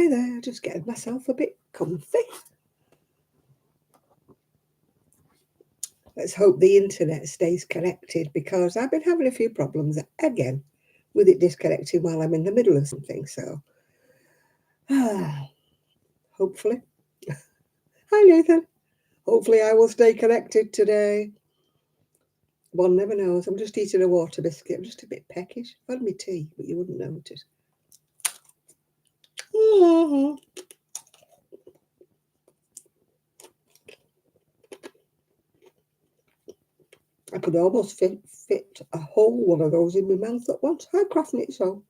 Hi there, just getting myself a bit comfy. Let's hope the internet stays connected because I've been having a few problems again with it disconnecting while I'm in the middle of something. So, hopefully. Hi Nathan. Hopefully I will stay connected today. One never knows. I'm just eating a water biscuit. I'm just a bit peckish. I've had my tea, but you wouldn't notice. I could almost fit a whole one of those in my mouth at once. How crafting it so?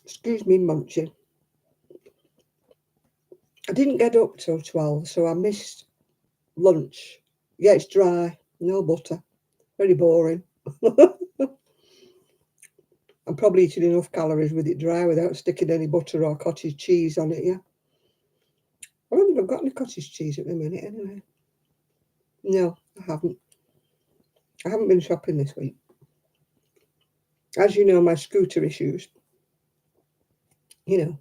Excuse me munching. I didn't get up till 12, so I missed lunch. Yeah, it's dry, no butter. Very boring. I'm probably eating enough calories with it dry without sticking any butter or cottage cheese on it, yeah. I don't think I've got any cottage cheese at the minute anyway. No, I haven't. I haven't been shopping this week. As you know, my scooter issues. 3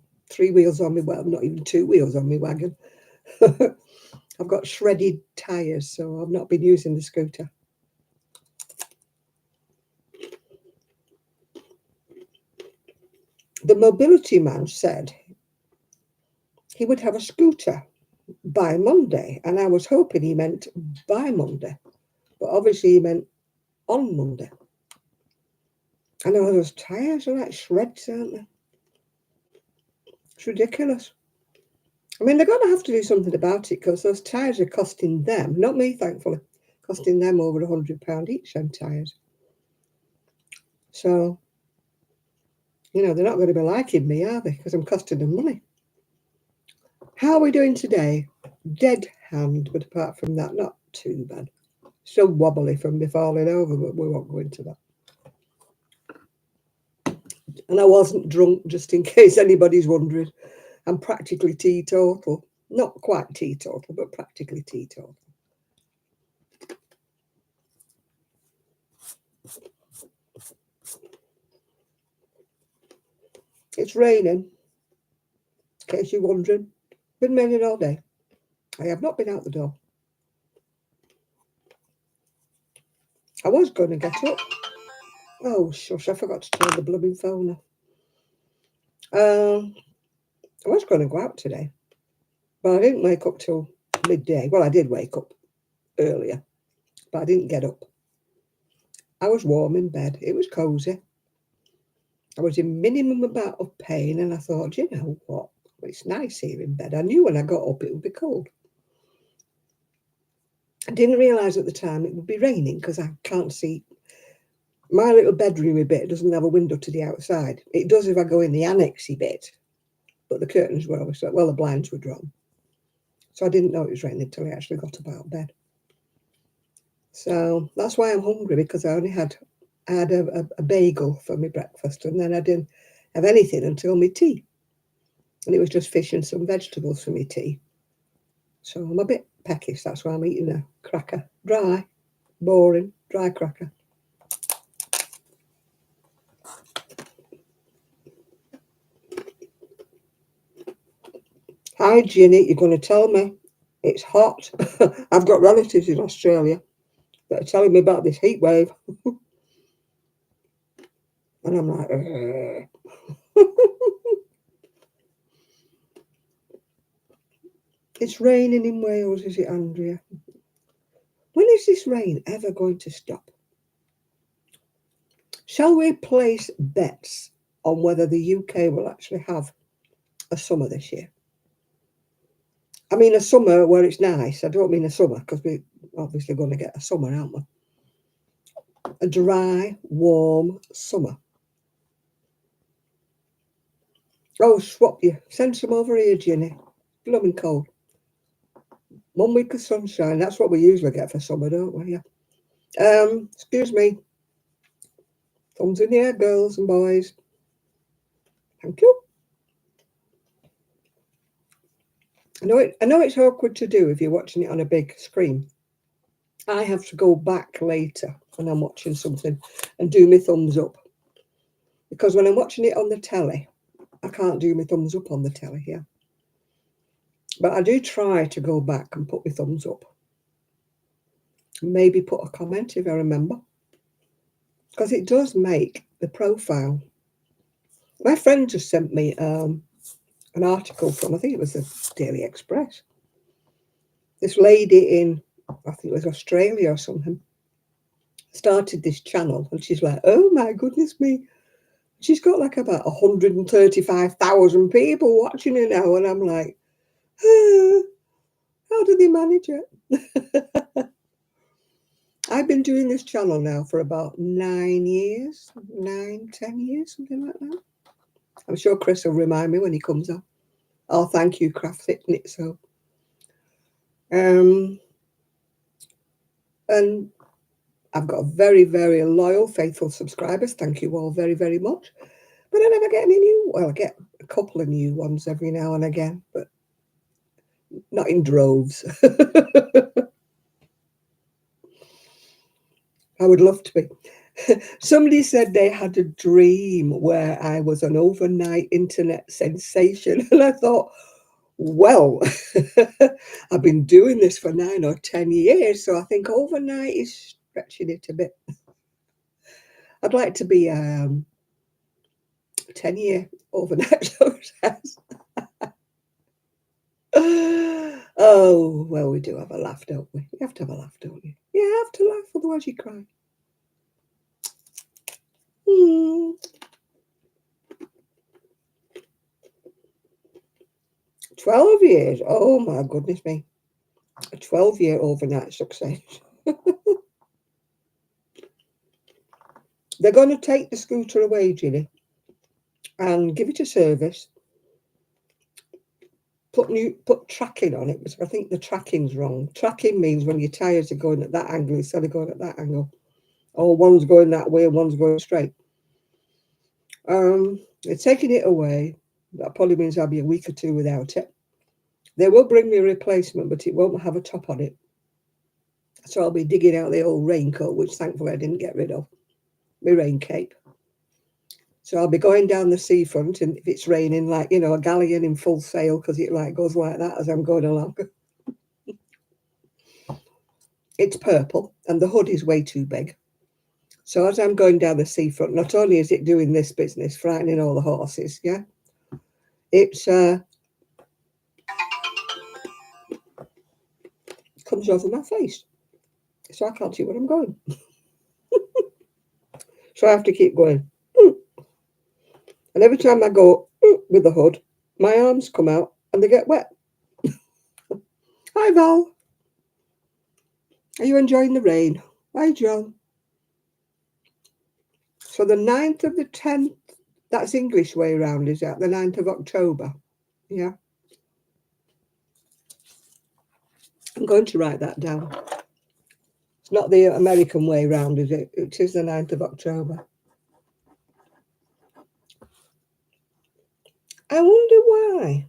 wheels on me, well, not even 2 wheels on my wagon. I've got shredded tyres, so I've not been using the scooter. The mobility man said he would have a scooter by Monday, and I was hoping he meant by Monday, but obviously he meant on Monday. I know those tyres are like shreds, aren't they? It's ridiculous. I mean, they're going to have to do something about it because those tyres are costing them, not me, thankfully, costing them over £100 each, them tyres. So, they're not going to be liking me, are they? Because I'm costing them money. How are we doing today? Dead hand, but apart from that, not too bad. Still wobbly from me falling over, but we won't go into that. And I wasn't drunk, just in case anybody's wondering. I'm practically teetotal. Not quite teetotal, but practically teetotal. It's raining, in case you're wondering. Been raining all day. I have not been out the door. I was going to get up. Oh, shush, I forgot to turn the blooming phone off. I was going to go out today, but I didn't wake up till midday. Well, I did wake up earlier, but I didn't get up. I was warm in bed. It was cosy. I was in minimum amount of pain, and I thought, you know what? It's nice here in bed. I knew when I got up it would be cold. I didn't realise at the time it would be raining because I can't see. My little bedroomy bit doesn't have a window to the outside. It does if I go in the annexy bit, but the curtains were obviously, well, the blinds were drawn. So I didn't know it was raining until I actually got up out of bed. So that's why I'm hungry, because I only had a bagel for my breakfast, and then I didn't have anything until my tea. And it was just fish and some vegetables for my tea. So I'm a bit peckish, that's why I'm eating a cracker. Dry, boring, dry cracker. Hi Ginny, you're going to tell me it's hot. I've got relatives in Australia that are telling me about this heat wave. And I'm like, It's raining in Wales, is it, Andrea? When is this rain ever going to stop? Shall we place bets on whether the UK will actually have a summer this year? I mean a summer where it's nice. I don't mean a summer, because we're obviously going to get a summer, aren't we? A dry, warm summer. Oh, swap you. Send some over here, Ginny. Blooming cold. 1 week of sunshine. That's what we usually get for summer, don't we? Yeah. Excuse me. Thumbs in the air, girls and boys. Thank you. I know it's awkward to do if you're watching it on a big screen. I have to go back later when I'm watching something and do my thumbs up. because when I'm watching it on the telly, I can't do my thumbs up on the telly here. But I do try to go back and put my thumbs up. Maybe put a comment if I remember. Because it does make the profile. My friend just sent me an article from, I think it was the Daily Express. This lady in, I think it was Australia or something, started this channel, and she's like, oh my goodness me. She's got like about 135,000 people watching her now. And I'm like, how do they manage it? I've been doing this channel now for about 10 years, something like that. I'm sure Chris will remind me when he comes on. Oh, thank you, Craft Fitting It So. And I've got very, very loyal, faithful subscribers. Thank you all very, very much. But I never get any new. Well, I get a couple of new ones every now and again, but not in droves. I would love to be. Somebody said they had a dream where I was an overnight internet sensation. And I thought, well, I've been doing this for 9 or 10 years, so I think overnight is stretching it a bit. I'd like to be 10-year overnight success. Oh, well, we do have a laugh, don't we? You have to have a laugh, don't you? You have to laugh, otherwise you cry. 12 years. Oh, my goodness me. A 12-year overnight success. They're going to take the scooter away, Ginny, and give it a service. Put tracking on it, because I think the tracking's wrong. Tracking means when your tyres are going at that angle instead of going at that angle. Or one's going that way and one's going straight. They're taking it away. That probably means I'll be a week or two without it. They will bring me a replacement, but it won't have a top on it. So I'll be digging out the old raincoat, which thankfully I didn't get rid of. My rain cape. So I'll be going down the seafront, and if it's raining, like, you know, a galleon in full sail, because it like goes like that as I'm going along. It's purple, and the hood is way too big. So as I'm going down the seafront, not only is it doing this business, frightening all the horses, yeah, it's comes over my face, so I can't see where I'm going. So I have to keep going. And every time I go with the hood, my arms come out and they get wet. Hi, Val. Are you enjoying the rain? Hi, John. So the 9th of the 10th, that's English way round, is that? The 9th of October. Yeah. I'm going to write that down. It's not the American way round, is it? It is the 9th of October. I wonder why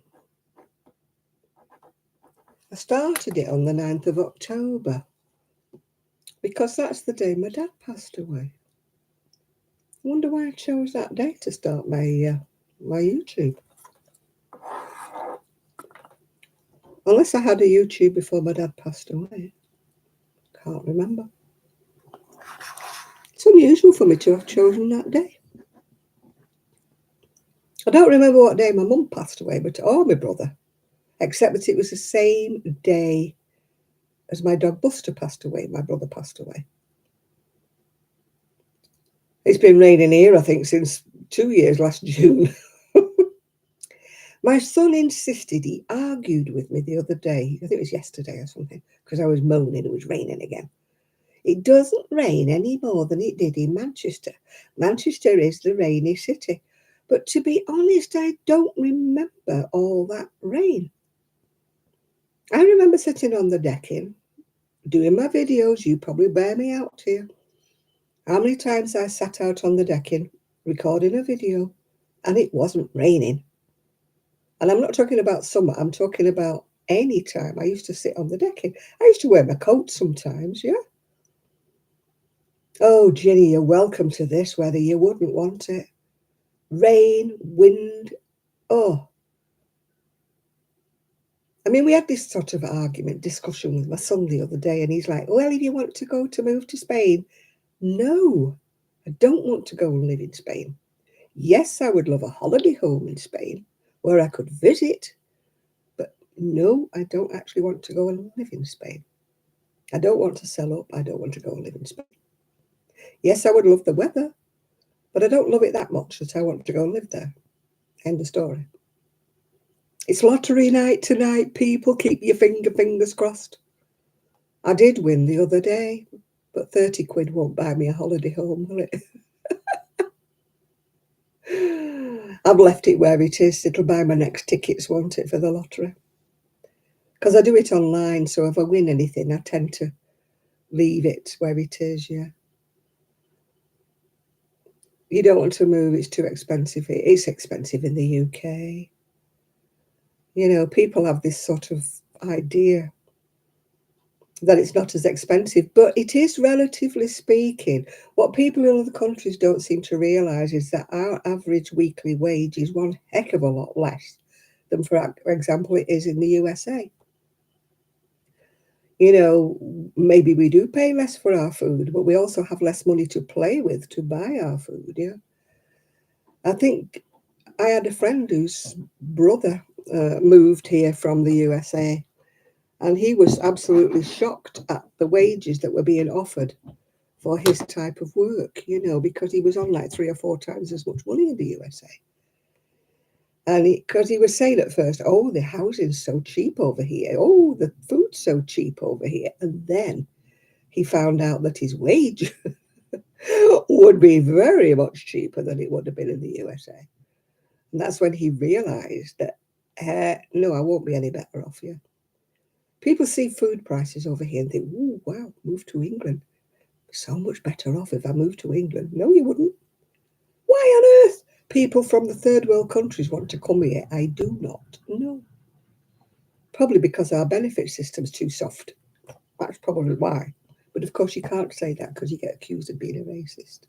I started it on the 9th of October. Because that's the day my dad passed away. I wonder why I chose that day to start my my YouTube. Unless I had a YouTube before my dad passed away. Can't remember. It's unusual for me to have chosen that day. I don't remember what day my mum passed away, or my brother, except that it was the same day as my dog Buster passed away. My brother passed away. It's been raining here, I think, since 2 years, last June. My son insisted, he argued with me the other day, I think it was yesterday or something, because I was moaning it was raining again. It doesn't rain any more than it did in Manchester. Manchester is the rainy city. But to be honest, I don't remember all that rain. I remember sitting on the decking, doing my videos. You probably bear me out here. How many times I sat out on the decking, recording a video, and it wasn't raining. And I'm not talking about summer, I'm talking about any time. I used to sit on the decking. I used to wear my coat sometimes, yeah. Oh, Ginny, you're welcome to this weather. You wouldn't want it. rain, wind. Oh, I mean, we had this sort of discussion with my son the other day, and he's like, well, if you want to move to Spain. No, I don't want to go and live in Spain. Yes, I would love a holiday home in Spain where I could visit, but no, I don't actually want to go and live in Spain. I don't want to sell up. I don't want to go and live in Spain. Yes, I would love the weather, but I don't love it that much that I want to go and live there. End of story. It's lottery night tonight, people. Keep your fingers crossed. I did win the other day, but 30 quid won't buy me a holiday home, will it? I've left it where it is. It'll buy my next tickets, won't it, for the lottery? Because I do it online, so if I win anything, I tend to leave it where it is, yeah. You don't want to move, it's too expensive. It's expensive in the UK. You know, people have this sort of idea that it's not as expensive, but it is, relatively speaking. What people in other countries don't seem to realise is that our average weekly wage is one heck of a lot less than, for example, it is in the USA. You know, maybe we do pay less for our food, but we also have less money to play with to buy our food, yeah. I think I had a friend whose brother moved here from the USA, and he was absolutely shocked at the wages that were being offered for his type of work, you know, because he was on like 3 or 4 times as much money in the USA. And because he was saying at first, oh, the housing's so cheap over here. Oh, the food's so cheap over here. And then he found out that his wage would be very much cheaper than it would have been in the USA. And that's when he realized that, no, I won't be any better off here. People see food prices over here and think, oh, wow, move to England. So much better off if I moved to England. No, you wouldn't. Why on earth people from the third world countries want to come here? I do not know. Probably because our benefit system's too soft. That's probably why. But of course, you can't say that because you get accused of being a racist.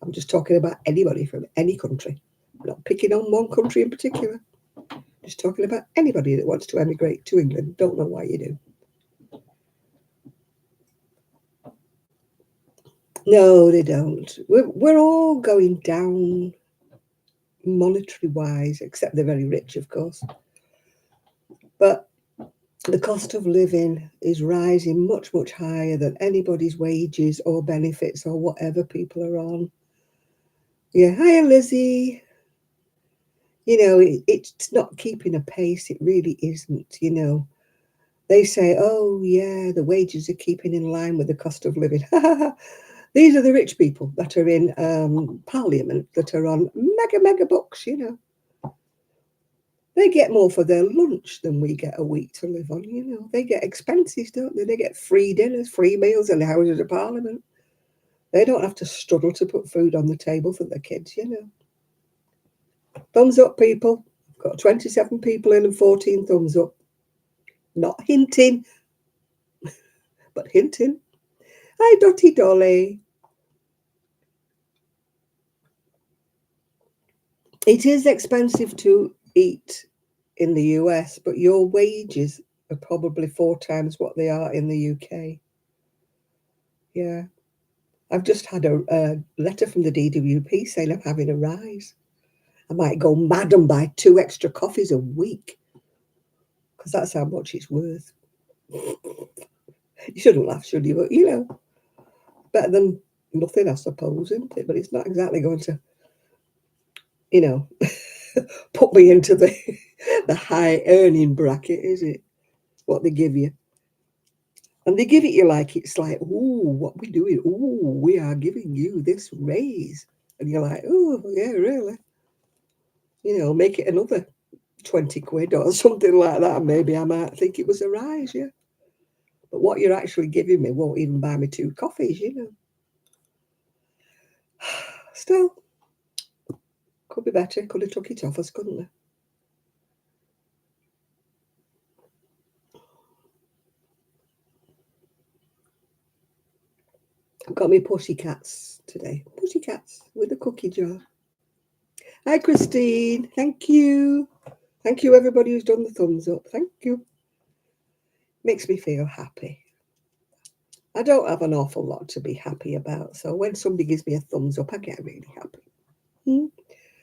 I'm just talking about anybody from any country. I'm not picking on one country in particular. Just talking about anybody that wants to emigrate to England. Don't know why you do. No, they don't. We're all going down monetary wise, except the very rich, of course. But the cost of living is rising much, much higher than anybody's wages or benefits or whatever people are on. Yeah, hiya, Lizzie. You know, it's not keeping a pace. It really isn't, you know. They say, oh, yeah, the wages are keeping in line with the cost of living. These are the rich people that are in Parliament that are on mega bucks, you know. They get more for their lunch than we get a week to live on, you know. They get expenses, don't they? They get free dinners, free meals in the Houses of Parliament. They don't have to struggle to put food on the table for their kids, you know. Thumbs up, people. Got 27 people in and 14 thumbs up. Not hinting, but hinting. Hi, Dotty Dolly. It is expensive to eat in the US, but your wages are probably 4 times what they are in the UK. Yeah. I've just had a letter from the DWP saying I'm having a rise. I might go mad and buy 2 extra coffees a week because that's how much it's worth. You shouldn't laugh, should you? But, you know, better than nothing, I suppose, isn't it? But it's not exactly going to, you know, put me into the high earning bracket, is it? What they give you. And they give it you like it's like, ooh, what we doing? Ooh, we are giving you this raise. And you're like, oh, yeah, really? You know, make it another 20 quid or something like that. Maybe I might think it was a rise, yeah. But what you're actually giving me won't even buy me 2 coffees, you know. Still, could be better. Could have took it off us, couldn't they? I've got me pussycats today. Pussycats with a cookie jar. Hi, Christine. Thank you. Thank you, everybody who's done the thumbs up. Thank you. Makes me feel happy. I don't have an awful lot to be happy about, so when somebody gives me a thumbs up, I get really happy. And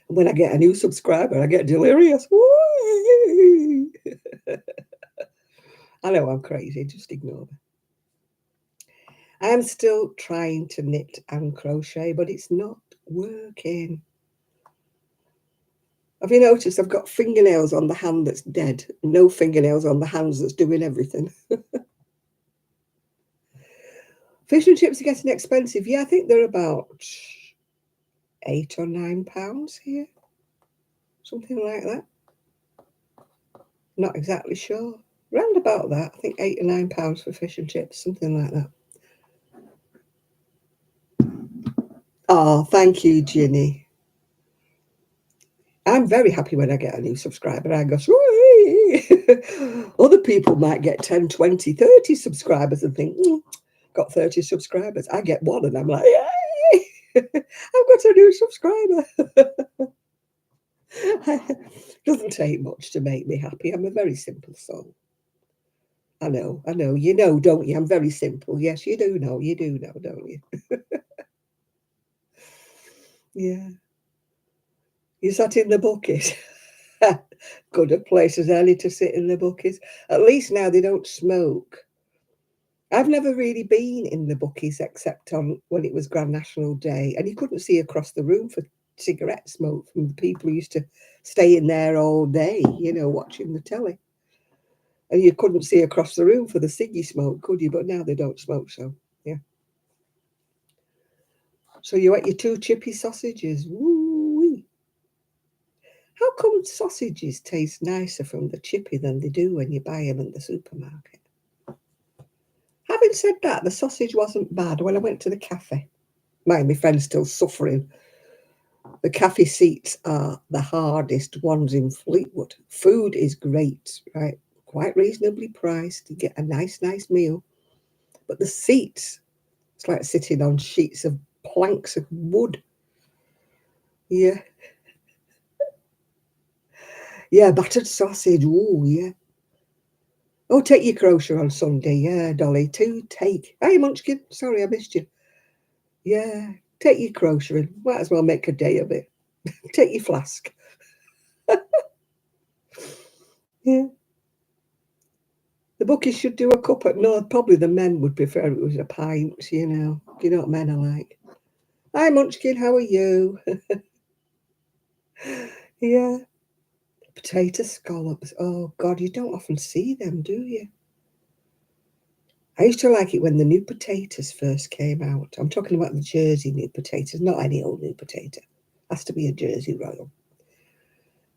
when I get a new subscriber, I get delirious. I know I'm crazy, just ignore me. I am still trying to knit and crochet, but it's not working. Have you noticed I've got fingernails on the hand that's dead, no fingernails on the hands that's doing everything? Fish and chips are getting expensive. Yeah, I think they're about £8 or £9 here. Something like that. Not exactly sure. Round about that. I think £8 or £9 for fish and chips, something like that. Oh, thank you, Ginny. I'm very happy when I get a new subscriber. I go, other people might get 10, 20, 30 subscribers and think, got 30 subscribers. I get one and I'm like, yay! I've got a new subscriber. Doesn't take much to make me happy. I'm a very simple soul. I know. You know, don't you? I'm very simple. Yes, you do know, don't you? Yeah. You sat in the bucket. Good a place as any to sit in the bucket. At least now they don't smoke. I've never really been in the buckies except on when it was Grand National Day, and you couldn't see across the room for cigarette smoke from the people who used to stay in there all day, you know, watching the telly. And you couldn't see across the room for the ciggy smoke, could you? But now they don't smoke, so yeah. So you ate your 2 chippy sausages. Woo-wee. How come sausages taste nicer from the chippy than they do when you buy them in the supermarket? Having said that, the sausage wasn't bad when I went to the cafe. My friend's still suffering. The cafe seats are the hardest ones in Fleetwood. Food is great, right? Quite reasonably priced. You get a nice meal. But the seats, it's like sitting on sheets of planks of wood. Yeah. Yeah, battered sausage. Ooh, yeah. Oh, take your crochet on Sunday. Yeah, Dolly. Take. Hey, Munchkin. Sorry, I missed you. Yeah, take your crochet. Might as well make a day of it. Take your flask. Yeah. The bookies should do a cup at no, probably the men would prefer it was a pint, you know. You know what men are like. Hi Munchkin, how are you? Yeah. Potato scallops. Oh God, you don't often see them, do you? I used to like it when the new potatoes first came out. I'm talking about the Jersey new potatoes, not any old new potato. Has to be a Jersey Royal.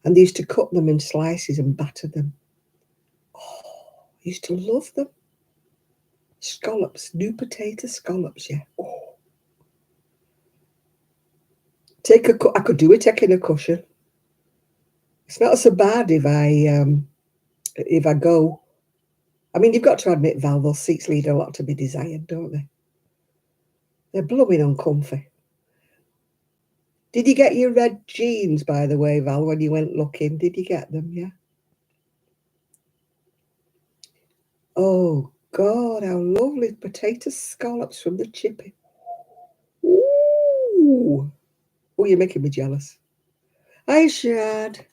And they used to cut them in slices and batter them. Oh, I used to love them. Scallops, new potato scallops, yeah. Oh. I could do it taking a cushion. It's not so bad if I go. I mean, you've got to admit, Val, those seats leave a lot to be desired, don't they? They're blooming uncomfy. Did you get your red jeans, by the way, Val, when you went looking? Did you get them? Yeah. Oh God, how lovely potato scallops from the chippy. Ooh. Oh, you're making me jealous. Hi, Shad.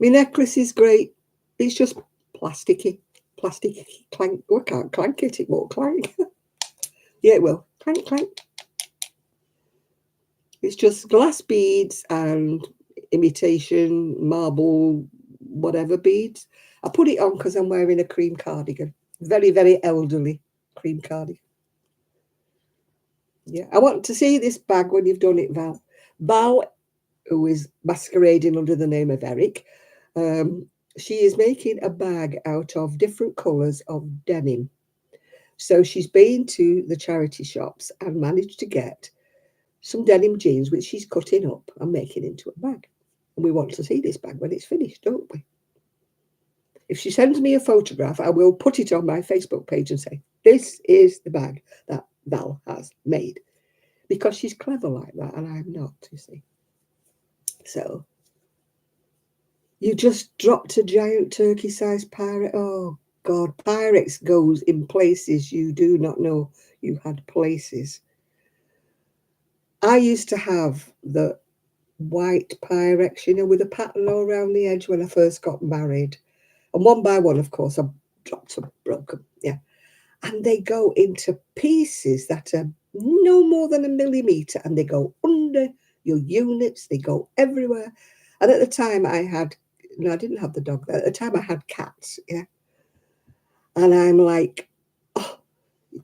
My necklace is great. It's just plasticky. Plasticky clank. Oh, I can't clank it. It won't clank. Yeah, it will. Clank, clank. It's just glass beads and imitation marble, whatever beads. I put it on because I'm wearing a cream cardigan. Very, very elderly cream cardigan. Yeah, I want to see this bag when you've done it, Val. Val, who is masquerading under the name of Eric, she is making a bag out of different colours of denim. So she's been to the charity shops and managed to get some denim jeans, which she's cutting up and making into a bag. And we want to see this bag when it's finished, don't we? If she sends me a photograph, I will put it on my Facebook page and say, this is the bag that Val has made. Because she's clever like that, and I'm not, you see. So you just dropped a giant turkey-sized pirate. Oh God, Pyrex goes in places you do not know you had places. I used to have the white Pyrex, you know, with a pattern all around the edge when I first got married. And one by one, of course, I dropped them, broke them, yeah. And they go into pieces that are no more than a millimetre, and they go under your units, they go everywhere. And at the time I had, no, I didn't have the dog. At the time I had cats, yeah. And I'm like, oh,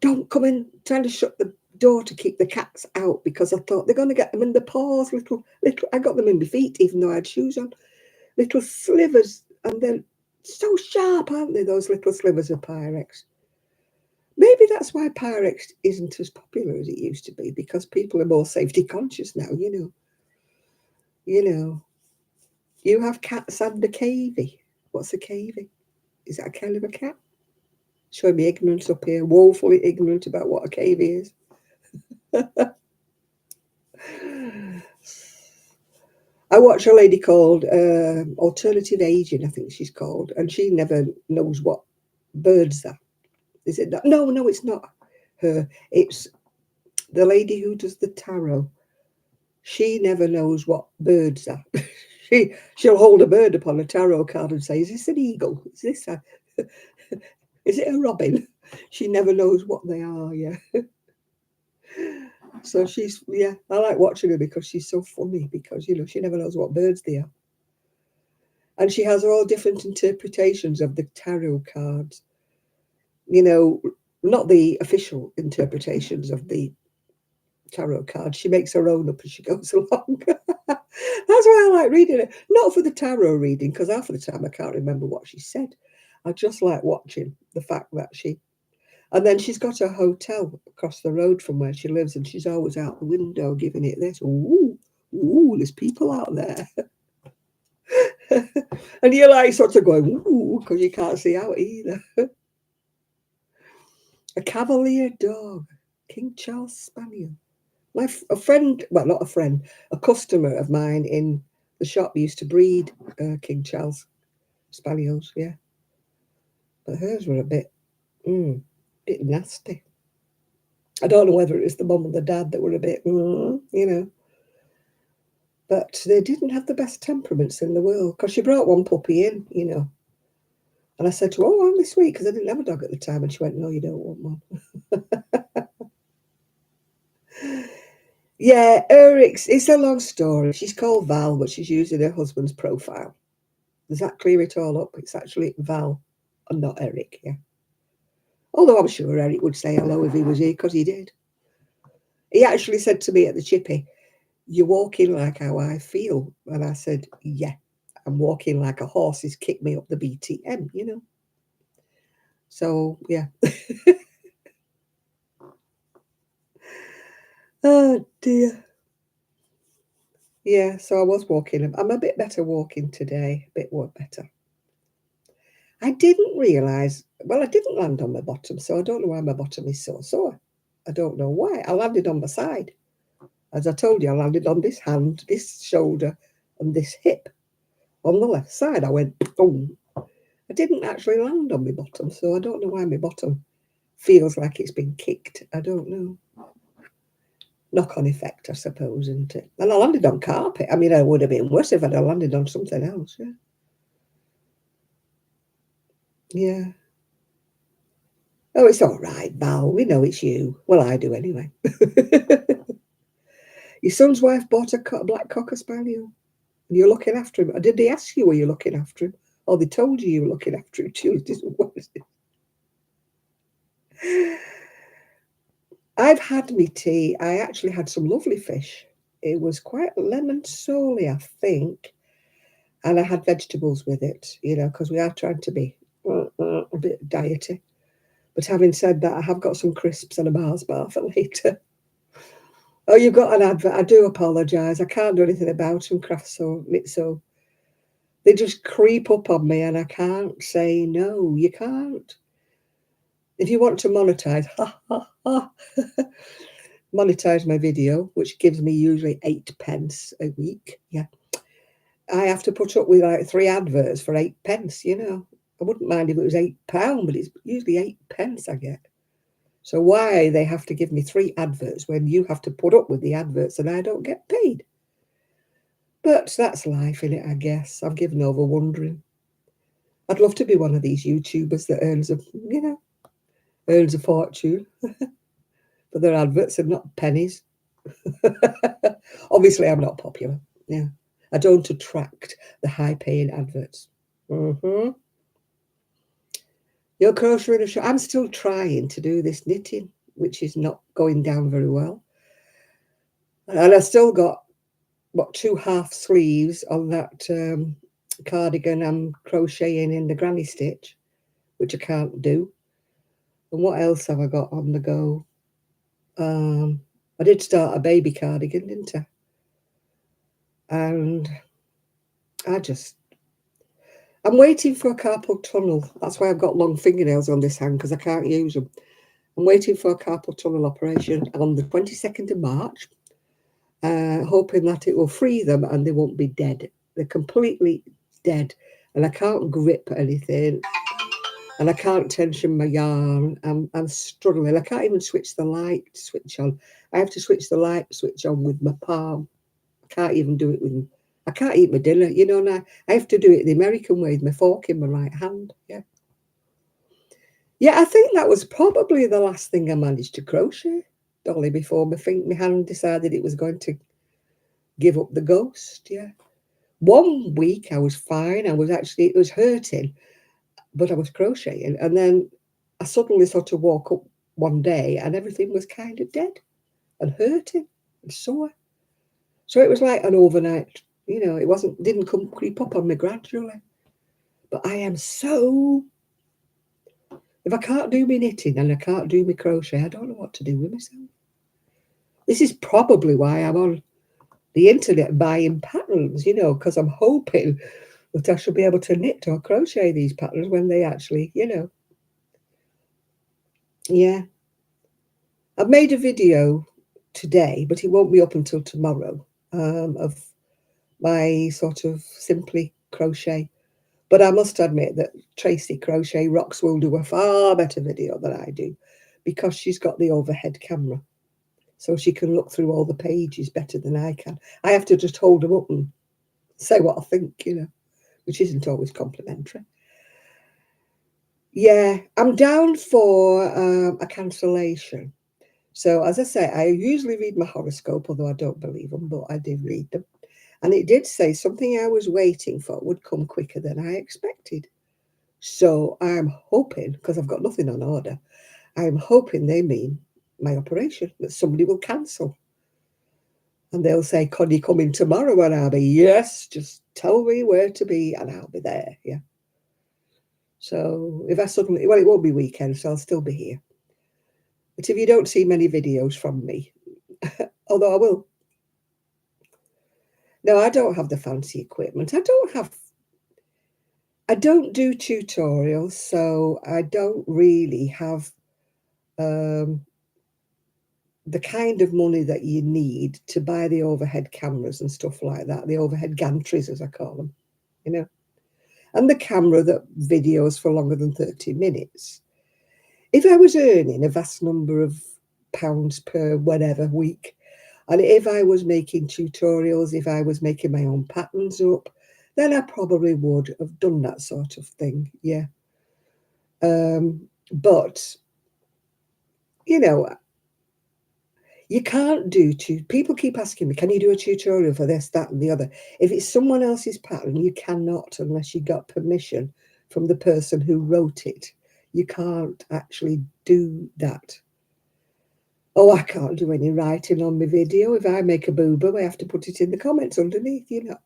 don't come in, trying to shut the door to keep the cats out because I thought they're going to get them in the paws, little, I got them in my feet even though I had shoes on, little slivers, and they're so sharp, aren't they, those little slivers of Pyrex? Maybe that's why Pyrex isn't as popular as it used to be, because people are more safety conscious now, you know. You know, you have cats and a cavie. What's a cavie? Is that a kind of a cat? Showing me ignorance up here, woefully ignorant about what a cavie is. I watch a lady called Alternative Aging, I think she's called, and she never knows what birds are. Is it not? No, no, it's not her. It's the lady who does the tarot. She never knows what birds are. She'll hold a bird upon a tarot card and say, "Is this an eagle? Is this a is it a robin?" She never knows what they are. Yeah. So she's, yeah, I like watching her because she's so funny, because you know she never knows what birds they are, and she has all different interpretations of the tarot cards. You know, not the official interpretations of the tarot card. She makes her own up as she goes along. That's why I like reading it. Not for the tarot reading, because half of the time I can't remember what she said. I just like watching the fact that she. And then she's got a hotel across the road from where she lives, and she's always out the window giving it this. Ooh, ooh, there's people out there. And you're like sort of going, ooh, because you can't see out either. A Cavalier dog, King Charles Spaniel. A friend, well, not a friend, a customer of mine in the shop used to breed King Charles Spaniels, yeah. But hers were a bit nasty. I don't know whether it was the mum or the dad that were a bit, you know. But they didn't have the best temperaments in the world, because she brought one puppy in, you know. And I said to her, oh, only sweet, because I didn't have a dog at the time. And she went, no, you don't want one. Yeah, Eric's, it's a long story. She's called Val, but she's using her husband's profile. Does that clear it all up? It's actually Val and not Eric, yeah. Although I'm sure Eric would say hello if he was here, because he did. He actually said to me at the chippy, you're walking like how I feel. And I said, yeah, I'm walking like a horse has kicked me up the BTM, you know. So, yeah. Oh, dear. Yeah, so I was walking. I'm a bit better walking today, a bit more better. I didn't realise, well, I didn't land on my bottom, so I don't know why my bottom is so sore. I don't know why. I landed on my side. As I told you, I landed on this hand, this shoulder, and this hip. On the left side, I went, boom. I didn't actually land on my bottom, so I don't know why my bottom feels like it's been kicked. I don't know. Knock-on effect, I suppose, isn't it? And I landed on carpet. I mean, it would have been worse if I'd have landed on something else, yeah. Yeah. Oh, it's all right, Val. We know it's you. Well, I do anyway. Your son's wife bought a black cocker spaniel, and you're looking after him. Did they ask you were you looking after him? Or they told you were looking after him Tuesdays and Wednesdays? I've had me tea. I actually had some lovely fish. It was quite lemon solely, I think. And I had vegetables with it, you know, because we are trying to be a bit diety. But having said that, I have got some crisps and a Mars bar for later. Oh, you've got an advert. I do apologise. I can't do anything about them, craft so knit so. They just creep up on me and I can't say no. You can't. If you want to monetize, monetize my video, which gives me usually 8 pence a week. Yeah. I have to put up with like 3 adverts for 8p, you know. I wouldn't mind if it was £8, but it's usually 8p I get. So why they have to give me 3 adverts when you have to put up with the adverts and I don't get paid? But that's life, innit, I guess. I've given over wondering. I'd love to be one of these YouTubers that earns a fortune. But their adverts are not pennies. Obviously, I'm not popular. Yeah. I don't attract the high-paying adverts. Mm-hmm. Your crochet in a shop. I'm still trying to do this knitting, which is not going down very well. And I still got, 2 half sleeves on that cardigan I'm crocheting in the granny stitch, which I can't do. And what else have I got on the go? I did start a baby cardigan, didn't I? And I'm waiting for a carpal tunnel. That's why I've got long fingernails on this hand, because I can't use them. I'm waiting for a carpal tunnel operation on the 22nd of March, hoping that it will free them and they won't be dead. They're completely dead, and I can't grip anything, and I can't tension my yarn. I'm struggling. I can't even switch the light switch on. I have to switch the light switch on with my palm. I can't even do it with. I can't eat my dinner, you know. Now I have to do it the American way, with my fork in my right hand. Yeah. I think that was probably the last thing I managed to crochet, Dolly, before my hand decided it was going to give up the ghost. Yeah. 1 week I was fine. It was hurting, but I was crocheting, and then I suddenly sort of woke up one day and everything was kind of dead and hurting and sore. So it was like an overnight, you know, didn't creep up on me gradually. But I am so, if I can't do my knitting and I can't do my crochet, I don't know what to do with myself. This is probably why I'm on the internet buying patterns, you know, because I'm hoping that I should be able to knit or crochet these patterns when they actually, you know. Yeah. I've made a video today, but it won't be up until tomorrow, of my sort of simply crochet. But I must admit that Tracy Crochet Rocks will do a far better video than I do, because she's got the overhead camera. So she can look through all the pages better than I can. I have to just hold them up and say what I think, you know, which isn't always complimentary. Yeah, I'm down for a cancellation. So as I say, I usually read my horoscope, although I don't believe them, but I did read them. And it did say something I was waiting for would come quicker than I expected. So I'm hoping, because I've got nothing on order, I'm hoping they mean my operation, that somebody will cancel. And they'll say, "Can you come in tomorrow?" And I'll be, "Yes, just tell me where to be and I'll be there." Yeah. So if I suddenly, well, it won't be weekend, so I'll still be here. But if you don't see many videos from me, although I will. No, I don't have the fancy equipment. I don't do tutorials, so I don't really have the kind of money that you need to buy the overhead cameras and stuff like that, the overhead gantries, as I call them, you know, and the camera that videos for longer than 30 minutes. If I was earning a vast number of pounds per whatever week, and if I was making tutorials, if I was making my own patterns up, then I probably would have done that sort of thing, yeah. But, you know, you can't do people keep asking me, can you do a tutorial for this, that, and the other? If it's someone else's pattern, you cannot, unless you got permission from the person who wrote it. You can't actually do that. Oh, I can't do any writing on my video. If I make a boo-boo, I have to put it in the comments underneath, you know.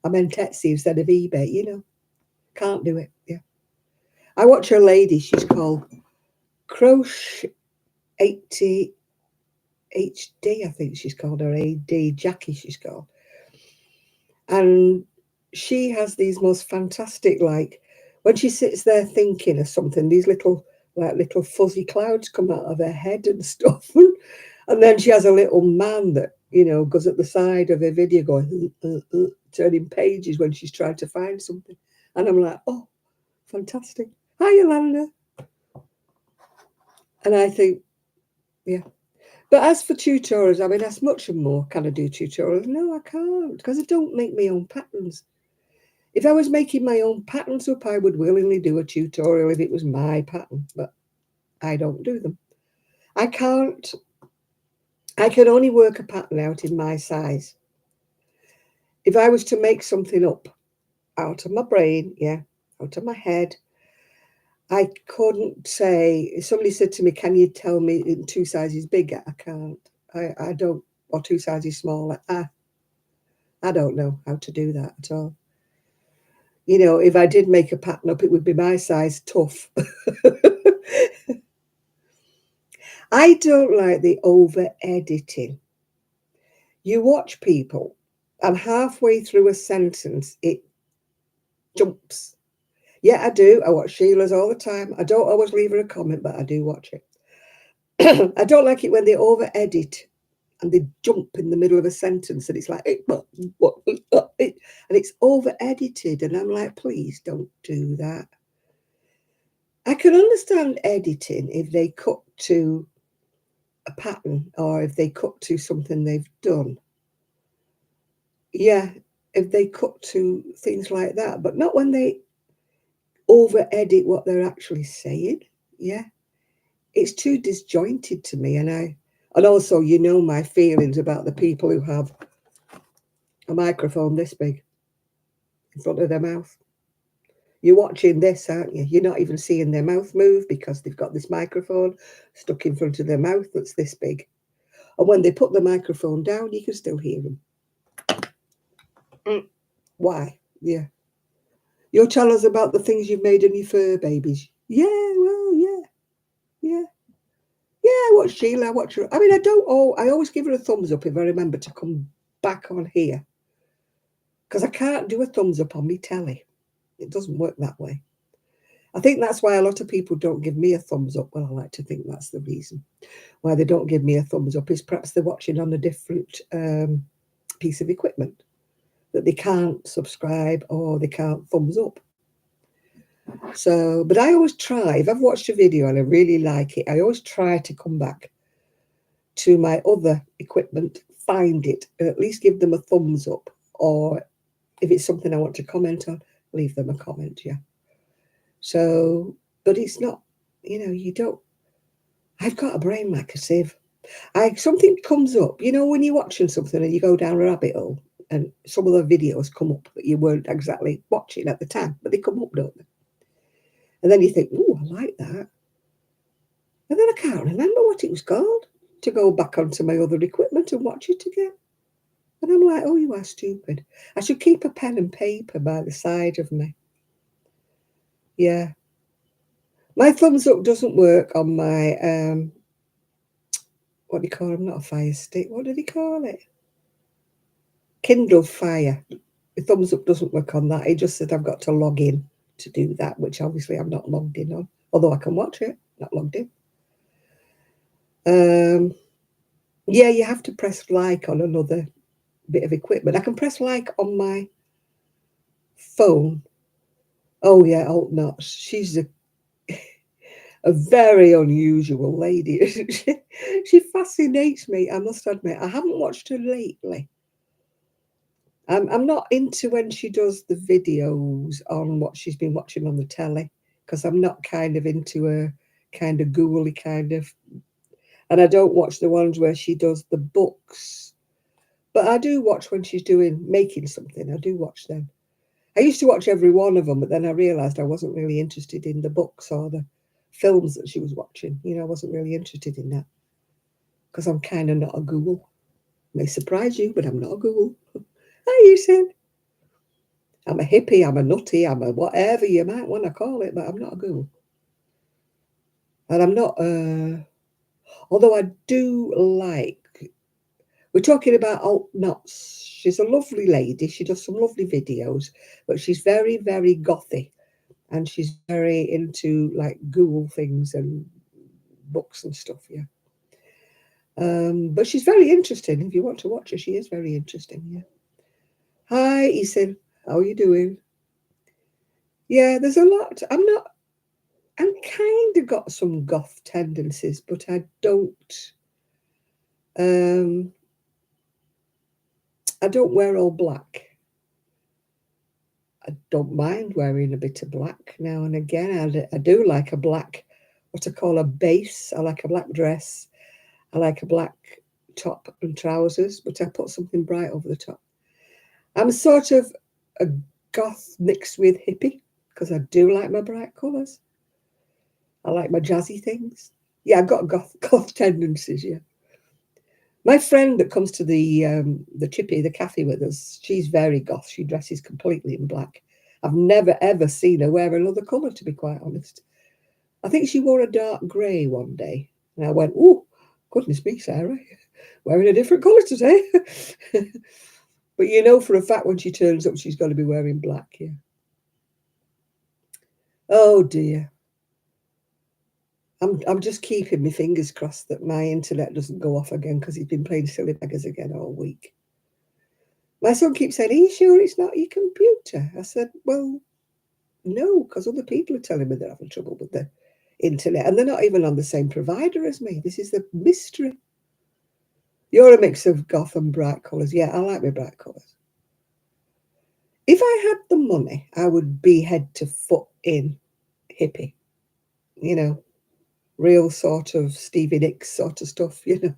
I meant Etsy instead of eBay, you know. Can't do it, yeah. I watch a lady, she's called Crochet 80 HD, I think she's called her, AD, Jackie she's called. And she has these most fantastic, like, when she sits there thinking of something, these little fuzzy clouds come out of her head and stuff. And then she has a little man that you know, goes at the side of her video going, turning pages when she's trying to find something. And I'm like, oh, fantastic. Hi, Yolanda. And I think, yeah. But as for tutorials, I mean, as much and more, can I do tutorials? No, I can't, because I don't make my own patterns. If I was making my own patterns up, I would willingly do a tutorial if it was my pattern, but I don't do them. I can't. I can only work a pattern out in my size. If I was to make something up out of my brain, yeah, out of my head, I couldn't say, if somebody said to me, can you tell me in 2 sizes bigger? I can't. I don't, or 2 sizes smaller. I don't know how to do that at all. You know, if I did make a pattern up, it would be my size tough. I don't like the over editing. You watch people, and halfway through a sentence, it jumps. Yeah, I do. I watch Sheila's all the time. I don't always leave her a comment, but I do watch it. I don't like it when they over edit and they jump in the middle of a sentence and it's like, and it's over edited. And I'm like, please don't do that. I can understand editing if they cut to a pattern or if they cut to something they've done. Yeah, if they cut to things like that, but not when they over edit what they're actually saying. Yeah, it's too disjointed to me. And also, you know, my feelings about the people who have a microphone this big in front of their mouth. You're watching this, aren't you? You're not even seeing their mouth move because they've got this microphone stuck in front of their mouth that's this big. And when they put the microphone down, you can still hear them. Why? Yeah. You'll tell us about the things you've made in your fur babies. Yeah, well, yeah. Yeah. Yeah, I watch Sheila, I watch her. I mean, I always give her a thumbs up if I remember to come back on here. Because I can't do a thumbs up on me telly. It doesn't work that way. I think that's why a lot of people don't give me a thumbs up. Well, I like to think that's the reason why they don't give me a thumbs up is perhaps they're watching on a different piece of equipment that they can't subscribe or they can't thumbs up. So, but I always try, if I've watched a video and I really like it, I always try to come back to my other equipment, find it, and at least give them a thumbs up. Or if it's something I want to comment on, leave them a comment, yeah. So, but it's not, you know, you don't, I've got a brain like a sieve. Something comes up, you know, when you're watching something and you go down a rabbit hole and some of the videos come up that you weren't exactly watching at the time, but they come up, don't they? And then you think, oh, I like that. And then I can't remember what it was called to go back onto my other equipment and watch it again. And I'm like, oh, you are stupid. I should keep a pen and paper by the side of me. Yeah. My thumbs up doesn't work on my, what do you call them? Not a fire stick. What do they call it? Kindle Fire. The thumbs up doesn't work on that. It just said I've got to log in to do that, which obviously I'm not logged in on. Although I can watch it, not logged in. Yeah, you have to press like on another bit of equipment. I can press like on my phone. Oh yeah, Alt Nuts. She's a very unusual lady, isn't she? She fascinates me, I must admit. I haven't watched her lately. I'm not into when she does the videos on what she's been watching on the telly, because I'm not kind of into a kind of ghouly kind of, and I don't watch the ones where she does the books. But I do watch when she's making something. I do watch them. I used to watch every one of them, but then I realised I wasn't really interested in the books or the films that she was watching. You know, I wasn't really interested in that because I'm kind of not a ghoul. May surprise you, but I'm not a ghoul. Hi, you said. I'm a hippie, I'm a nutty, I'm a whatever you might want to call it, but I'm not a ghoul. And I'm not, although I do like, we're talking about Alt Nuts. She's a lovely lady. She does some lovely videos, but she's very, very gothy. And she's very into like ghoul things and books and stuff, yeah. But she's very interesting. If you want to watch her, she is very interesting. Yeah. Hi, Ethan. How are you doing? Yeah, there's a lot. I'm kind of got some goth tendencies, but I don't. Um, I don't wear all black. I don't mind wearing a bit of black now and again. I do like a black, what I call a base. I like a black dress. I like a black top and trousers, but I put something bright over the top. I'm sort of a goth mixed with hippie because I do like my bright colours. I like my jazzy things. Yeah, I've got goth tendencies. Yeah, my friend that comes to the chippy, the Kathy with us, she's very goth. She dresses completely in black. I've never ever seen her wear another colour, to be quite honest. I think she wore a dark grey one day, and I went, "Oh, goodness me, Sarah, wearing a different colour today." But you know for a fact when she turns up, she's going to be wearing black. Yeah. Oh dear. I'm just keeping my fingers crossed that my internet doesn't go off again because he's been playing silly beggars again all week. My son keeps saying, "Are you sure it's not your computer?" I said, "Well, no, because other people are telling me they're having trouble with the internet and they're not even on the same provider as me. This is the mystery." You're a mix of goth and bright colours. Yeah, I like my bright colours. If I had the money, I would be head to foot in hippie, you know, real sort of Stevie Nicks sort of stuff, you know.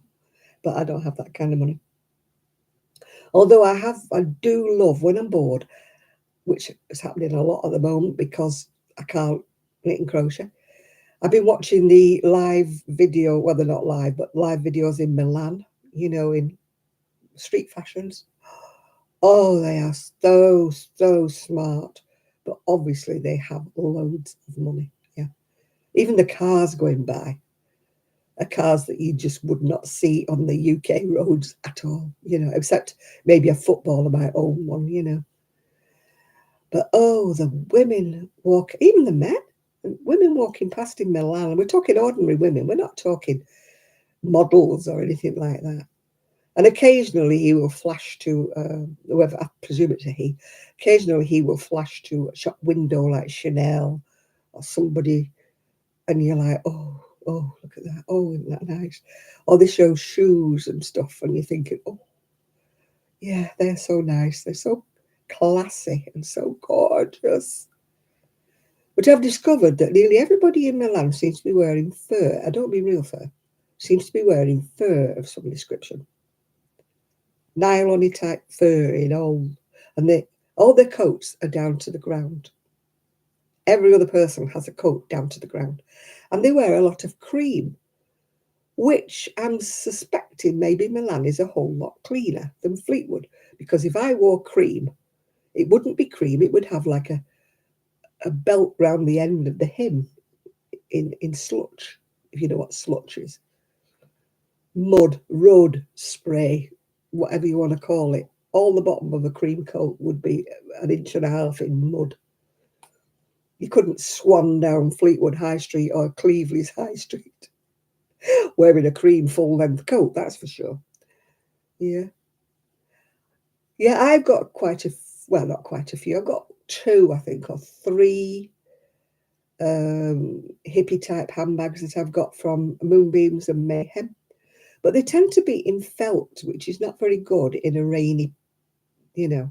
But I don't have that kind of money. Although I do love when I'm bored, which is happening a lot at the moment because I can't knit and crochet. I've been watching the live video, well, they're not live, but live videos in Milan, you know, in street fashions. Oh, they are so smart. But obviously they have loads of money. Yeah. Even the cars going by are cars that you just would not see on the UK roads at all, you know, except maybe a footballer might own one, you know. But oh, the women walk, even the men, women walking past in Milan, and we're talking ordinary women, we're not talking models or anything like that. And occasionally he will flash to whoever, I presume it's a he, occasionally he will flash to a shop window like Chanel or somebody, and you're like, oh, look at that. Oh, isn't that nice? Or they show shoes and stuff, and you're thinking, oh, yeah, they're so nice. They're so classy and so gorgeous. But I've discovered that nearly everybody in Milan seems to be wearing fur. I don't mean real fur. Seems to be wearing fur of some description. Nylon type fur in all their coats are down to the ground. Every other person has a coat down to the ground. And they wear a lot of cream, which I'm suspecting maybe Milan is a whole lot cleaner than Fleetwood. Because if I wore cream, it wouldn't be cream, it would have like a belt round the end of the hem in slutch, if you know what slutch is. Mud, road spray, whatever you want to call it. All the bottom of a cream coat would be 1.5 inches in mud. You couldn't swan down Fleetwood High Street or Cleveley's High Street wearing a cream full-length coat, that's for sure. Yeah. Yeah, I've got well, not quite a few. I've got 2, I think, or 3 hippie-type handbags that I've got from Moonbeams and Mayhem. But they tend to be in felt, which is not very good in a rainy, you know,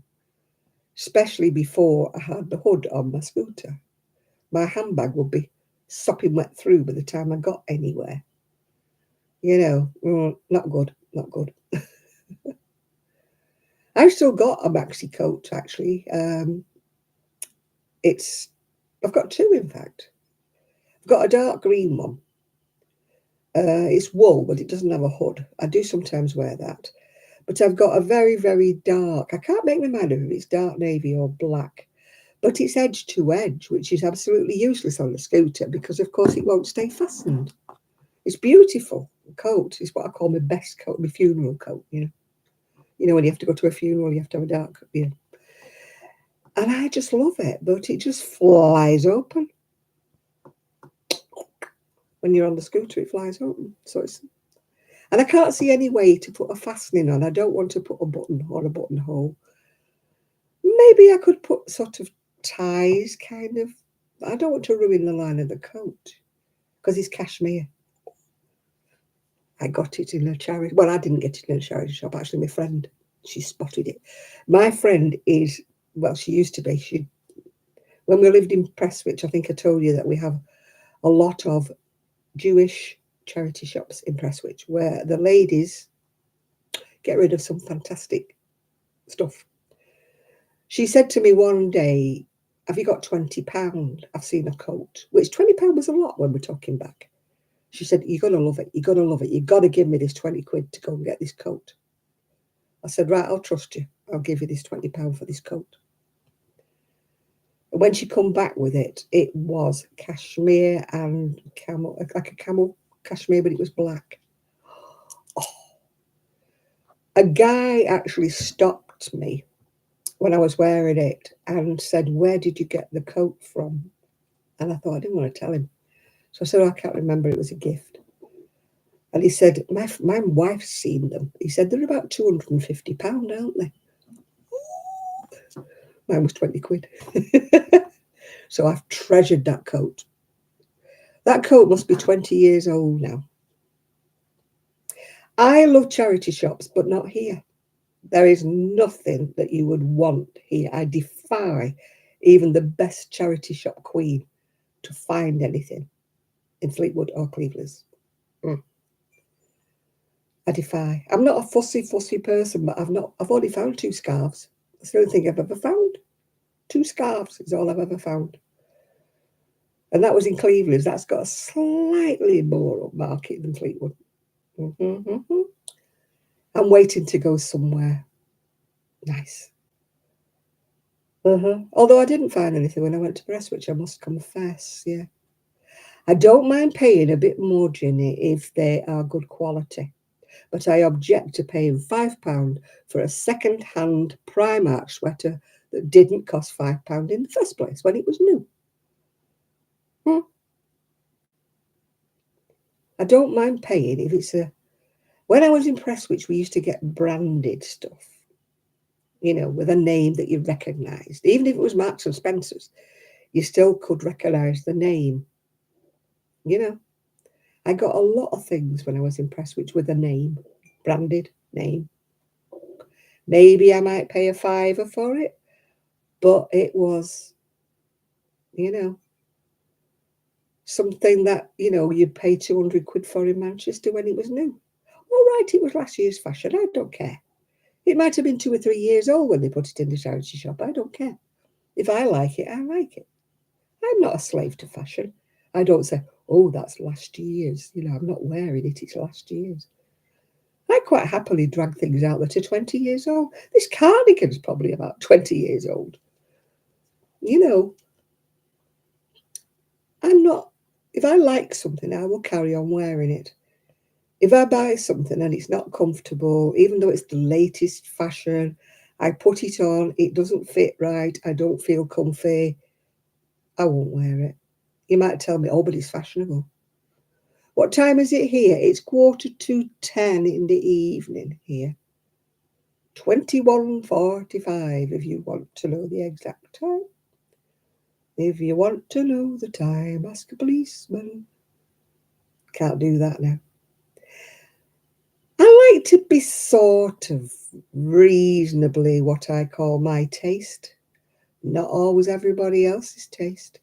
especially before I had the hood on my scooter. My handbag would be sopping wet through by the time I got anywhere. You know, not good, not good. I've still got a maxi coat, actually. I've got 2, in fact. I've got a dark green one. It's wool, but it doesn't have a hood. I do sometimes wear that. But I've got a very, very dark, I can't make my mind up if it's dark navy or black, but it's edge to edge, which is absolutely useless on a scooter because, of course, it won't stay fastened. It's beautiful coat. It's what I call my best coat, my funeral coat, you know. You know, when you have to go to a funeral, you have to have a dark coat, you know. And I just love it, but it just flies open. When you're on the scooter, it flies open. So And I can't see any way to put a fastening on. I don't want to put a button or a buttonhole. Maybe I could put sort of ties, kind of. I don't want to ruin the line of the coat because it's cashmere. I got it in a charity. Well, I didn't get it in a charity shop. Actually, my friend, she spotted it. My friend is, well, she used to be. When we lived in Prestwich, I think I told you that we have a lot of Jewish charity shops in Prestwich where the ladies get rid of some fantastic stuff. She said to me one day, have you got £20? I've seen a coat, which £20 was a lot when we're talking back. She said, you're going to love it. You're going to love it. You've got to give me this 20 quid to go and get this coat. I said, right, I'll trust you. I'll give you this £20 for this coat. And when she come back with it, it was cashmere and camel, like a camel cashmere, but it was black. Oh. A guy actually stopped me when I was wearing it and said, where did you get the coat from? And I thought, I didn't want to tell him. So I said, oh, I can't remember. It was a gift. And he said, my wife's seen them. He said, they're about £250, aren't they? Mine was 20 quid. So I've treasured that coat. That coat must be 20 years old now. I love charity shops, but not here. There is nothing that you would want here. I defy even the best charity shop queen to find anything in Fleetwood or Cleveland's. I defy. I'm not a fussy person, but I've only found 2 scarves. That's the only thing I've ever found. 2 scarves is all I've ever found. And that was in Cleveland's. That's got a slightly more upmarket than Fleetwood. I'm waiting to go somewhere nice. Although I didn't find anything when I went to Prestwich, I must confess, yeah. I don't mind paying a bit more, Ginny, if they are good quality. But I object to paying £5 for a second-hand Primark sweater that didn't cost £5 in the first place when it was new. I don't mind paying if it's a... When I was in Prestwich, we used to get branded stuff, you know, with a name that you recognised. Even if it was Marks and Spencer's, you still could recognise the name, you know. I got a lot of things when I was in Prestwich with a name, branded name. Maybe I might pay a £5 for it, but it was, you know, something that, you know, you'd pay 200 quid for in Manchester when it was new. All right, it was last year's fashion. I don't care. It might have been 2 or 3 years old when they put it in the charity shop. I don't care. If I like it, I like it. I'm not a slave to fashion. I don't say, oh, that's last year's. You know, I'm not wearing it. It's last year's. I quite happily drag things out that are 20 years old. This cardigan's probably about 20 years old. You know, I'm not... If I like something, I will carry on wearing it. If I buy something and it's not comfortable, even though it's the latest fashion, I put it on, it doesn't fit right, I don't feel comfy, I won't wear it. You might tell me, oh, but it's fashionable. What time is it here? It's 9:45 in the evening here. 21:45 if you want to know the exact time. If you want to know the time, ask a policeman. Can't do that now. I like to be sort of reasonably what I call my taste, not always everybody else's taste.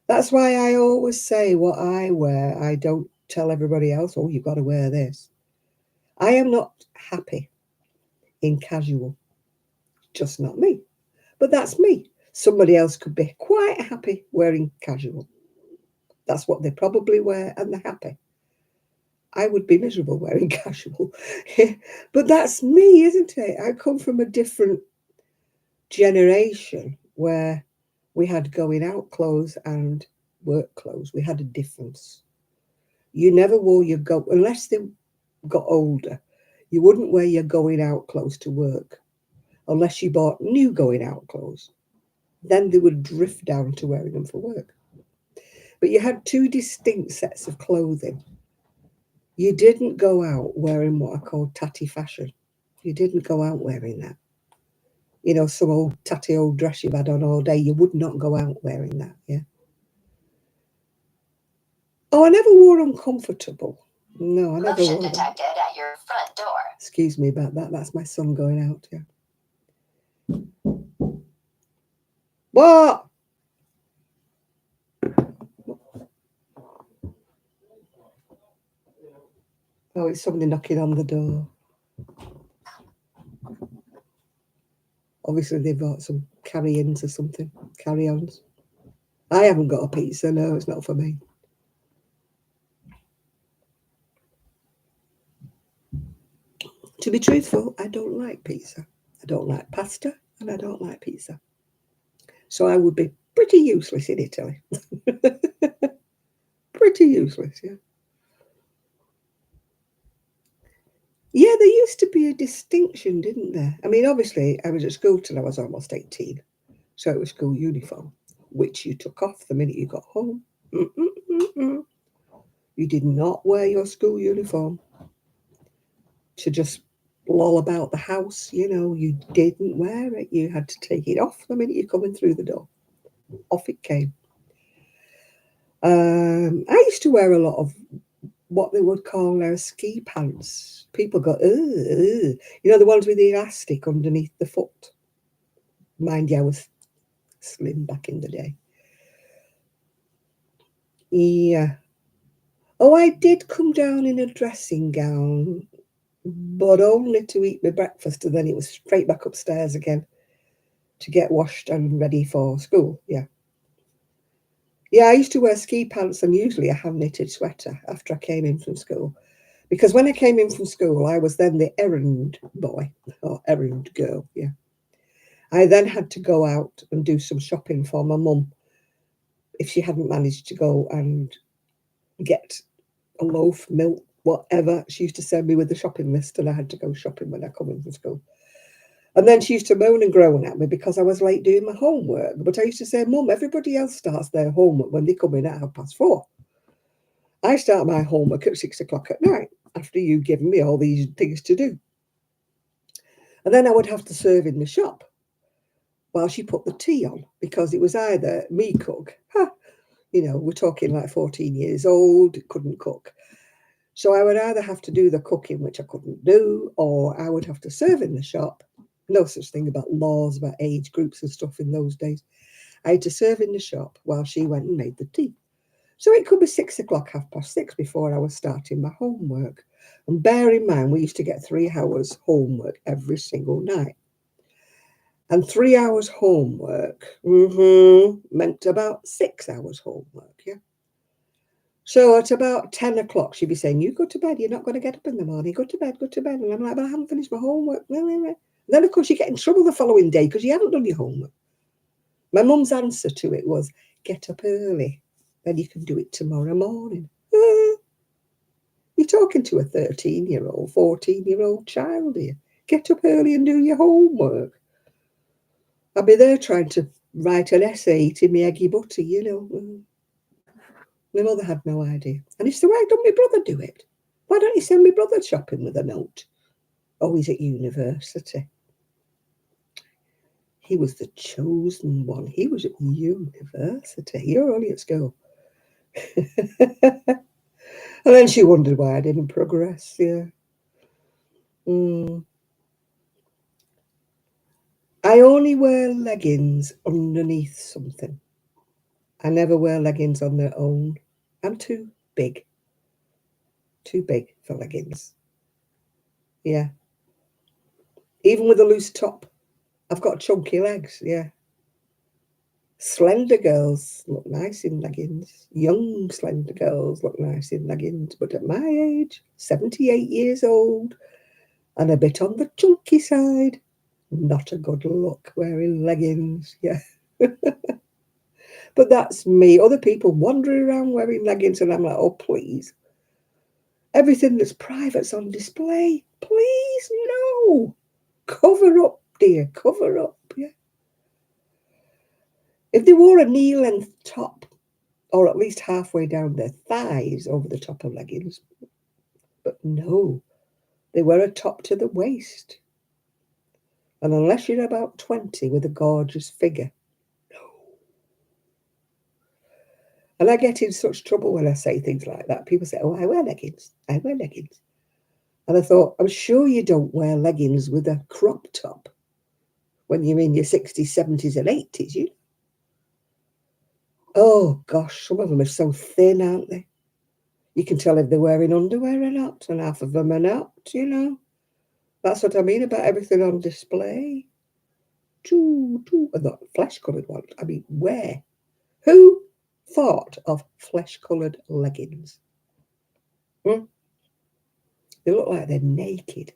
That's why I always say what I wear. I don't tell everybody else, oh, you've got to wear this. I am not happy in casual, just not me. But that's me. Somebody else could be quite happy wearing casual. That's what they probably wear and they're happy. I would be miserable wearing casual. But that's me, isn't it? I come from a different generation where we had going out clothes and work clothes. We had a difference. You never wore your unless they got older, you wouldn't wear your going out clothes to work unless you bought new going out clothes. Then they would drift down to wearing them for work. But you had 2 distinct sets of clothing. You didn't go out wearing what I call tatty fashion. You didn't go out wearing that. You know, some old tatty old dress you've had on all day. You would not go out wearing that, yeah. Oh, I never wore uncomfortable. No, I never wore detected at your front door. Excuse me about that. That's my son going out, yeah. What? Oh, it's somebody knocking on the door. Obviously, they've got some carry-ins or something. Carry-ons. I haven't got a pizza. No, it's not for me. To be truthful, I don't like pizza. I don't like pasta, and I don't like pizza. So I would be pretty useless in Italy. Pretty useless, yeah. Yeah, there used to be a distinction, didn't there? I mean, obviously, I was at school till I was almost 18. So it was school uniform, which you took off the minute you got home. Mm-mm-mm-mm. You did not wear your school uniform to just loll about the house. You know, you didn't wear it. You had to take it off the minute you're coming through the door. Off it came. I used to wear a lot of what they would call ski pants. People go, ugh, ugh. You know, the ones with the elastic underneath the foot. Mind you, I was slim back in the day. Yeah. Oh, I did come down in a dressing gown, but only to eat my breakfast, and then it was straight back upstairs again to get washed and ready for school. Yeah. Yeah, I used to wear ski pants and usually a hand knitted sweater after I came in from school. Because when I came in from school, I was then the errand boy or errand girl. Yeah. I then had to go out and do some shopping for my mum if she hadn't managed to go and get a loaf, milk, whatever. She used to send me with the shopping list, and I had to go shopping when I come in from school. And then she used to moan and groan at me because I was late doing my homework. But I used to say, Mum, everybody else starts their homework when they come in at 4:30. I start my homework at 6 o'clock at night after you've given me all these things to do. And then I would have to serve in the shop while she put the tea on because it was either me cook, you know, we're talking like 14 years old, couldn't cook. So I would either have to do the cooking, which I couldn't do, or I would have to serve in the shop. No such thing about laws about age groups and stuff in those days. I had to serve in the shop while she went and made the tea. So it could be 6 o'clock, 6:30 before I was starting my homework. And bear in mind, we used to get 3 hours homework every single night. And 3 hours homework meant about 6 hours homework, yeah. So at about 10 o'clock, she'd be saying, you go to bed, you're not going to get up in the morning, go to bed, go to bed. And I'm like, but I haven't finished my homework. And then, of course, you get in trouble the following day because you haven't done your homework. My mum's answer to it was, get up early, then you can do it tomorrow morning. You're talking to a 13-year-old, 14-year-old child here. Get up early and do your homework. I'll be there trying to write an essay eating my eggy butter, you know. My mother had no idea. And he said, why don't my brother do it? Why don't you send my brother shopping with a note? Oh, he's at university. He was the chosen one. He was at university. You're only at school. And then she wondered why I didn't progress. Yeah. I only wear leggings underneath something. I never wear leggings on their own. I'm too big. Too big for leggings. Yeah. Even with a loose top, I've got chunky legs. Yeah. Slender girls look nice in leggings. Young slender girls look nice in leggings. But at my age, 78 years old, and a bit on the chunky side, not a good look wearing leggings. Yeah. But that's me. Other people wandering around wearing leggings, and I'm like, oh, please. Everything that's private's on display. Please, no. Cover up, dear. Cover up. Yeah. If they wore a knee-length top, or at least halfway down their thighs over the top of leggings, But no, they were a top to the waist. And unless you're about 20 with a gorgeous figure, no. And I get in such trouble when I say things like that. People say, oh, I wear leggings. I wear leggings. And I thought, I'm sure you don't wear leggings with a crop top when you're in your 60s, 70s and 80s. You. Oh, gosh, some of them are so thin, aren't they? You can tell if they're wearing underwear or not, and half of them are not, you know. That's what I mean about everything on display. Not flesh-coloured ones. I mean, where? Who thought of flesh-coloured leggings? They look like they're naked.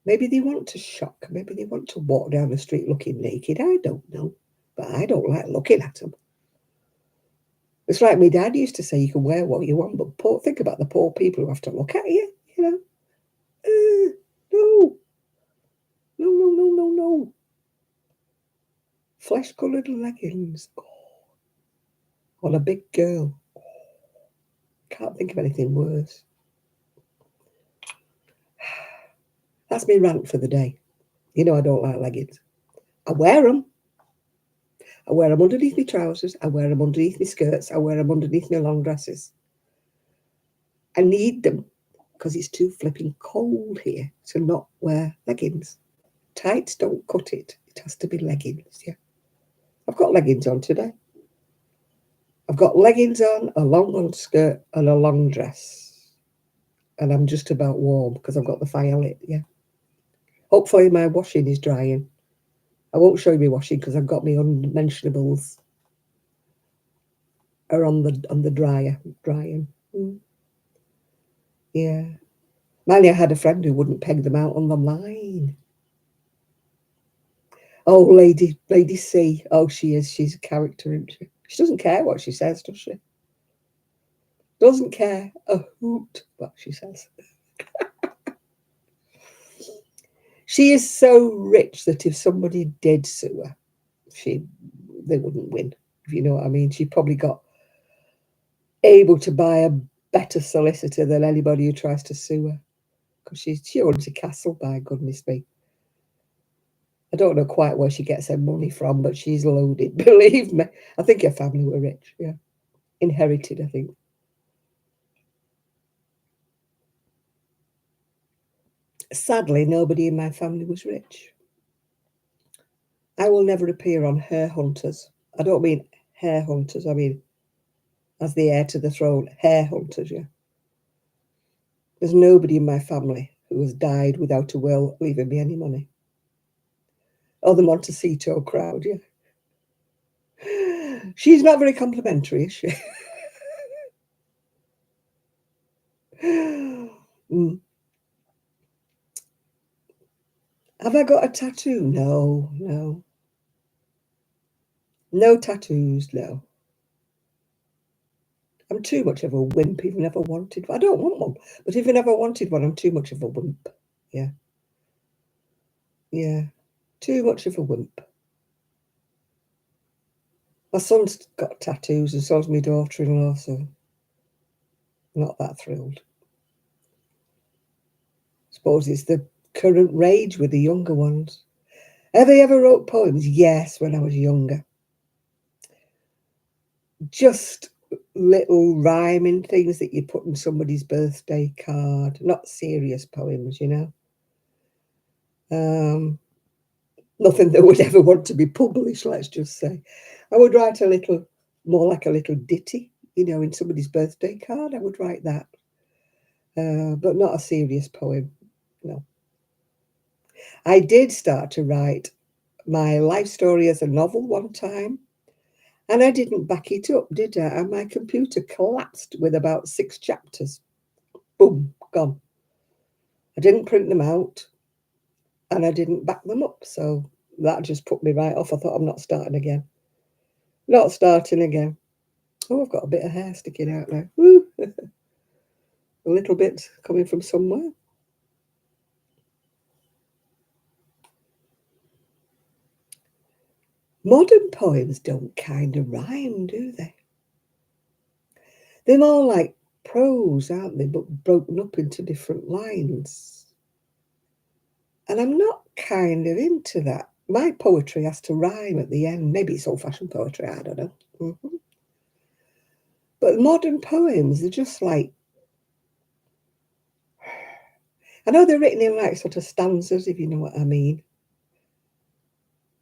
Maybe they want to shock. Maybe they want to walk down the street looking naked. I don't know. But I don't like looking at them. It's like my dad used to say, you can wear what you want, but think about the poor people who have to look at you, you know. No. No. Flesh-coloured leggings. Oh. On a big girl. Oh. Can't think of anything worse. That's my rant for the day. You know I don't like leggings. I wear them. I wear them underneath my trousers. I wear them underneath my skirts. I wear them underneath my long dresses. I need them because it's too flipping cold here to not wear leggings. Tights don't cut it. It has to be leggings, yeah. I've got leggings on today. I've got leggings on, a long skirt and a long dress. And I'm just about warm because I've got the fire lit, yeah. Hopefully my washing is drying. I won't show you my washing because I've got my unmentionables are on the dryer, drying. Yeah. Manny, I had a friend who wouldn't peg them out on the line. Oh, Lady C. Oh, she is. She's a character, isn't she? She doesn't care what she says, does she? Doesn't care a hoot what she says. She is so rich that if somebody did sue her, they wouldn't win, if you know what I mean. She probably got able to buy a better solicitor than anybody who tries to sue her. Because she owns a castle, by goodness me. I don't know quite where she gets her money from, but she's loaded, believe me. I think her family were rich, yeah. Inherited, I think. Sadly, nobody in my family was rich. I will never appear on Hair Hunters. I don't mean hair hunters, I mean as the heir to the throne, hair hunters, yeah. There's nobody in my family who has died without a will leaving me any money. Oh, the Montecito crowd, yeah. She's not very complimentary, is she? Have I got a tattoo? No. No tattoos, no. I'm too much of a wimp. If I never wanted one. I don't want one. But if I never wanted one, I'm too much of a wimp. Yeah. Yeah. Too much of a wimp. My son's got tattoos and so's my daughter-in-law, so not that thrilled. Suppose it's the current rage with the younger ones. Have they ever wrote poems? Yes, when I was younger. Just little rhyming things that you put in somebody's birthday card. Not serious poems, you know. Nothing that would ever want to be published, let's just say. I would write a little, more like a little ditty, you know, in somebody's birthday card. I would write that. But not a serious poem, no. I did start to write my life story as a novel one time, and I didn't back it up, did I? And my computer collapsed with about 6 chapters. Boom, gone. I didn't print them out, and I didn't back them up, so that just put me right off. I thought, I'm not starting again. Not starting again. Oh, I've got a bit of hair sticking out now. Woo. A little bit coming from somewhere. Modern poems don't kind of rhyme, do they? They're more like prose, aren't they? But broken up into different lines. And I'm not kind of into that. My poetry has to rhyme at the end. Maybe it's old-fashioned poetry, I don't know. But modern poems, they're just like, I know they're written in like sort of stanzas, if you know what I mean.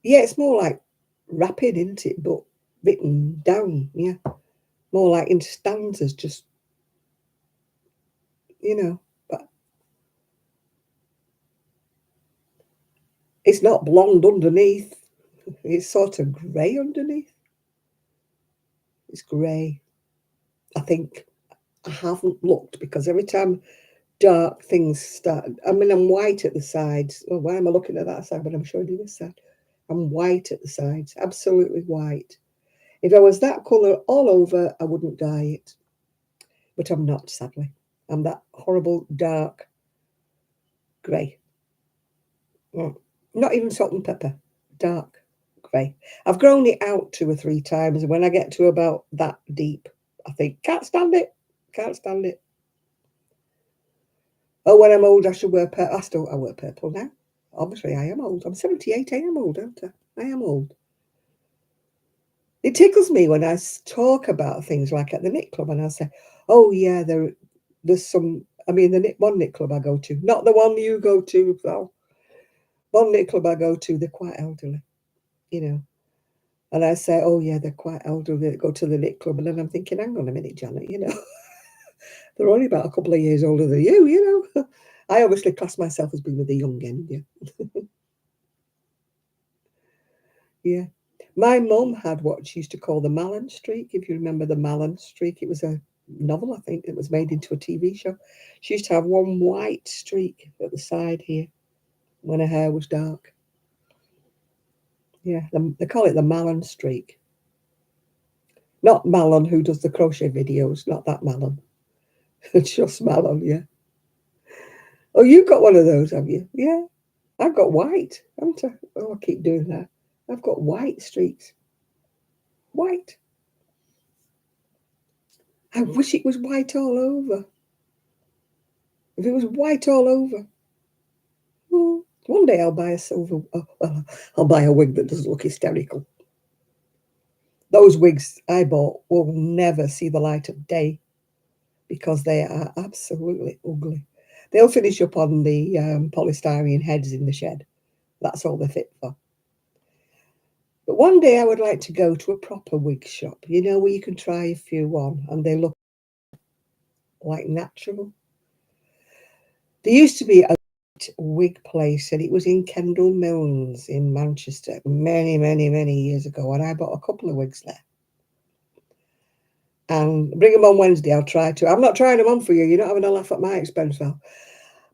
Yeah, it's more like rapid, isn't it? But written down, yeah. More like in stanzas, just, but it's not blonde underneath. It's sort of grey underneath. It's grey. I think I haven't looked because every time dark things start, I mean, I'm white at the sides. Well, why am I looking at that side when I'm showing you this side? I'm white at the sides, absolutely white. If I was that colour all over, I wouldn't dye it. But I'm not, sadly. I'm that horrible dark grey. Not even salt and pepper, dark grey. I've grown it out 2 or 3 times, and when I get to about that deep, I think, can't stand it, can't stand it. Oh, when I'm old, I should wear purple. I wear purple now. Obviously, I am old. I'm 78. I am old, aren't I? I am old. It tickles me when I talk about things like at the knit club, and I say, "Oh yeah, there's some." I mean, one knit club I go to, not the one you go to, though. One knit club I go to, they're quite elderly, you know. And I say, "Oh yeah, they're quite elderly that go to the knit club," and then I'm thinking, "Hang on a minute, Janet, they're only about a couple of years older than you, I obviously class myself as being with the young end, yeah. Yeah. My mum had what she used to call the Malin streak, if you remember the Malin streak. It was a novel, I think, that was made into a TV show. She used to have one white streak at the side here when her hair was dark. Yeah, they call it the Malin streak. Not Malin, who does the crochet videos, not that Malin. It's just Malin, yeah. Oh, you've got one of those, have you? Yeah. I've got white, haven't I? Oh, I keep doing that. I've got white streaks. White. I wish it was white all over. If it was white all over. One day I'll buy a silver. Oh, well, I'll buy a wig that doesn't look hysterical. Those wigs I bought will never see the light of day because they are absolutely ugly. They'll finish up on the polystyrene heads in the shed. That's all they're fit for. But one day I would like to go to a proper wig shop, where you can try a few on and they look like natural. There used to be a wig place and it was in Kendall Mills in Manchester many, many, many years ago, and I bought a couple of wigs there. And bring them on Wednesday, I'll try to. I'm not trying them on for you. You're not having a laugh at my expense, Val.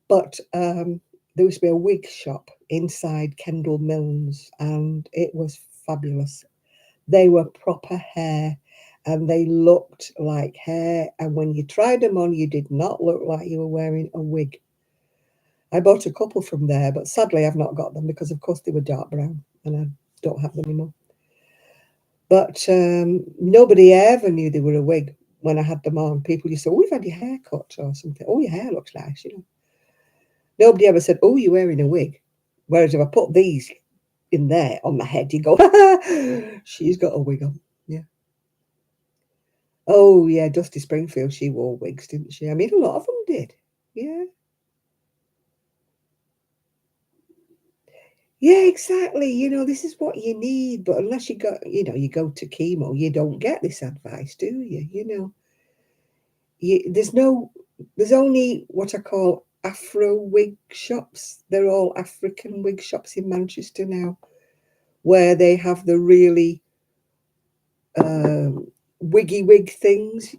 But there used to be a wig shop inside Kendall Mills and it was fabulous. They were proper hair and they looked like hair. And when you tried them on, you did not look like you were wearing a wig. I bought a couple from there, but sadly I've not got them because, of course, they were dark brown and I don't have them anymore. But nobody ever knew they were a wig when I had them on. People used to say, "Oh, you've had your hair cut or something. Oh, your hair looks nice, Nobody ever said, "Oh, you're wearing a wig." Whereas if I put these in there on my head, you go, she's got a wig on. Yeah. Oh, yeah, Dusty Springfield, she wore wigs, didn't she? I mean, a lot of them did. Yeah. Yeah, exactly. This is what you need. But unless you go to chemo, you don't get this advice, do you? There's only what I call Afro wig shops. They're all African wig shops in Manchester now, where they have the really wiggy wig things.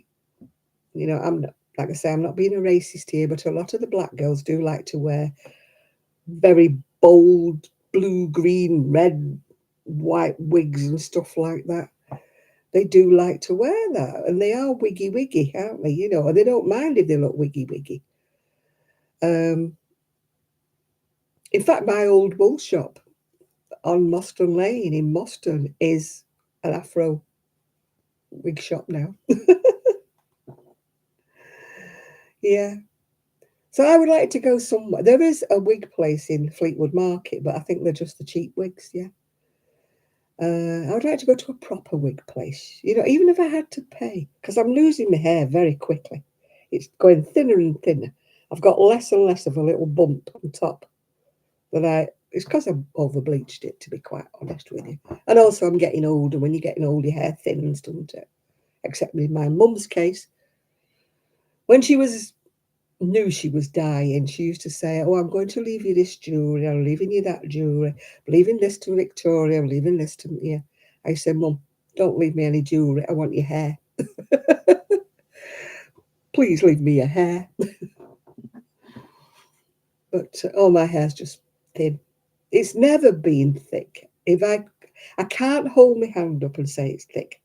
I'm not, like I say, I'm not being a racist here, but a lot of the black girls do like to wear very bold blue, green, red, white wigs and stuff like that. They do like to wear that, and they are wiggy, aren't they? And they don't mind if they look wiggy. In fact, my old wool shop on Moston Lane in Moston is an Afro wig shop now. Yeah. So I would like to go somewhere. There is a wig place in Fleetwood Market, but I think they're just the cheap wigs. Yeah. I would like to go to a proper wig place. You know, even if I had to pay, because I'm losing my hair very quickly. It's going thinner and thinner. I've got less and less of a little bump on top that it's because I've over bleached it, to be quite honest with you. And also I'm getting older. When you're getting old, your hair thins, doesn't it? Except in my mum's case, when she knew she was dying, she used to say, "Oh, I'm going to leave you this jewellery, I'm leaving you that jewellery, I'm leaving this to Victoria, I'm leaving this to me." I said, "Mum, don't leave me any jewellery, I want your hair. Please leave me your hair." But oh, my hair's just thin. It's never been thick. I can't hold my hand up and say it's thick.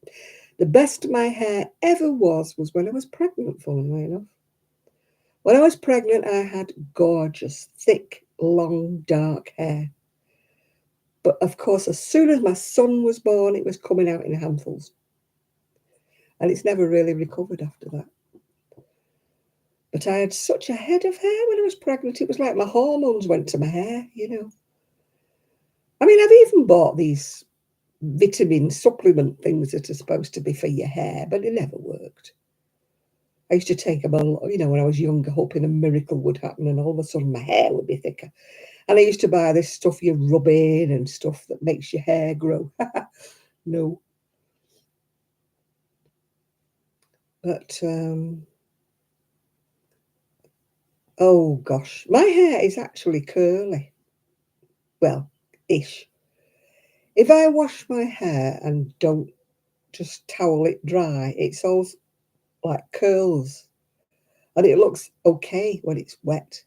The best my hair ever was when I was pregnant, funnily enough. When I was pregnant, I had gorgeous, thick, long, dark hair. But of course, as soon as my son was born, it was coming out in handfuls. And it's never really recovered after that. But I had such a head of hair when I was pregnant. It was like my hormones went to my hair, you know. I mean, I've even bought these vitamin supplement things that are supposed to be for your hair, but it never worked. I used to take them, you know, when I was younger, hoping a miracle would happen and all of a sudden my hair would be thicker. And I used to buy this stuff you rub in and stuff that makes your hair grow. No. But, oh gosh, my hair is actually curly. Well, ish. If I wash my hair and don't just towel it dry, it's all like curls. And it looks okay when it's wet.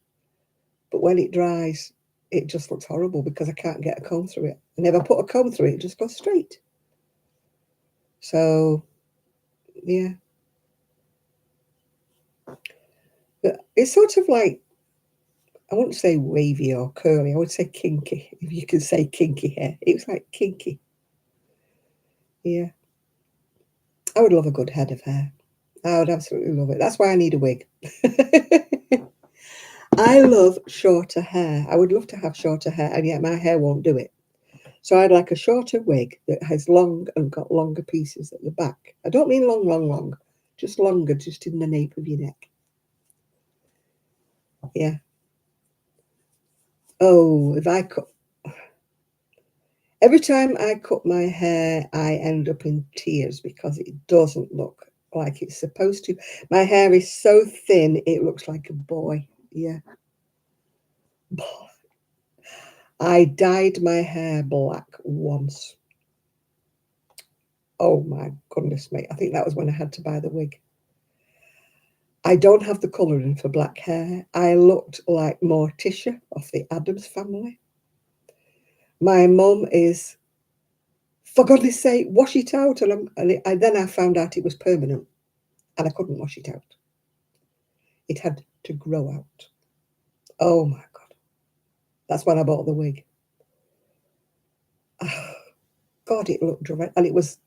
But when it dries, it just looks horrible because I can't get a comb through it. And if I put a comb through it, it just goes straight. So, yeah. But it's sort of like, I wouldn't say wavy or curly, I would say kinky, if you can say kinky hair. It was like kinky. Yeah. I would love a good head of hair. I would absolutely love it. That's why I need a wig. I love shorter hair. I would love to have shorter hair, and yet my hair won't do it. So I'd like a shorter wig that has long and got longer pieces at the back. I don't mean long, long, long. Just longer, just in the nape of your neck. Yeah. Oh, if I cut... Every time I cut my hair, I end up in tears because it doesn't look like it's supposed to. My hair is so thin, it looks like a boy. Yeah. I dyed my hair black once. Oh my goodness me. I think that was when I had to buy the wig. I don't have the colouring for black hair. I looked like Morticia of the Addams Family. My mum is, for goodness sake, wash it out. And then I found out it was permanent and I couldn't wash it out. It had to grow out. Oh my God. That's when I bought the wig. Oh, God, it looked dreadful. And it was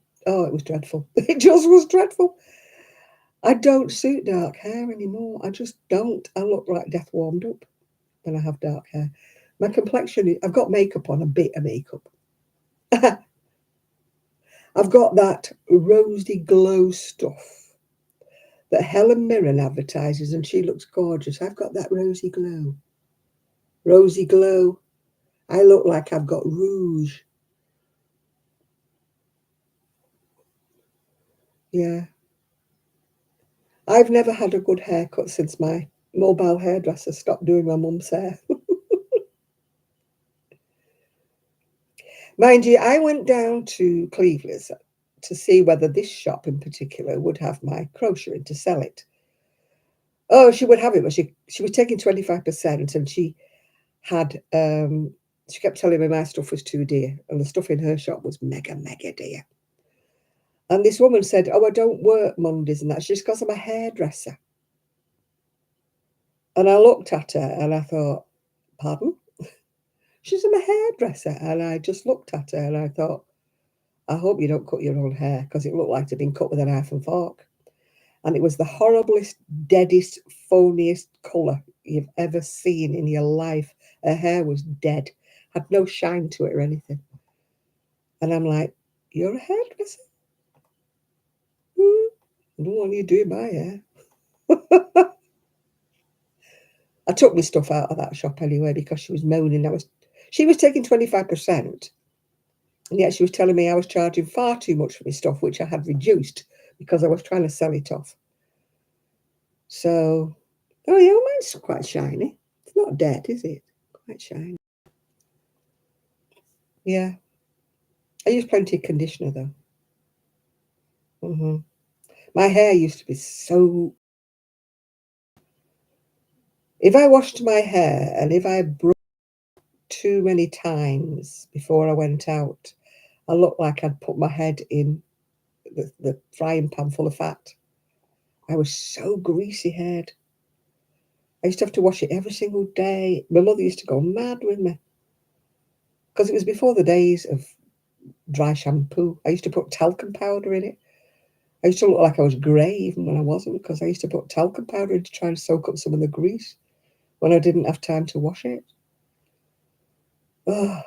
dreadful. It just was dreadful. I don't suit dark hair anymore. I just don't. I look like death warmed up when I have dark hair. My complexion, I've got makeup on, a bit of makeup. I've got that rosy glow stuff that Helen Mirren advertises, and she looks gorgeous. I've got that rosy glow. Rosy glow. I look like I've got rouge. Yeah. I've never had a good haircut since my mobile hairdresser stopped doing my mum's hair. Mind you, I went down to Cleveland's to see whether this shop in particular would have my crochet to sell it. Oh, she would have it, but she was taking 25%, and she kept telling me my stuff was too dear, and the stuff in her shop was mega, mega dear. And this woman said, "Oh, I don't work Mondays," and that's just because I'm a hairdresser. And I looked at her and I thought, pardon? She's a hairdresser. And I just looked at her and I thought, I hope you don't cut your own hair, because it looked like it had been cut with a knife and fork. And it was the horriblest, deadest, phoniest colour you've ever seen in your life. Her hair was dead, had no shine to it or anything. And I'm like, you're a hairdresser? I don't want you doing my hair. I took my stuff out of that shop anyway because she was moaning. She was taking 25%. And yet she was telling me I was charging far too much for my stuff, which I had reduced because I was trying to sell it off. So, oh yeah, well, mine's quite shiny. It's not dead, is it? Quite shiny. Yeah. I use plenty of conditioner though. My hair used to be so... If I washed my hair and if I brushed too many times before I went out, I looked like I'd put my head in the frying pan full of fat. I was so greasy haired. I used to have to wash it every single day. My mother used to go mad with me because it was before the days of dry shampoo. I used to put talcum powder in it. I used to look like I was grey even when I wasn't because I used to put talcum powder in to try and soak up some of the grease when I didn't have time to wash it. Oh,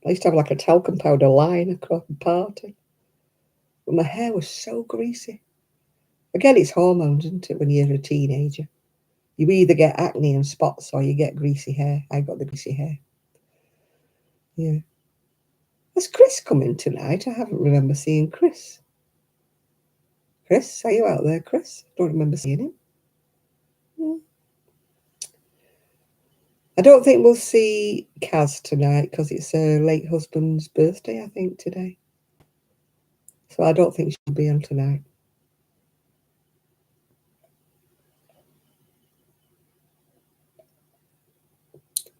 I used to have like a talcum powder line across the party. But my hair was so greasy. Again, it's hormones, isn't it, when you're a teenager? You either get acne and spots or you get greasy hair. I got the greasy hair. Yeah. Has Chris come in tonight? I haven't remember seeing Chris. Chris, are you out there, Chris? I don't remember seeing him. I don't think we'll see Kaz tonight because it's her late husband's birthday, I think, today. So I don't think she'll be on tonight.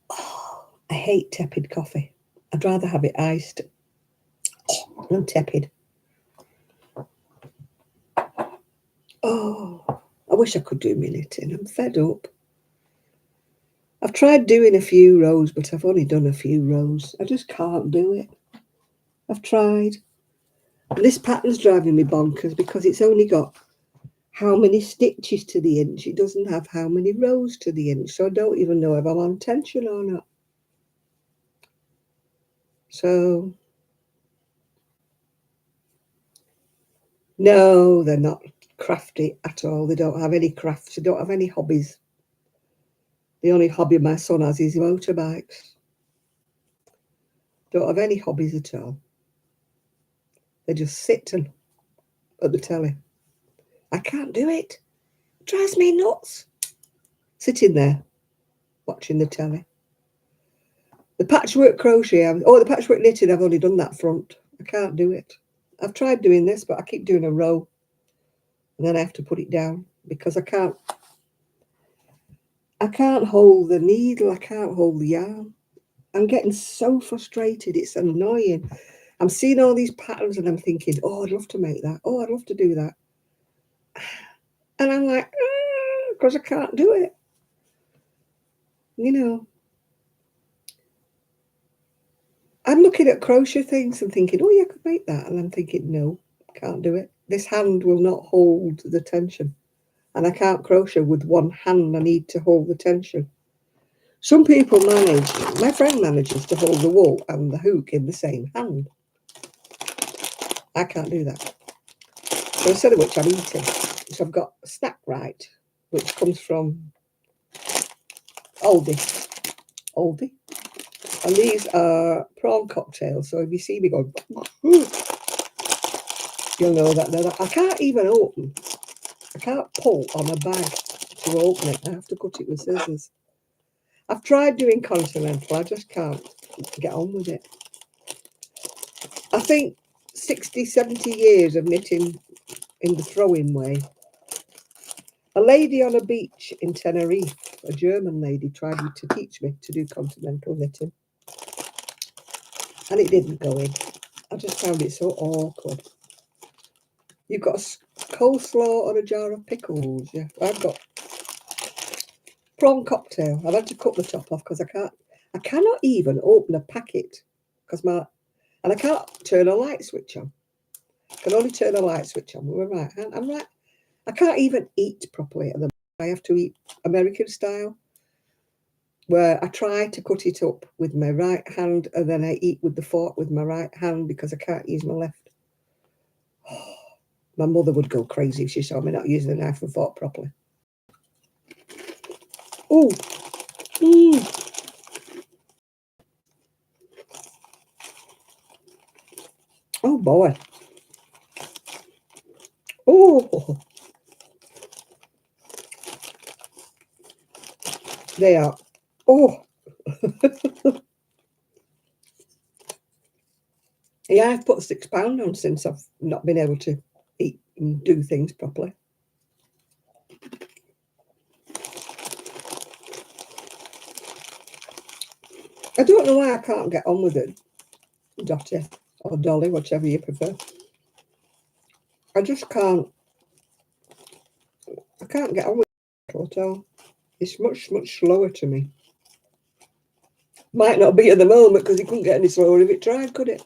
Oh, I hate tepid coffee. I'd rather have it iced than tepid. Oh, I wish I could do my knitting. I'm fed up. I've tried doing a few rows, but I've only done a few rows. I just can't do it. I've tried. And this pattern's driving me bonkers because it's only got how many stitches to the inch. It doesn't have how many rows to the inch. So I don't even know if I'm on tension or not. So, no, they're not crafty at all. They don't have any crafts. They don't have any hobbies. The only hobby my son has is motorbikes. Don't have any hobbies at all. They just sit at the telly. I can't do it. It drives me nuts. Sitting there, watching the telly. The patchwork crochet, the patchwork knitting, I've only done that front. I can't do it. I've tried doing this, but I keep doing a row. And then I have to put it down because I can't hold the needle. I can't hold the yarn. I'm getting so frustrated. It's annoying. I'm seeing all these patterns and I'm thinking, oh, I'd love to make that. Oh, I'd love to do that. And I'm like, because I can't do it. You know, I'm looking at crochet things and thinking, oh, yeah, I could make that. And I'm thinking, no, can't do it. This hand will not hold the tension. And I can't crochet with one hand. I need to hold the tension. Some people manage, my friend manages to hold the wool and the hook in the same hand. I can't do that. So instead of which I'm eating. So I've got Snack Right, which comes from Aldi. And these are prawn cocktails. So if you see me going, you'll know that I can't even open. I can't pull on a bag to open it. I have to cut it with scissors. I've tried doing continental. I just can't get on with it. I think 60, 70 years of knitting in the throwing way. A lady on a beach in Tenerife, a German lady, tried to teach me to do continental knitting. And it didn't go in. I just found it so awkward. You've got a coleslaw or a jar of pickles. Yeah, I've got prawn cocktail. I've had to cut the top off because I cannot even open a packet and I can't turn a light switch on. I can only turn a light switch on with my right hand. I can't even eat properly at the moment. I have to eat American style, where I try to cut it up with my right hand and then I eat with the fork with my right hand because I can't use my left. My mother would go crazy if she saw me not using the knife and fork properly. Oh, oh boy. Oh, they are. Oh, yeah, I've put 6 pounds on since I've not been able to eat and do things properly. I don't know why I can't get on with it, Dottie or Dolly, whichever you prefer. I just can't. I can't get on with it at all. It's much, much slower to me. Might not be at the moment because it couldn't get any slower if it tried, could it?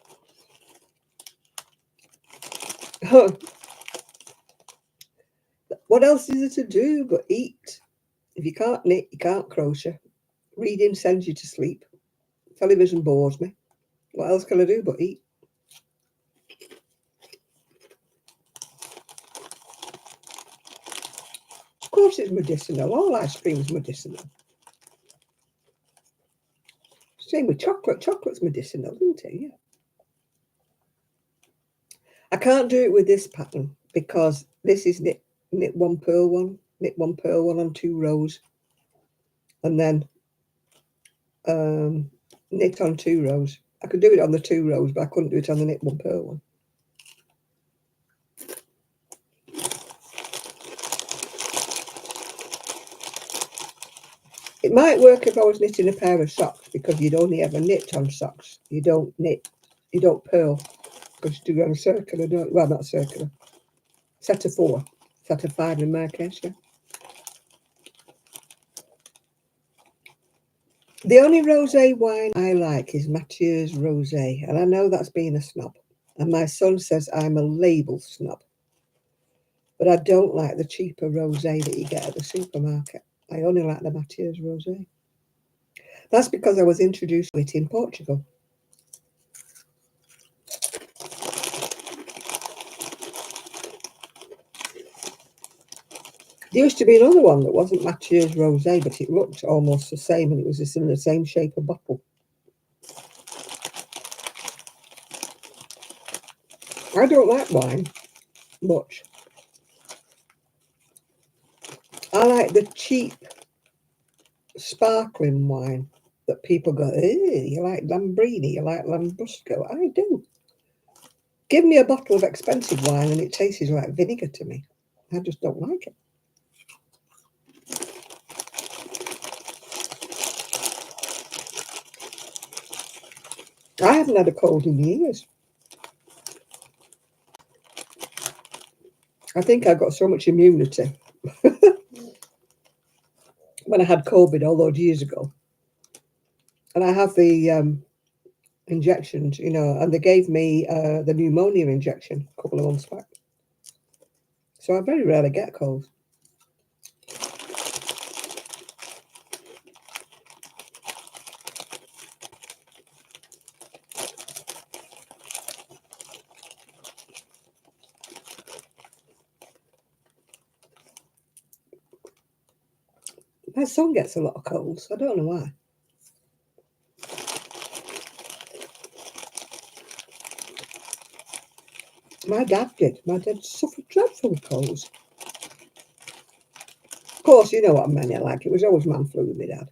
What else is there to do but eat? If you can't knit, you can't crochet. Reading sends you to sleep. Television bores me. What else can I do but eat? Of course it's medicinal. All ice cream is medicinal. Same with chocolate. Chocolate's medicinal, isn't it? Yeah. I can't do it with this pattern because this is knit one, purl one, knit one, purl one on 2 rows, and then knit on 2 rows. I could do it on the 2 rows, but I couldn't do it on the knit one, purl one. It might work if I was knitting a pair of socks because you'd only ever knit on socks. You don't knit, you don't purl because you do on a circular, don't, well, not circular. Set of 4, set of 5 in my case, yeah. The only rosé wine I like is Mathieu's Rosé, and I know that's being a snob. And my son says I'm a label snob. But I don't like the cheaper rosé that you get at the supermarket. I only like the Mathieu's Rosé. That's because I was introduced to it in Portugal. There used to be another one that wasn't Mathieu's Rosé, but it looked almost the same, and it was in the same shape of bottle. I don't like wine much. I like the cheap sparkling wine that people go, you like Lambrini, you like Lambrusco. I do. Give me a bottle of expensive wine and it tastes like vinegar to me. I just don't like it. I haven't had a cold in years. I think I got so much immunity when I had COVID all those years ago. And I have the injections, you know, and they gave me the pneumonia injection a couple of months back. So I very rarely get colds. My son gets a lot of colds. I don't know why. My dad did. My dad suffered dreadful with colds. Of course, you know what men are like. It was always man flu with my dad.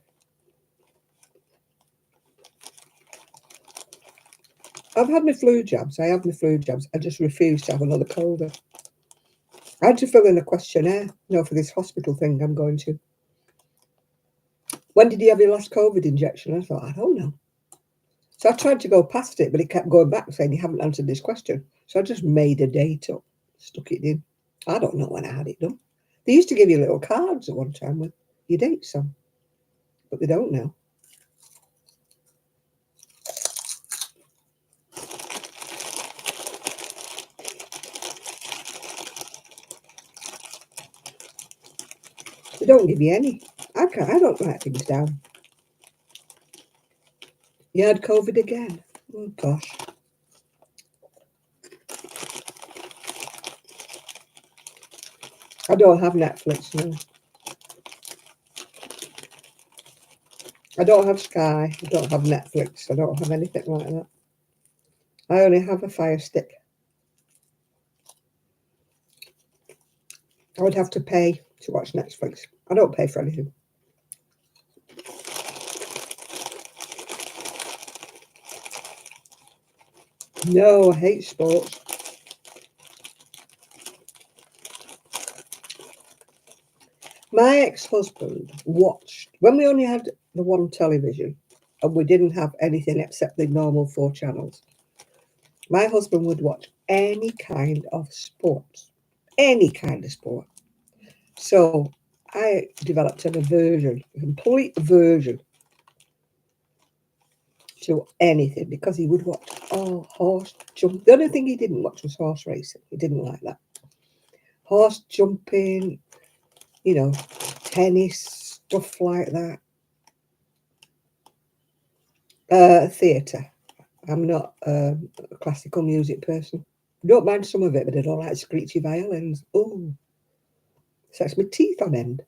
I've had my flu jabs. I have my flu jabs. I just refuse to have another COVID. I had to fill in a questionnaire, you know, for this hospital thing I'm going to. When did you have your last COVID injection? I thought, I don't know. So I tried to go past it, but it kept going back saying you haven't answered this question. So I just made a date up, stuck it in. I don't know when I had it done. They used to give you little cards at one time with your dates on, but they don't now. They don't give you any. I don't write things down. You had COVID again. Oh gosh. I don't have Netflix now. I don't have Sky. I don't have Netflix. I don't have anything like that. I only have a Fire Stick. I would have to pay to watch Netflix. I don't pay for anything. No, I hate sports. My ex-husband watched, when we only had the one television and we didn't have anything except the normal 4 channels, my husband would watch any kind of sports, any kind of sport. So I developed an aversion, a complete aversion to anything because he would watch horse jump. The only thing he didn't watch was horse racing. He didn't like that. Horse jumping, you know, tennis, stuff like that. Theatre. I'm not a classical music person. I don't mind some of it, but I don't like screechy violins. Oh, sets my teeth on end.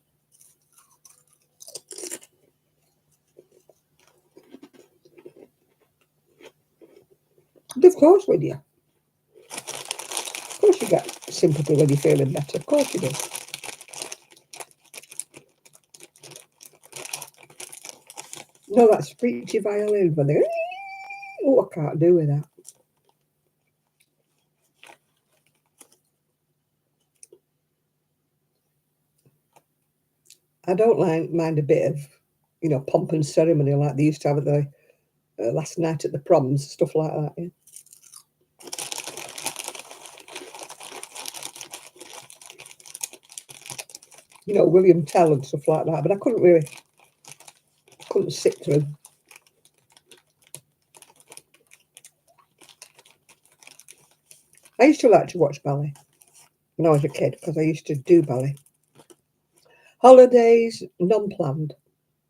And of course, with you. Of course, you get sympathy when you're feeling better. Of course, you do. No, that screechy violin, but oh, I can't do with that. I don't mind a bit of, you know, pomp and ceremony like they used to have at the last night at the proms, stuff like that. Yeah. You know, William Tell and stuff like that. But I couldn't sit through. I used to like to watch ballet when I was a kid because I used to do ballet. Holidays, non-planned.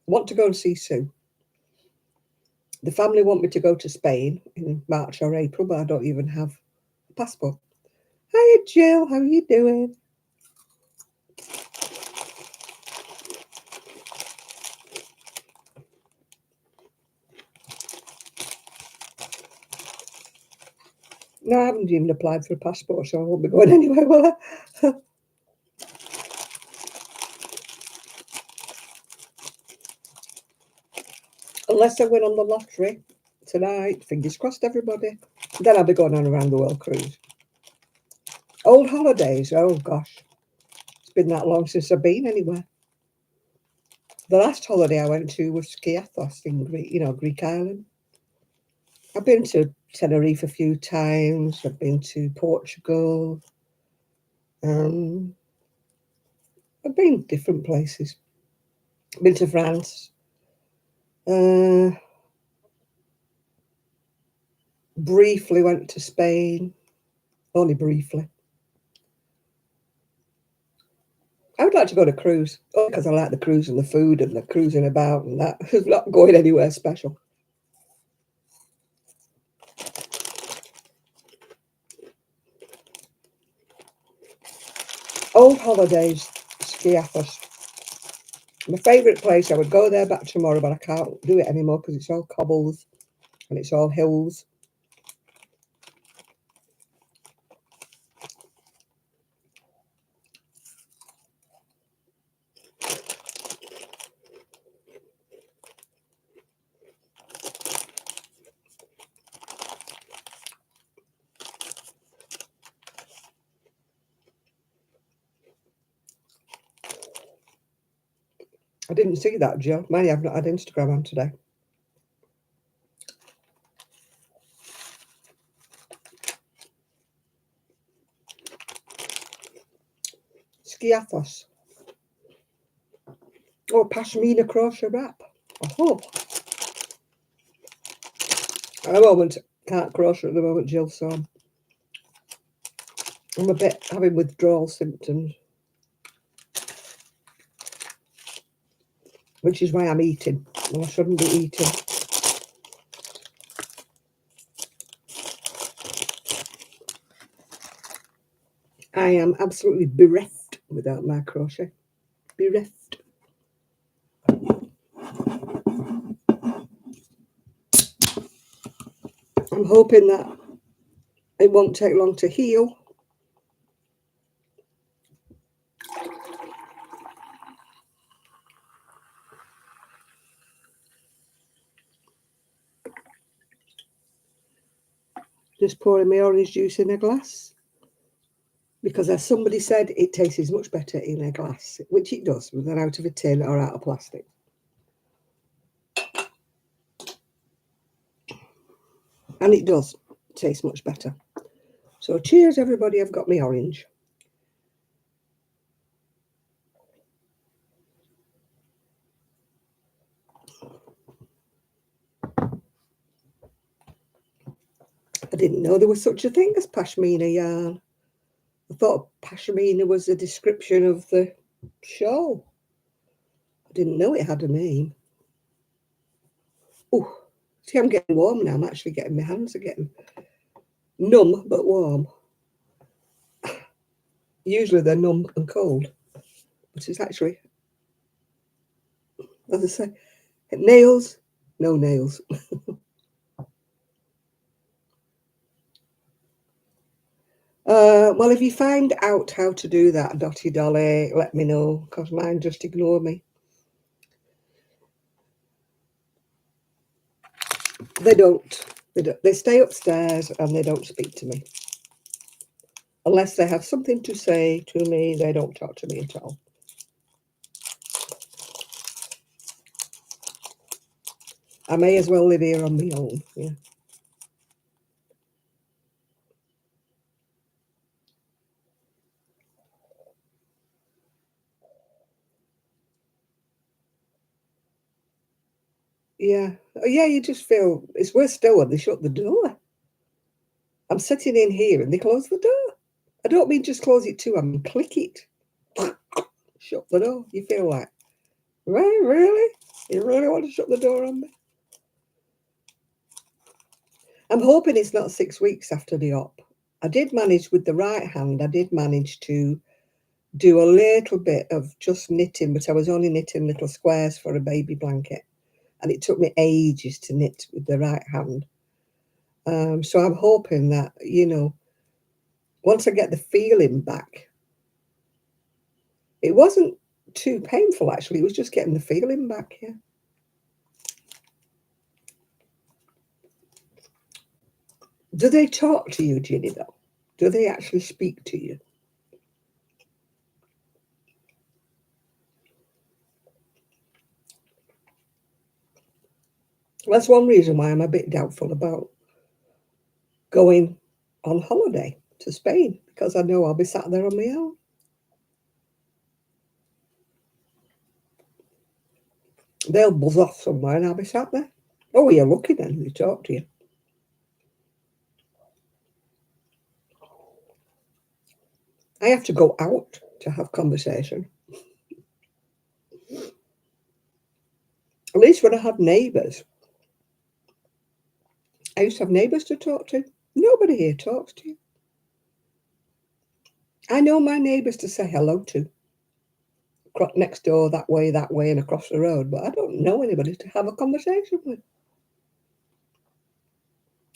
Want to go and see Sue. The family want me to go to Spain in March or April, but I don't even have a passport. Hiya, Jill. How are you doing? No, I haven't even applied for a passport, so I won't be going anywhere, will I? Unless I win on the lottery tonight. Fingers crossed, everybody. Then I'll be going on around the world cruise. Old holidays. Oh, gosh. It's been that long since I've been anywhere. The last holiday I went to was Skiathos in Greek, you know, Greek island. I've been to Tenerife a few times. I've been to Portugal. I've been different places. I've been to France. Briefly went to Spain. Only briefly. I would like to go on a cruise. Oh, because I like the cruise and the food and the cruising about and that. It's not going anywhere special. Old holidays, Skiathos. My favourite place. I would go there back tomorrow, but I can't do it anymore because it's all cobbles and it's all hills. I didn't see that, Jill. Maybe I've not had Instagram on today. Skiathos. Oh, pashmina crochet wrap. Oh. At the moment, can't crochet at the moment, Jill, so I'm a bit having withdrawal symptoms. which is why I'm eating. Well, I shouldn't be eating. I am absolutely bereft without my crochet. Bereft. I'm hoping that it won't take long to heal. Just pouring my orange juice in a glass. Because as somebody said, it tastes much better in a glass, which it does, than out of a tin or out of plastic. And it does taste much better. So cheers, everybody. I've got my orange. I didn't know there was such a thing as pashmina yarn. I thought pashmina was a description of the shawl. I didn't know it had a name. Oh, see, I'm getting warm now. I'm actually getting, my hands are getting numb but warm. Usually they're numb and cold, but it's actually, as I say, nails, no nails. Well, if you find out how to do that, Dotty Dolly, let me know, because mine just ignore me. They don't. They stay upstairs and they don't speak to me. Unless they have something to say to me, they don't talk to me at all. I may as well live here on my own, yeah. Yeah. Yeah, you just feel, it's worse still when they shut the door. I'm sitting in here and they close the door. I don't mean just close it too, I mean click it. Shut the door. You feel like, right, really? You really want to shut the door on me? I'm hoping it's not 6 weeks after the op. I did manage with the right hand, I did manage to do a little bit of just knitting, but I was only knitting little squares for a baby blanket. And it took me ages to knit with the right hand. So I'm hoping that, you know, once I get the feeling back, it wasn't too painful actually, it was just getting the feeling back, yeah. Do they talk to you, Ginny, though? Do they actually speak to you? That's one reason why I'm a bit doubtful about going on holiday to Spain, because I know I'll be sat there on my own. They'll buzz off somewhere and I'll be sat there. Oh, you're lucky then, they talk to you. I have to go out to have conversation. At least when I had neighbours. I used to have neighbours to talk to. Nobody here talks to you. I know my neighbours to say hello to. Next door, that way, and across the road, but I don't know anybody to have a conversation with.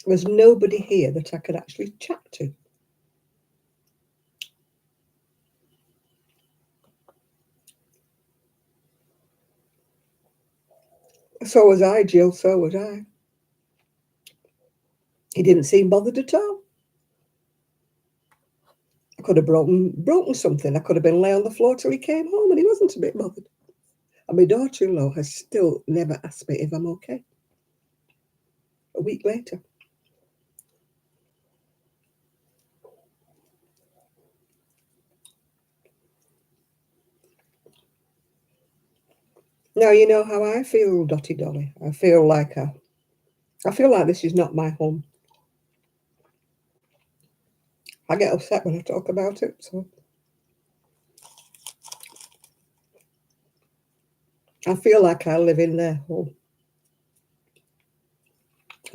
There's nobody here that I could actually chat to. So was I, Jill, so was I. He didn't seem bothered at all. I could have broken something. I could have been lay on the floor till he came home and he wasn't a bit bothered. And my daughter-in-law has still never asked me if I'm okay. A week later. Now you know how I feel, Dotty Dolly. I feel like this is not my home. I get upset when I talk about it, so I feel like I live in their home.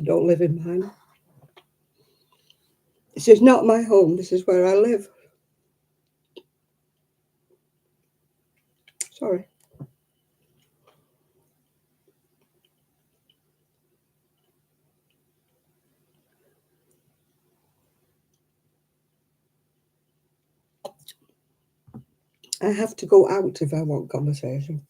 I don't live in mine. This is not my home. This is where I live. Sorry. I have to go out if I want conversation.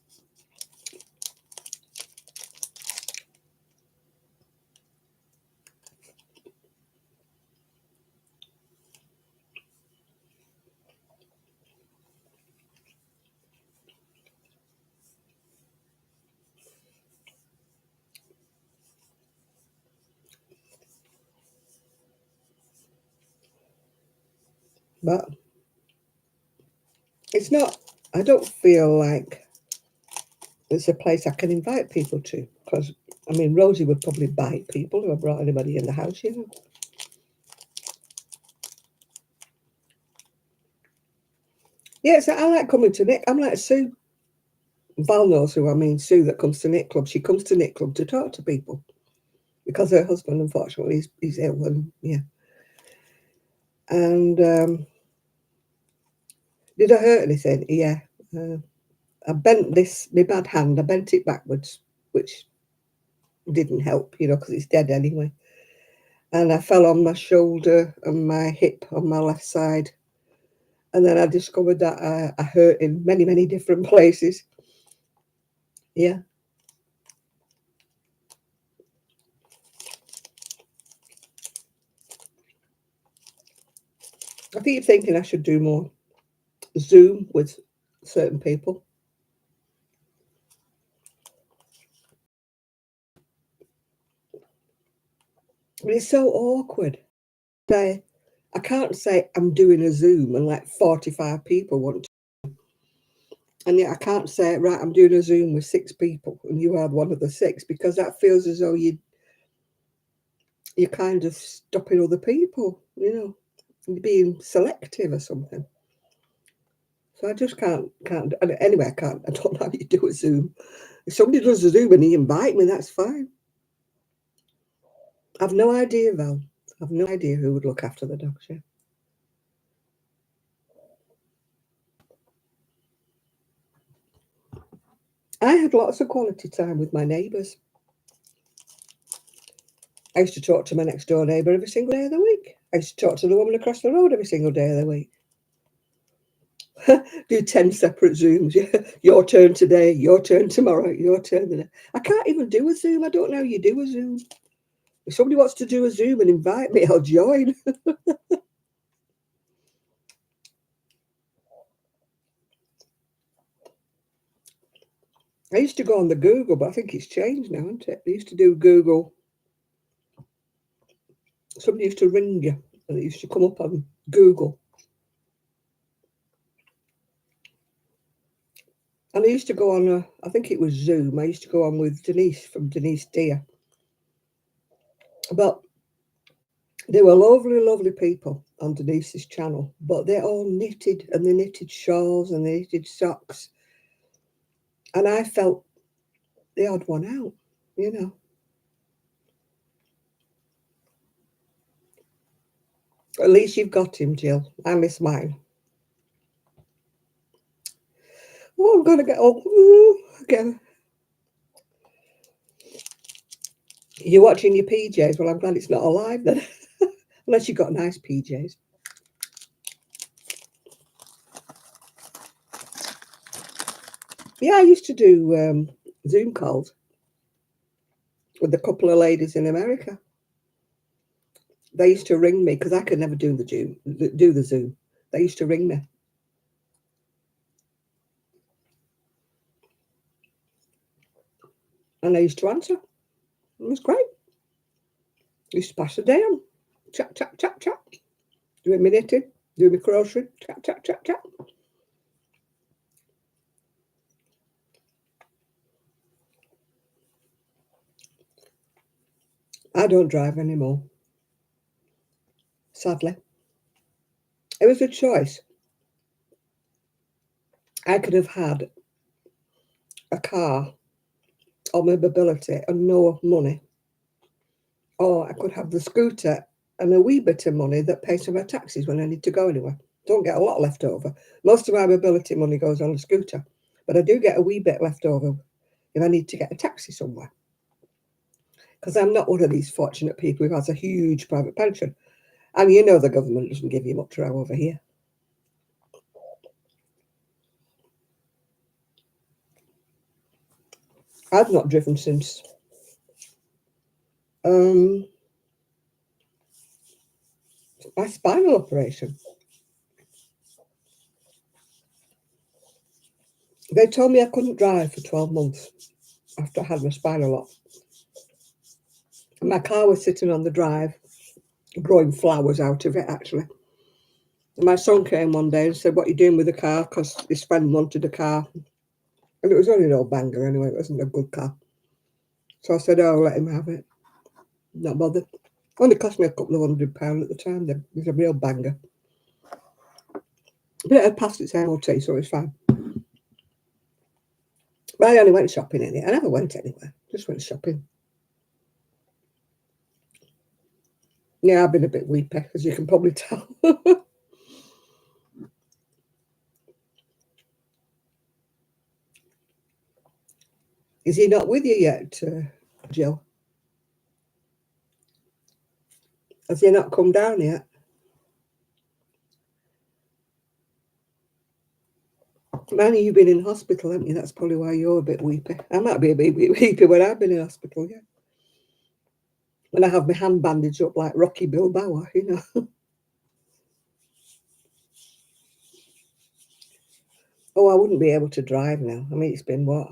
But it's not, I don't feel like it's a place I can invite people to. Because, I mean, Rosie would probably bite people who have brought anybody in the house, you know. Yeah, so I like coming to Nick. I'm like Sue. Val knows who I mean, Sue that comes to Knit Club. She comes to Knit Club to talk to people because her husband, unfortunately, he's ill. And yeah. And did I hurt anything? Yeah. I bent my bad hand, I bent it backwards, which didn't help, you know, because it's dead anyway. And I fell on my shoulder and my hip on my left side. And then I discovered that I hurt in many, many different places. Yeah. I keep thinking I should do more Zoom with certain people. But it's so awkward. I can't say I'm doing a Zoom and like 45 people want to. And yet I can't say, right, I'm doing a Zoom with 6 people and you are one of the 6, because that feels as though you're kind of stopping other people, you know, being selective or something. So I just can't. Anyway, I can't. I don't know how you do a Zoom. If somebody does a Zoom and they invite me, that's fine. I've no idea, Val. I've no idea who would look after the dogs. Yeah. I had lots of quality time with my neighbours. I used to talk to my next door neighbour every single day of the week. I used to talk to the woman across the road every single day of the week. Do 10 separate Zooms. Yeah. Your turn today, your turn tomorrow, your turn today. I can't even do a Zoom. I don't know how you do a Zoom. If somebody wants to do a Zoom and invite me, I'll join. I used to go on the Google, but I think it's changed now, isn't it? They used to do Google. Somebody used to ring you and it used to come up on Google. And I used to go on, I think it was Zoom. I used to go on with Denise from Denise Deer. But they were lovely, lovely people on Denise's channel. But they all knitted, and they knitted shawls and they knitted socks. And I felt the odd one out, you know. At least you've got him, Jill. I miss mine. Oh, I'm going to get up again. You're watching your PJs? Well, I'm glad it's not alive then. Unless you've got nice PJs. Yeah, I used to do Zoom calls with a couple of ladies in America. They used to ring me because I could never do the Zoom. They used to ring me. And I used to answer. It was great. I used to pass the day on. Chat, chat, chat, chat. Doing my knitting, doing my crochet. Chat, chat, chat, chat. I don't drive anymore. Sadly. It was a choice. I could have had a car or my mobility and no money, or I could have the scooter and a wee bit of money that pays for my taxis when I need to go anywhere. Don't get a lot left over. Most of my mobility money goes on a scooter, but I do get a wee bit left over if I need to get a taxi somewhere. Because I'm not one of these fortunate people who has a huge private pension. And you know the government doesn't give you much row over here. I've not driven since my spinal operation. They told me I couldn't drive for 12 months after I had my spinal op. And my car was sitting on the drive, growing flowers out of it, actually. And my son came one day and said, "What are you doing with the car?" Because his friend wanted a car. And it was only an old banger anyway, it wasn't a good car. So I said, "Oh, let him have it." Not bothered. Only cost me a couple of £100 at the time then. It was a real banger. But it had passed its MOT, so it's fine. But I only went shopping in it. I never went anywhere. Just went shopping. Yeah, I've been a bit weepy, as you can probably tell. Is he not with you yet, Jill? Has he not come down yet? Manny, you've been in hospital, haven't you? That's probably why you're a bit weepy. I might be a bit weepy when I've been in hospital, yeah. When I have my hand bandaged up like Rocky Bilbao, you know. Oh, I wouldn't be able to drive now. I mean, it's been what?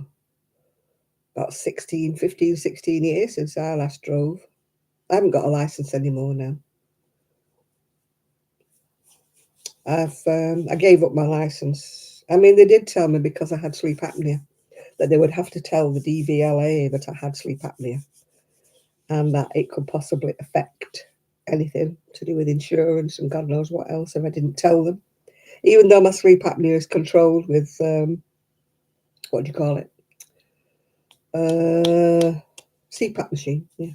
About 15, 16 years since I last drove. I haven't got a license anymore now. I gave up my license. I mean, they did tell me because I had sleep apnea that they would have to tell the DVLA that I had sleep apnea and that it could possibly affect anything to do with insurance and God knows what else if I didn't tell them. Even though my sleep apnea is controlled with, what do you call it? CPAP machine, yeah.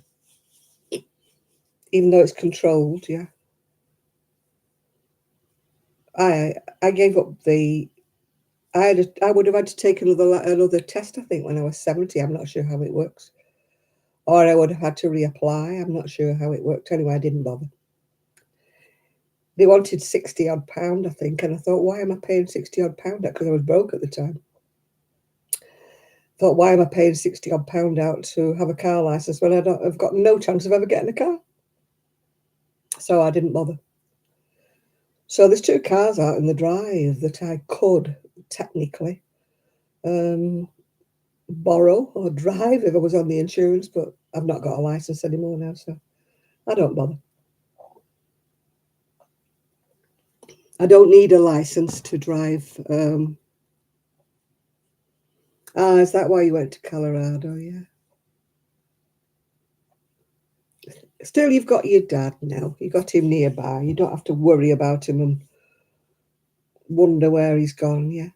Even though it's controlled, yeah. I gave up the. I would have had to take another test. I think when I was 70. I'm not sure how it works, or I would have had to reapply. I'm not sure how it worked. Anyway, I didn't bother. They wanted 60 odd pound, I think, and I thought, why am I paying 60 odd pound out? Because I was broke at the time. Thought, why am I paying 60 odd pound out to have a car license when I've got no chance of ever getting a car? So I didn't bother. So there's 2 cars out in the drive that I could technically borrow or drive if I was on the insurance, but I've not got a license anymore now, so I don't bother. I don't need a license to drive. Is that why you went to Colorado? Yeah. Still, you've got your dad now. You got him nearby. You don't have to worry about him and wonder where he's gone. Yeah.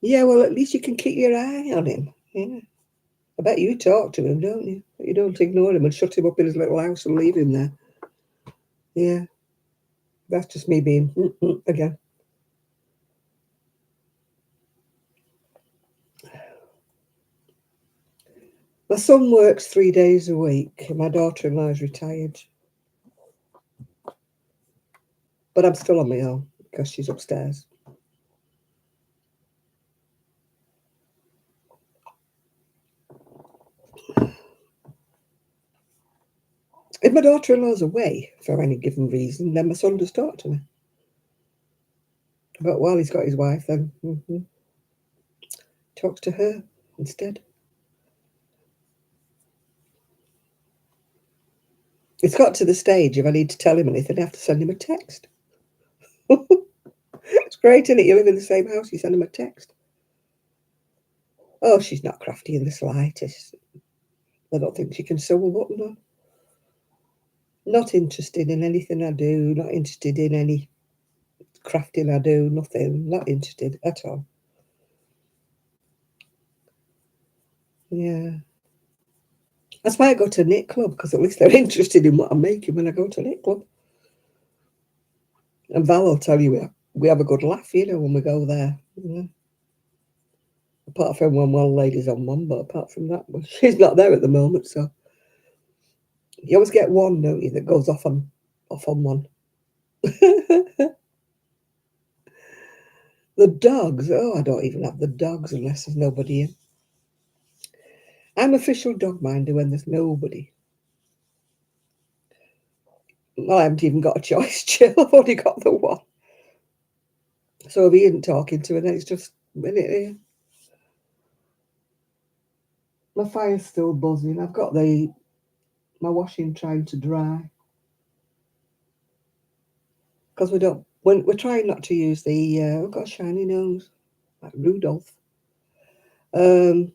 Yeah, well, at least you can keep your eye on him. Yeah. I bet you talk to him, don't you? But you don't ignore him and shut him up in his little house and leave him there. Yeah. That's just me being again. My son works 3 days a week. My daughter-in-law is retired. But I'm still on my own because she's upstairs. If my daughter-in-law's away for any given reason, then my son does talk to me. But while he's got his wife, then talks to her instead. It's got to the stage, if I need to tell him anything, I have to send him a text. It's great, isn't it? You live in the same house, you send him a text. Oh, she's not crafty in the slightest. I don't think she can sew a button on. Not interested in anything I do, not interested in any crafting I do, nothing, not interested at all. Yeah. That's why I go to knit club, because at least they're interested in what I'm making when I go to knit club. And Val will tell you we have a good laugh, when we go there. Apart from when one lady's on one, but apart from that, well, she's not there at the moment, so you always get one, don't you, that goes off on one. The dogs, I don't even have the dogs unless there's nobody in. I'm official dog minder when there's nobody. Well, I haven't even got a choice, Jill. I've only got the one. So if he isn't talking to her, then it's just a minute here. My fire's still buzzing. I've got my washing trying to dry. Because we're trying not to use we've got a shiny nose, like Rudolph. I'm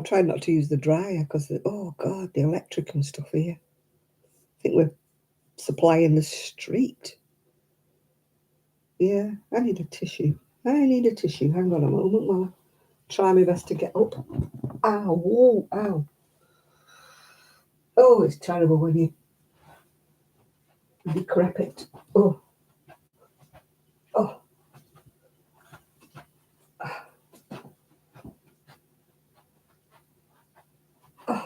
trying not to use the dryer because, oh God, the electric and stuff here. I think we're supplying the street. Yeah, I need a tissue. Hang on a moment while I try my best to get up. Ow, whoa, ow. Oh, it's terrible when you decrepit. Oh. Oh. Oh.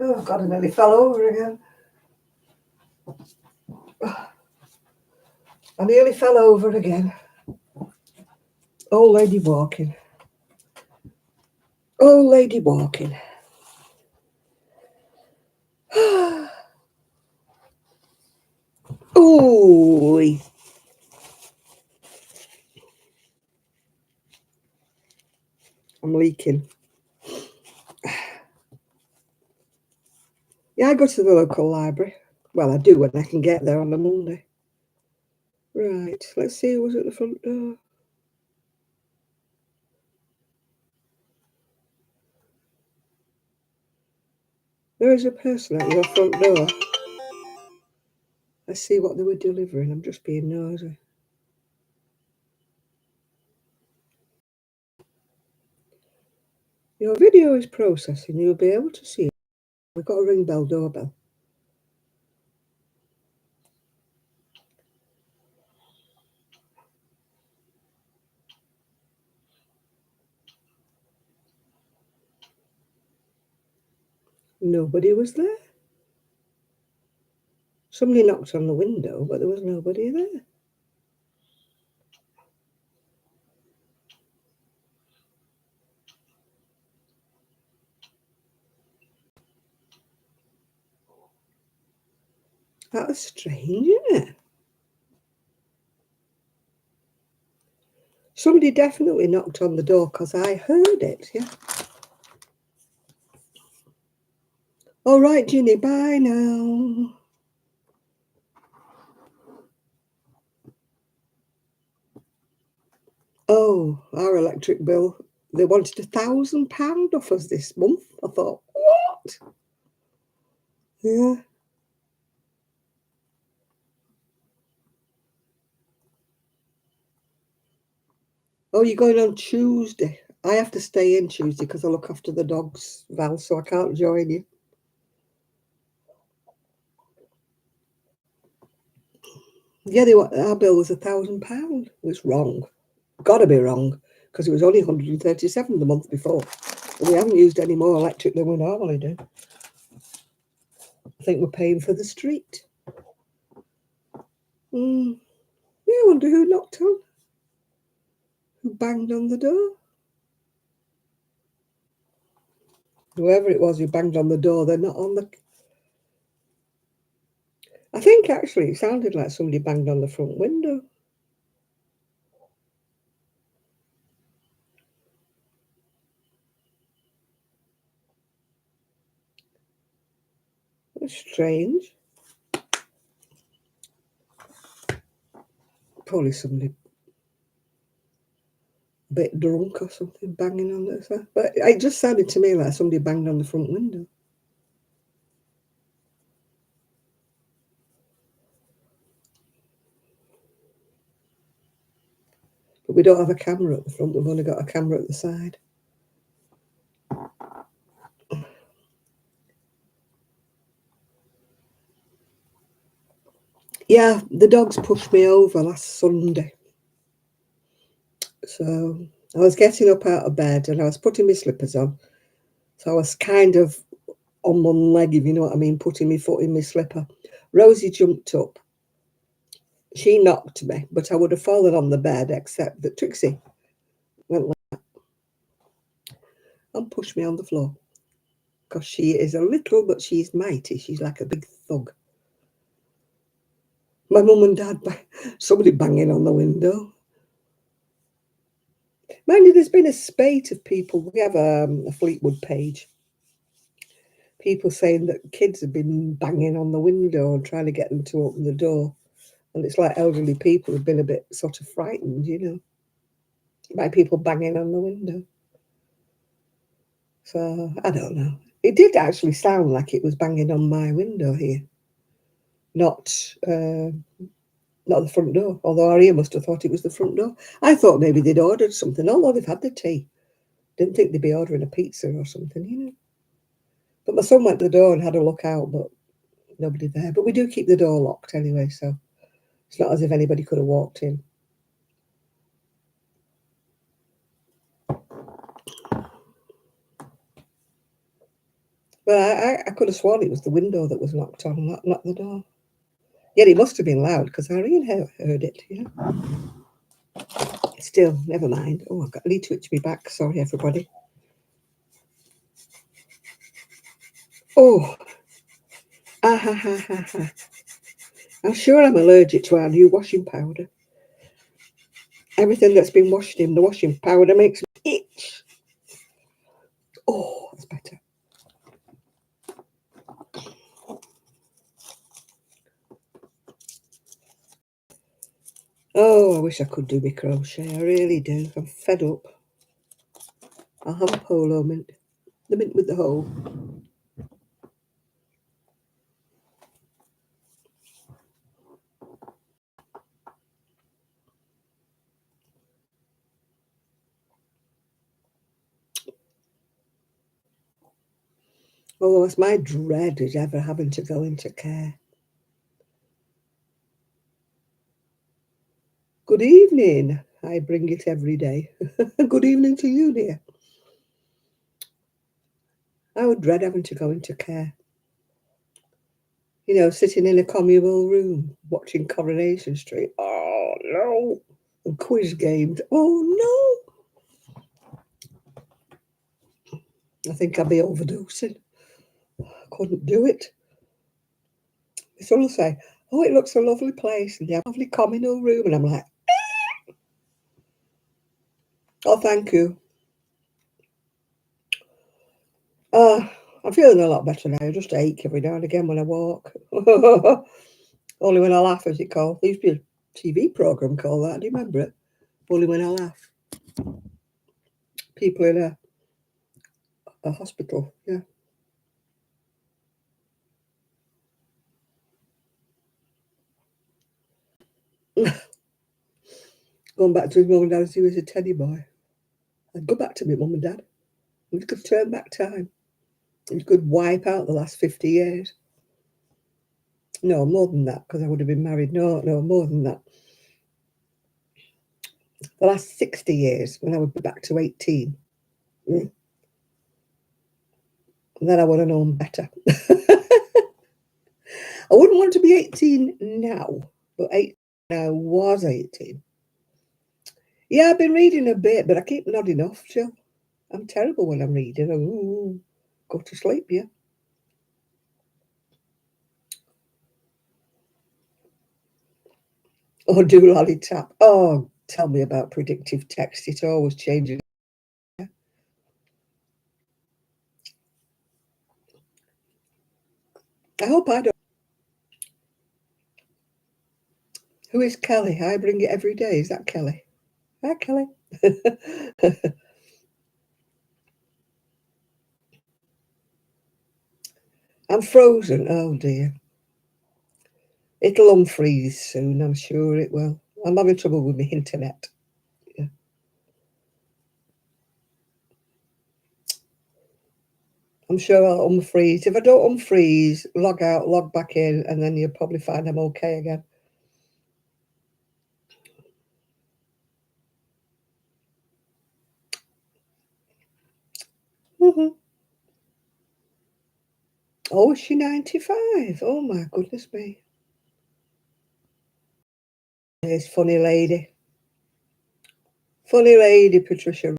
Oh, God, I nearly fell over again. I nearly fell over again. Old lady walking. Old lady walking. Ooh. I'm leaking. Yeah, I go to the local library. Well, I do when I can get there on a Monday. Right, let's see who's at the front door. There is a person at your front door. Let's see what they were delivering. I'm just being nosy. Your video is processing. You'll be able to see it. We've got a ring bell doorbell. Nobody was there. Somebody knocked on the window, but there was nobody there. That was strange, isn't it? Somebody definitely knocked on the door because I heard it, yeah. All right, Ginny, bye now. Oh, our electric bill. They wanted £1,000 off us this month. I thought, what? Yeah. Oh, you're going on Tuesday. I have to stay in Tuesday because I look after the dogs, Val, so I can't join you. Yeah, our bill was £1,000. It was wrong. Got to be wrong because it was only 137 the month before. And we haven't used any more electric than we normally do. I think we're paying for the street. Yeah, I wonder who knocked on. Who banged on the door? Whoever it was who banged on the door, they're not on the... I think actually it sounded like somebody banged on the front window. strange. Probably somebody a bit drunk or something banging on the side. But it just sounded to me like somebody banged on the front window. But we don't have a camera at the front. We've only got a camera at the side. Yeah, the dogs pushed me over last Sunday. So I was getting up out of bed and I was putting my slippers on. So I was kind of on one leg, if you know what I mean, putting my foot in my slipper. Rosie jumped up. She knocked me, but I would have fallen on the bed, except that Trixie went like that and pushed me on the floor. Because she is a little, but she's mighty. She's like a big thug. My mum and dad, somebody banging on the window. Mind you, there's been a spate of people. We have a Fleetwood page. People saying that kids have been banging on the window and trying to get them to open the door. And it's like elderly people have been a bit sort of frightened, you know, by people banging on the window. So, I don't know. It did actually sound like it was banging on my window here. Not the front door, although our ear must have thought it was the front door. I thought maybe they'd ordered something, although they've had the tea. Didn't think they'd be ordering a pizza or something, you know. But my son went to the door and had a look out, but nobody there. But we do keep the door locked anyway, so it's not as if anybody could have walked in. Well, I could have sworn it was the window that was knocked on, not the door. Yet it must have been loud because Irene heard it, yeah. Still, never mind. Oh, I need to itch me back. Sorry, everybody. Oh, ha, ha, ha, ha. I'm sure I'm allergic to our new washing powder. Everything that's been washed in the washing powder makes me itch. Oh, that's better. Oh, I wish I could do my crochet. I really do. I'm fed up. I'll have a polo mint. The mint with the hole. Oh, it's my dread is ever having to go into care. Good evening. I bring it every day. Good evening to you, dear. I would dread having to go into care. You know, sitting in a communal room watching Coronation Street. Oh, no. And quiz games. Oh, no. I think I'd be overdosing. I couldn't do it. My son will say, oh, it looks a lovely place. And they have a lovely communal room. And I'm like, oh, thank you. I'm feeling a lot better now. I just ache every now and again when I walk. Only when I laugh, as it called. There used to be a TV programme called that. Do you remember it? Only when I laugh. People in a hospital, yeah. Going back to his mum and dad as he was a teddy boy. I'd go back to my mum and dad. We could turn back time. We could wipe out the last 50 years. No, more than that, because I would have been married. No, more than that. The last 60 years, when I would be back to 18. Then I would have known better. I wouldn't want to be 18 now, but 18 I was 18. Yeah, I've been reading a bit, but I keep nodding off, Jill. I'm terrible when I'm reading. Ooh, go to sleep, yeah. Oh, do lolly tap. Oh, tell me about predictive text. It always changes. I hope I don't. Who is Kelly? I bring it every day. Is that Kelly? Hi, Kelly. I'm frozen. Oh dear. It'll unfreeze soon. I'm sure it will. I'm having trouble with my internet. Yeah. I'm sure I'll unfreeze. If I don't unfreeze, log out, log back in, and then you'll probably find I'm okay again. Mm-hmm. Oh, is she 95? Oh my goodness me. This funny lady. Funny lady, Patricia.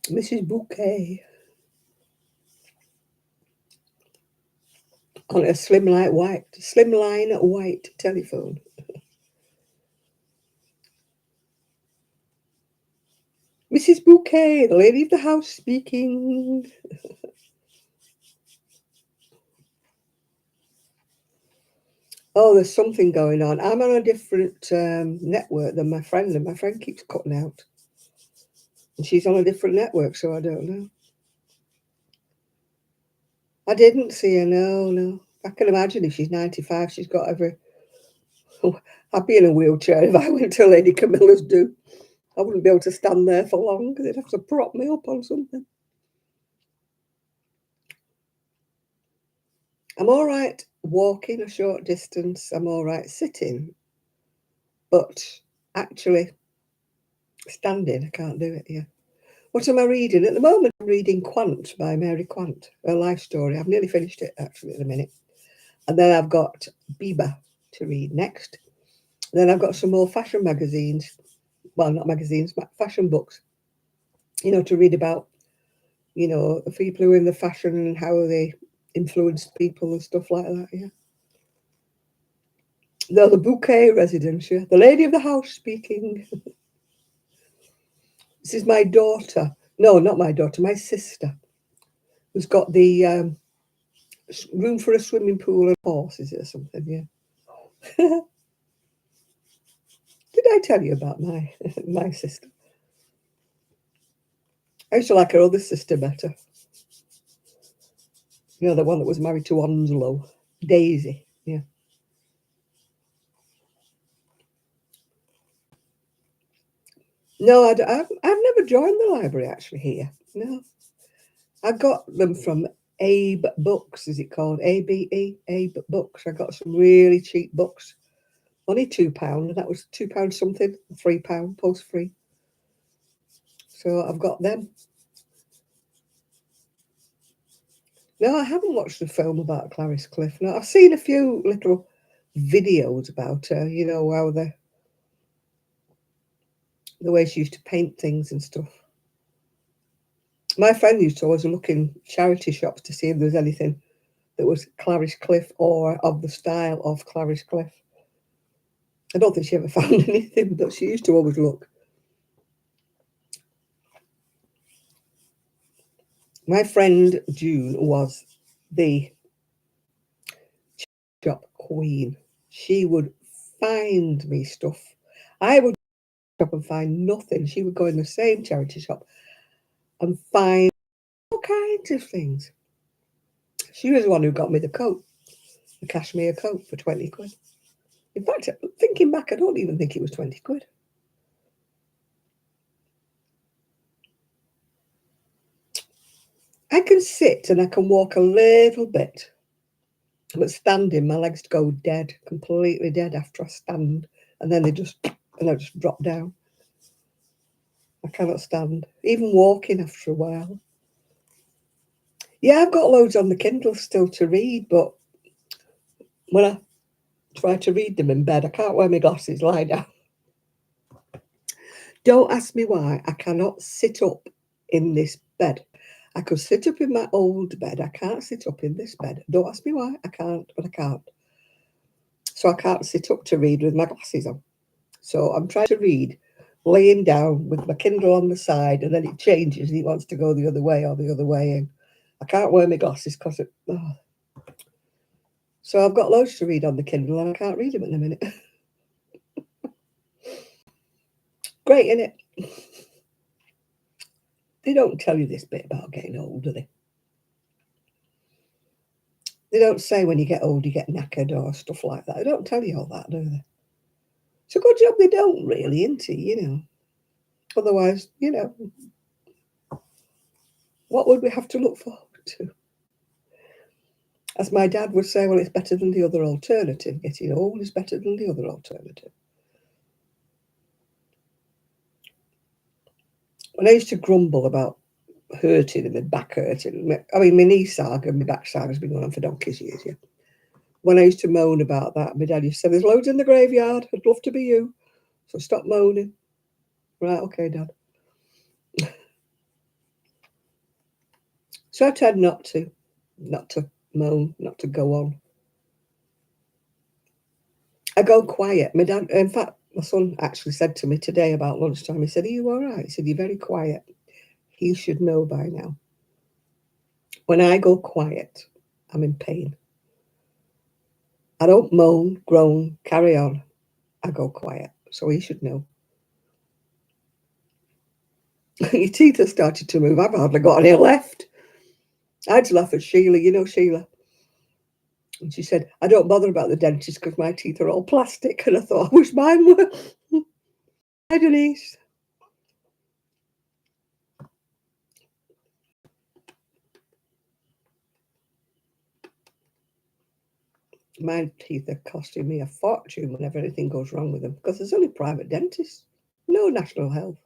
Mrs. Bouquet. On a slimline white telephone. Mrs. Bouquet, the lady of the house speaking. Oh, there's something going on. I'm on a different network than my friend, and my friend keeps cutting out. And she's on a different network, so I don't know. I didn't see her, no. I can imagine if she's 95, she's got every... I'd be in a wheelchair if I went to Lady Camilla's do. I wouldn't be able to stand there for long because they'd have to prop me up on something. I'm all right walking a short distance. I'm all right sitting. But actually, standing, I can't do it, yeah. What am I reading? At the moment, I'm reading Quant by Mary Quant, her life story. I've nearly finished it, actually, in a minute. And then I've got Biba to read next. And then I've got some more fashion magazines. Well, not magazines, but fashion books. You know, to read about, you know, the people who are in the fashion and how they influence people and stuff like that, yeah. No, the Bouquet residence, yeah. The lady of the house speaking. This is my daughter. No, not my daughter, my sister, who's got the room for a swimming pool and horses or something, yeah. Did I tell you about my my sister? I used to like her other sister better. You know, the one that was married to Onslow. Daisy, yeah. No, I've never joined the library actually here. No. I got them from Abe Books, is it called? ABE? Abe Books. I got some really cheap books. Only £2, and that was £2 something, £3, post free. So I've got them. No, I haven't watched the film about Clarice Cliff. No, I've seen a few little videos about her, you know, how the way she used to paint things and stuff. My friend used to always look in charity shops to see if there was anything that was Clarice Cliff or of the style of Clarice Cliff. I don't think she ever found anything, but she used to always look. My friend June was the shop queen. She would find me stuff. I would shop and find nothing. She would go in the same charity shop and find all kinds of things. She was the one who got me the coat, the cashmere coat for 20 quid. In fact, thinking back, I don't even think it was 20 quid. I can sit and I can walk a little bit, but standing, my legs go dead, completely dead after I stand, and then I just drop down. I cannot stand. Even walking after a while. Yeah, I've got loads on the Kindle still to read, but when I try to read them in bed, I can't wear my glasses, lie down. Don't ask me why I cannot sit up in this bed. I could sit up in my old bed. I can't sit up in this bed. Don't ask me why. I can't, but I can't. So I can't sit up to read with my glasses on. So I'm trying to read laying down with my Kindle on the side, and then it changes and it wants to go the other way or the other way. And I can't wear my glasses because it. Oh. So I've got loads to read on the Kindle and I can't read them at the minute. Great, isn't it? They don't tell you this bit about getting old, do they? They don't say when you get old you get knackered or stuff like that. They don't tell you all that, do they? It's a good job they don't, really, isn't it? You know. Otherwise, you know, what would we have to look forward to? As my dad would say, well, it's better than the other alternative. Getting old is better than the other alternative. When I used to grumble about hurting and my back hurting, I mean, my knee saga and my back saga has been going on for donkey's years, yeah. When I used to moan about that, my dad used to say, there's loads in the graveyard. I'd love to be you. So stop moaning. Right, okay, Dad. So I tried not to moan, not to go on. I go quiet. My dad, in fact, my son actually said to me today about lunchtime, he said, are you all right? He said, you're very quiet. He should know by now. When I go quiet, I'm in pain. I don't moan, groan, carry on. I go quiet. So he should know. Your teeth have started to move. I've hardly got any left. I had to laugh at Sheila. You know Sheila? And she said, I don't bother about the dentist because my teeth are all plastic. And I thought, I wish mine were. Hi, Denise. My teeth are costing me a fortune whenever anything goes wrong with them because there's only private dentists, no national health.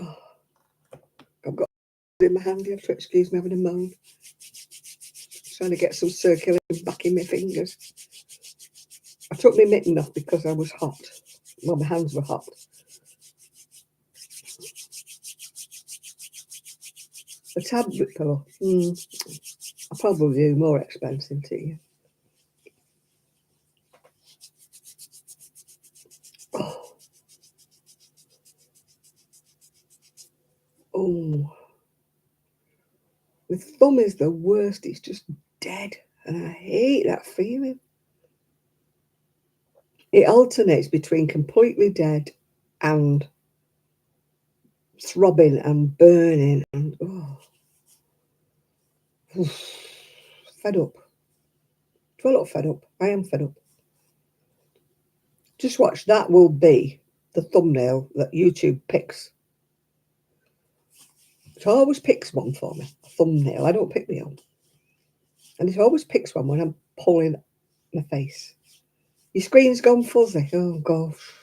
Oh, I've got in my hand. You have to excuse me having a moan. Trying to get some circulation back in my fingers. I took my mitten off because I was hot. Well, my hands were hot. A tablet pillow. I probably do more expensive to you. Oh, my thumb is the worst. It's just dead, and I hate that feeling. It alternates between completely dead and throbbing and burning, and fed up. Well, not fed up. I am fed up. Just watch. That will be the thumbnail that YouTube picks. It always picks one for me. A thumbnail. I don't pick my own. And it always picks one when I'm pulling my face. Your screen's gone fuzzy. Oh, gosh.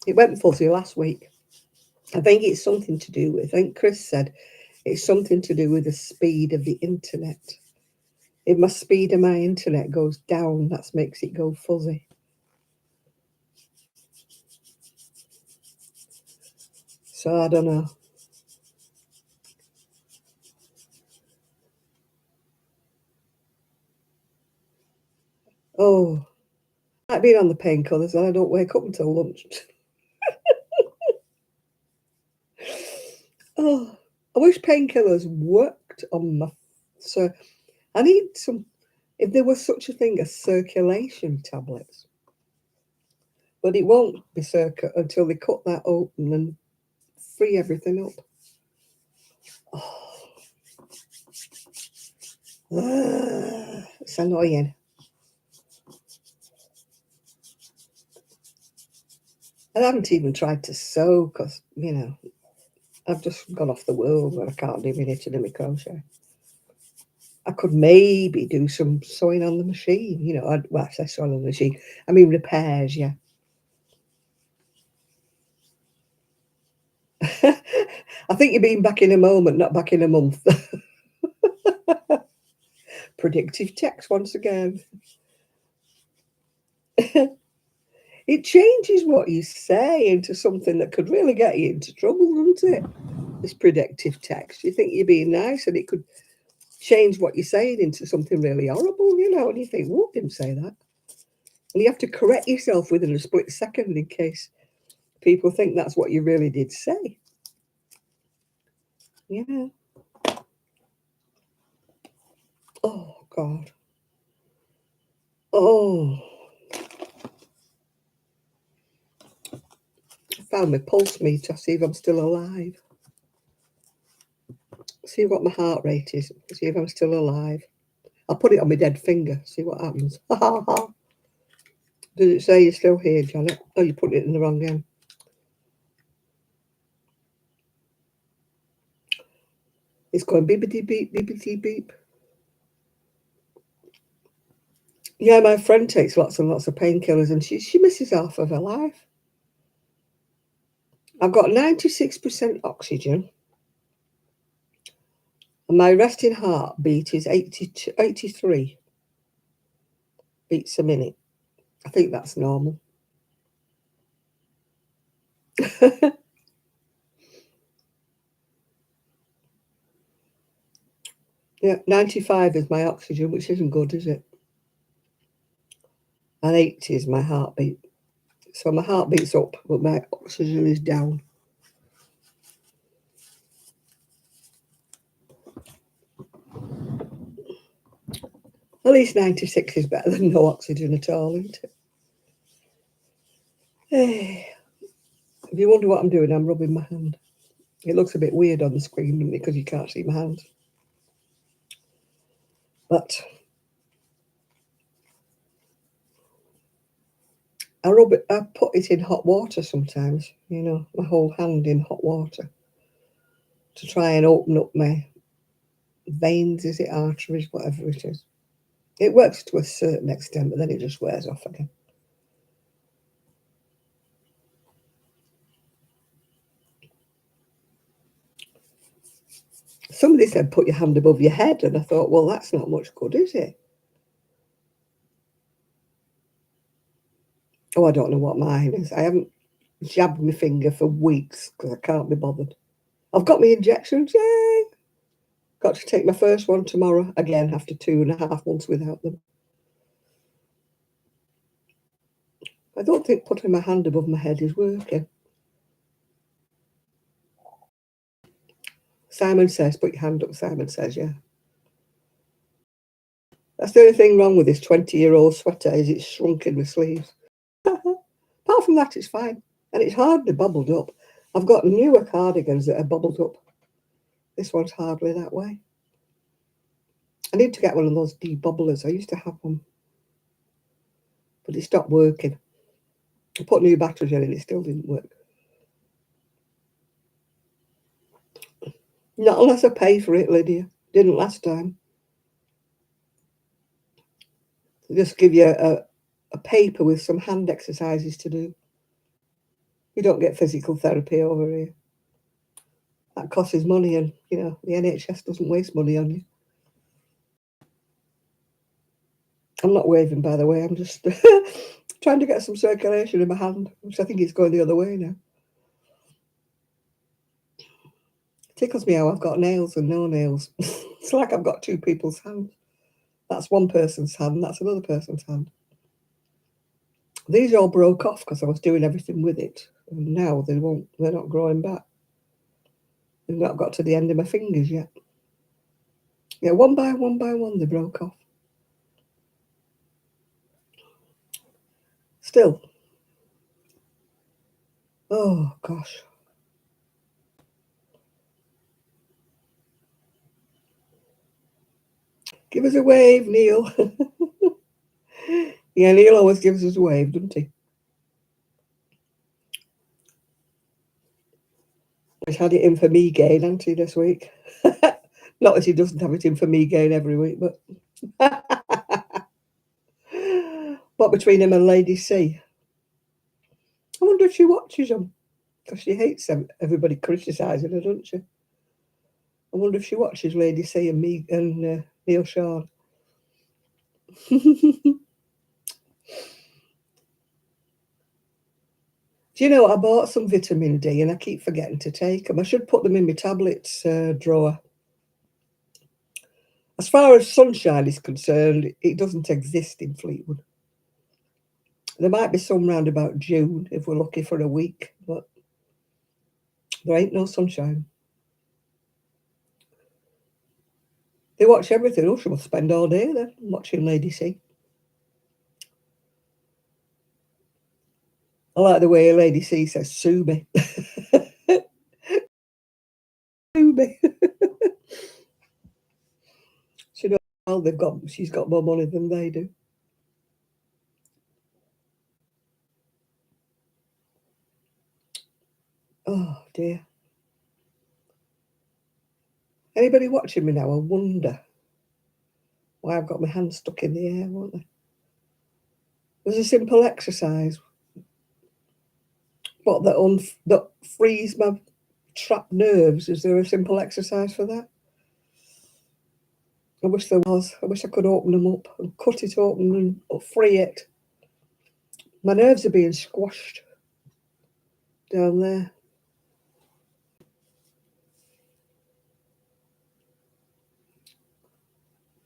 It went fuzzy last week. I think it's something to do with, I think Chris said, it's something to do with the speed of the internet. If my speed of my internet goes down, that makes it go fuzzy. So I don't know. Oh, I've been on the painkillers and I don't wake up until lunch. Oh, I wish painkillers worked on my... So I need some... If there was such a thing as circulation tablets. But it won't be until they cut that open and free everything up. Oh. It's annoying. I haven't even tried to sew because, you know, I've just gone off the world where I can't do my knitting and my crochet. I could maybe do some sewing on the machine, you know. Well, I say sewing on the machine. I mean repairs, yeah. I think you're being back in a moment, not back in a month. Predictive text once again. It changes what you say into something that could really get you into trouble, doesn't it? This predictive text. You think you're being nice and it could change what you're saying into something really horrible, you know, and you think, whoop, didn't say that. And you have to correct yourself within a split second in case people think that's what you really did say. Yeah. Oh, God. Oh. I found my pulse meter. See if I'm still alive. See what my heart rate is. See if I'm still alive. I'll put it on my dead finger. See what happens. Does it say you're still here, Janet? Oh, you put it in the wrong end. It's going beepity beep, beepity beep. Yeah, my friend takes lots and lots of painkillers and she misses half of her life. I've got 96% oxygen and my resting heartbeat is 83 beats a minute. I think that's normal. Yeah, 95 is my oxygen, which isn't good, is it? And 80 is my heartbeat. So my heartbeat's up, but my oxygen is down. At least 96 is better than no oxygen at all, isn't it? Hey. If you wonder what I'm doing, I'm rubbing my hand. It looks a bit weird on the screen because you can't see my hand. But I rub it, I put it in hot water sometimes, you know, my whole hand in hot water to try and open up my veins, is it arteries, whatever it is. It works to a certain extent, but then it just wears off again. Somebody said put your hand above your head, and I thought, well, that's not much good, is it? Oh, I don't know what mine is. I haven't jabbed my finger for weeks because I can't be bothered. I've got my injections, yay! Got to take my first one tomorrow, again, after 2.5 months without them. I don't think putting my hand above my head is working. Simon says, put your hand up, Simon says, yeah. That's the only thing wrong with this 20-year-old sweater is it's shrunk in my sleeves. Apart from that, it's fine. And it's hardly bubbled up. I've got newer cardigans that are bubbled up. This one's hardly that way. I need to get one of those debubblers. I used to have one, but it stopped working. I put new batteries in and it still didn't work. Not unless I pay for it, Lydia. Didn't last time. They just give you a paper with some hand exercises to do. You don't get physical therapy over here. That costs money, and you know the NHS doesn't waste money on you. I'm not waving, by the way. I'm just trying to get some circulation in my hand, which I think is going the other way now. It tickles me how I've got nails and no nails. It's like I've got two people's hands. That's one person's hand, that's another person's hand. These all broke off because I was doing everything with it. And now they're not growing back. They've not got to the end of my fingers yet. Yeah, one by one, they broke off. Still. Oh, gosh. Give us a wave, Neil. Yeah, Neil always gives us a wave, doesn't he? He's had it in for me gain, hasn't he, this week? Not that he doesn't have it in for me gain every week, but... What between him and Lady C? I wonder if she watches them, because she hates them, everybody criticising her, doesn't she? I wonder if she watches Lady C and me and Neil Shawn. Do you know, I bought some vitamin D and I keep forgetting to take them. I should put them in my tablets drawer. As far as sunshine is concerned, it doesn't exist in Fleetwood. There might be some round about June if we're lucky for a week, but there ain't no sunshine. They watch everything. Oh, she must spend all day then watching Lady C. I like the way Lady C says, sue me. Sue me. She knows well she's got more money than they do. Oh dear. Anybody watching me now? I wonder why I've got my hand stuck in the air, won't they? There's a simple exercise. What, that frees my trapped nerves? Is there a simple exercise for that? I wish there was. I wish I could open them up and cut it open and free it. My nerves are being squashed down there.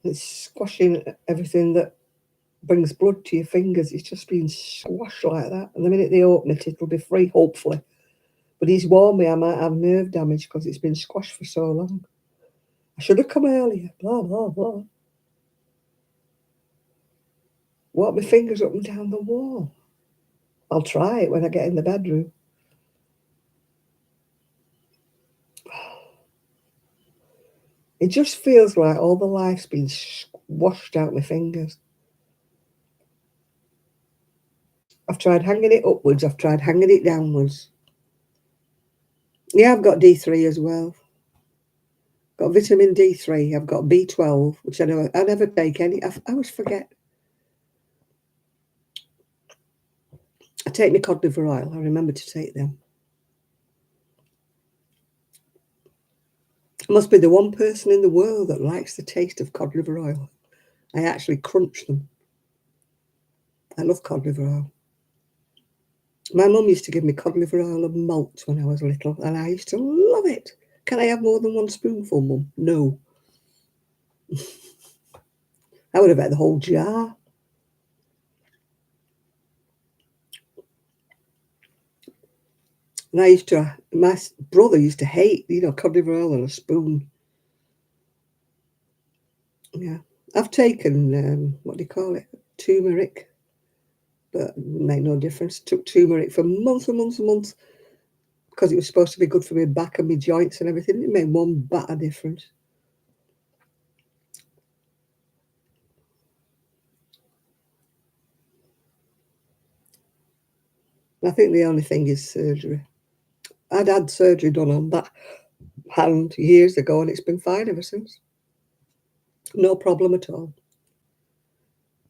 It's squashing everything that brings blood to your fingers. It's just being squashed like that. And the minute they open it, it'll be free, hopefully. But he's warned me I might have nerve damage because it's been squashed for so long. I should have come earlier. Blah, blah, blah. Walk my fingers up and down the wall. I'll try it when I get in the bedroom. It just feels like all the life's been washed out my fingers. I've tried hanging it upwards. I've tried hanging it downwards. Yeah, I've got D3 as well. Got vitamin D3. I've got B12, which I never take any. I always forget. I take my cod liver oil. I remember to take them. I must be the one person in the world that likes the taste of cod liver oil. I actually crunch them. I love cod liver oil. My mum used to give me cod liver oil and malt when I was little, and I used to love it. Can I have more than one spoonful, Mum? No. I would have had the whole jar. And my brother used to hate, cod liver oil on a spoon. Yeah. I've taken, what do you call it? Turmeric. But it made no difference. Took turmeric for months and months and months because it was supposed to be good for my back and my joints and everything. It made one batter difference. I think the only thing is surgery. I'd had surgery done on that hand years ago, and it's been fine ever since. No problem at all.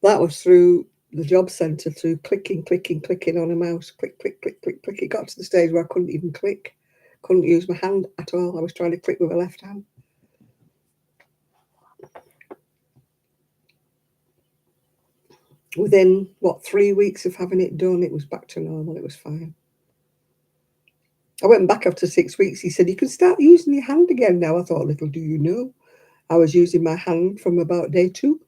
That was through the job centre, through clicking on a mouse. Click, click, click, click, click. It got to the stage where I couldn't even click. Couldn't use my hand at all. I was trying to click with my left hand. Within, 3 weeks of having it done, it was back to normal. It was fine. I went back after 6 weeks. He said, you can start using your hand again now. I thought, little do you know, I was using my hand from about day 2.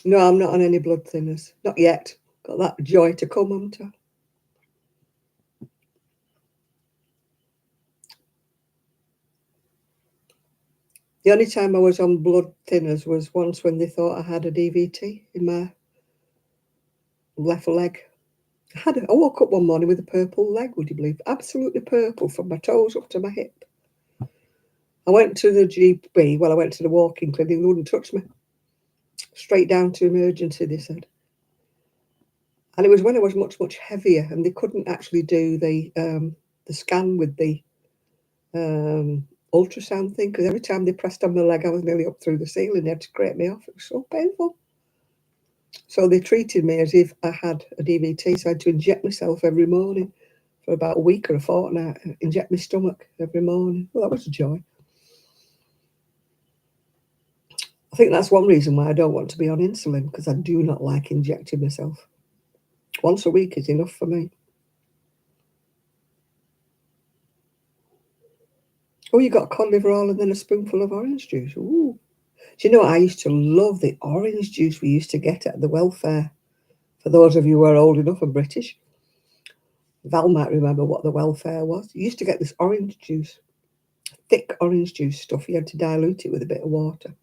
No, I'm not on any blood thinners. Not yet. Got that joy to come, haven't I? The only time I was on blood thinners was once when they thought I had a DVT in my left leg. I woke up one morning with a purple leg, would you believe? Absolutely purple from my toes up to my hip. I went to the GP, I went to the walking clinic, they wouldn't touch me. Straight down to emergency, they said. And it was when I was much, much heavier, and they couldn't actually do the scan with the ultrasound thing, because every time they pressed on my leg, I was nearly up through the ceiling. They had to scrape me off. It was so painful. So they treated me as if I had a DVT, so I had to inject myself every morning for about a week or a fortnight, inject my stomach every morning. Well, that was a joy. I think that's one reason why I don't want to be on insulin, because I do not like injecting myself. Once a week is enough for me. Oh, you got cod liver oil and then a spoonful of orange juice. Ooh. Do you know, I used to love the orange juice we used to get at the welfare. For those of you who are old enough and British. Val might remember what the welfare was. You used to get this orange juice, thick orange juice stuff. You had to dilute it with a bit of water.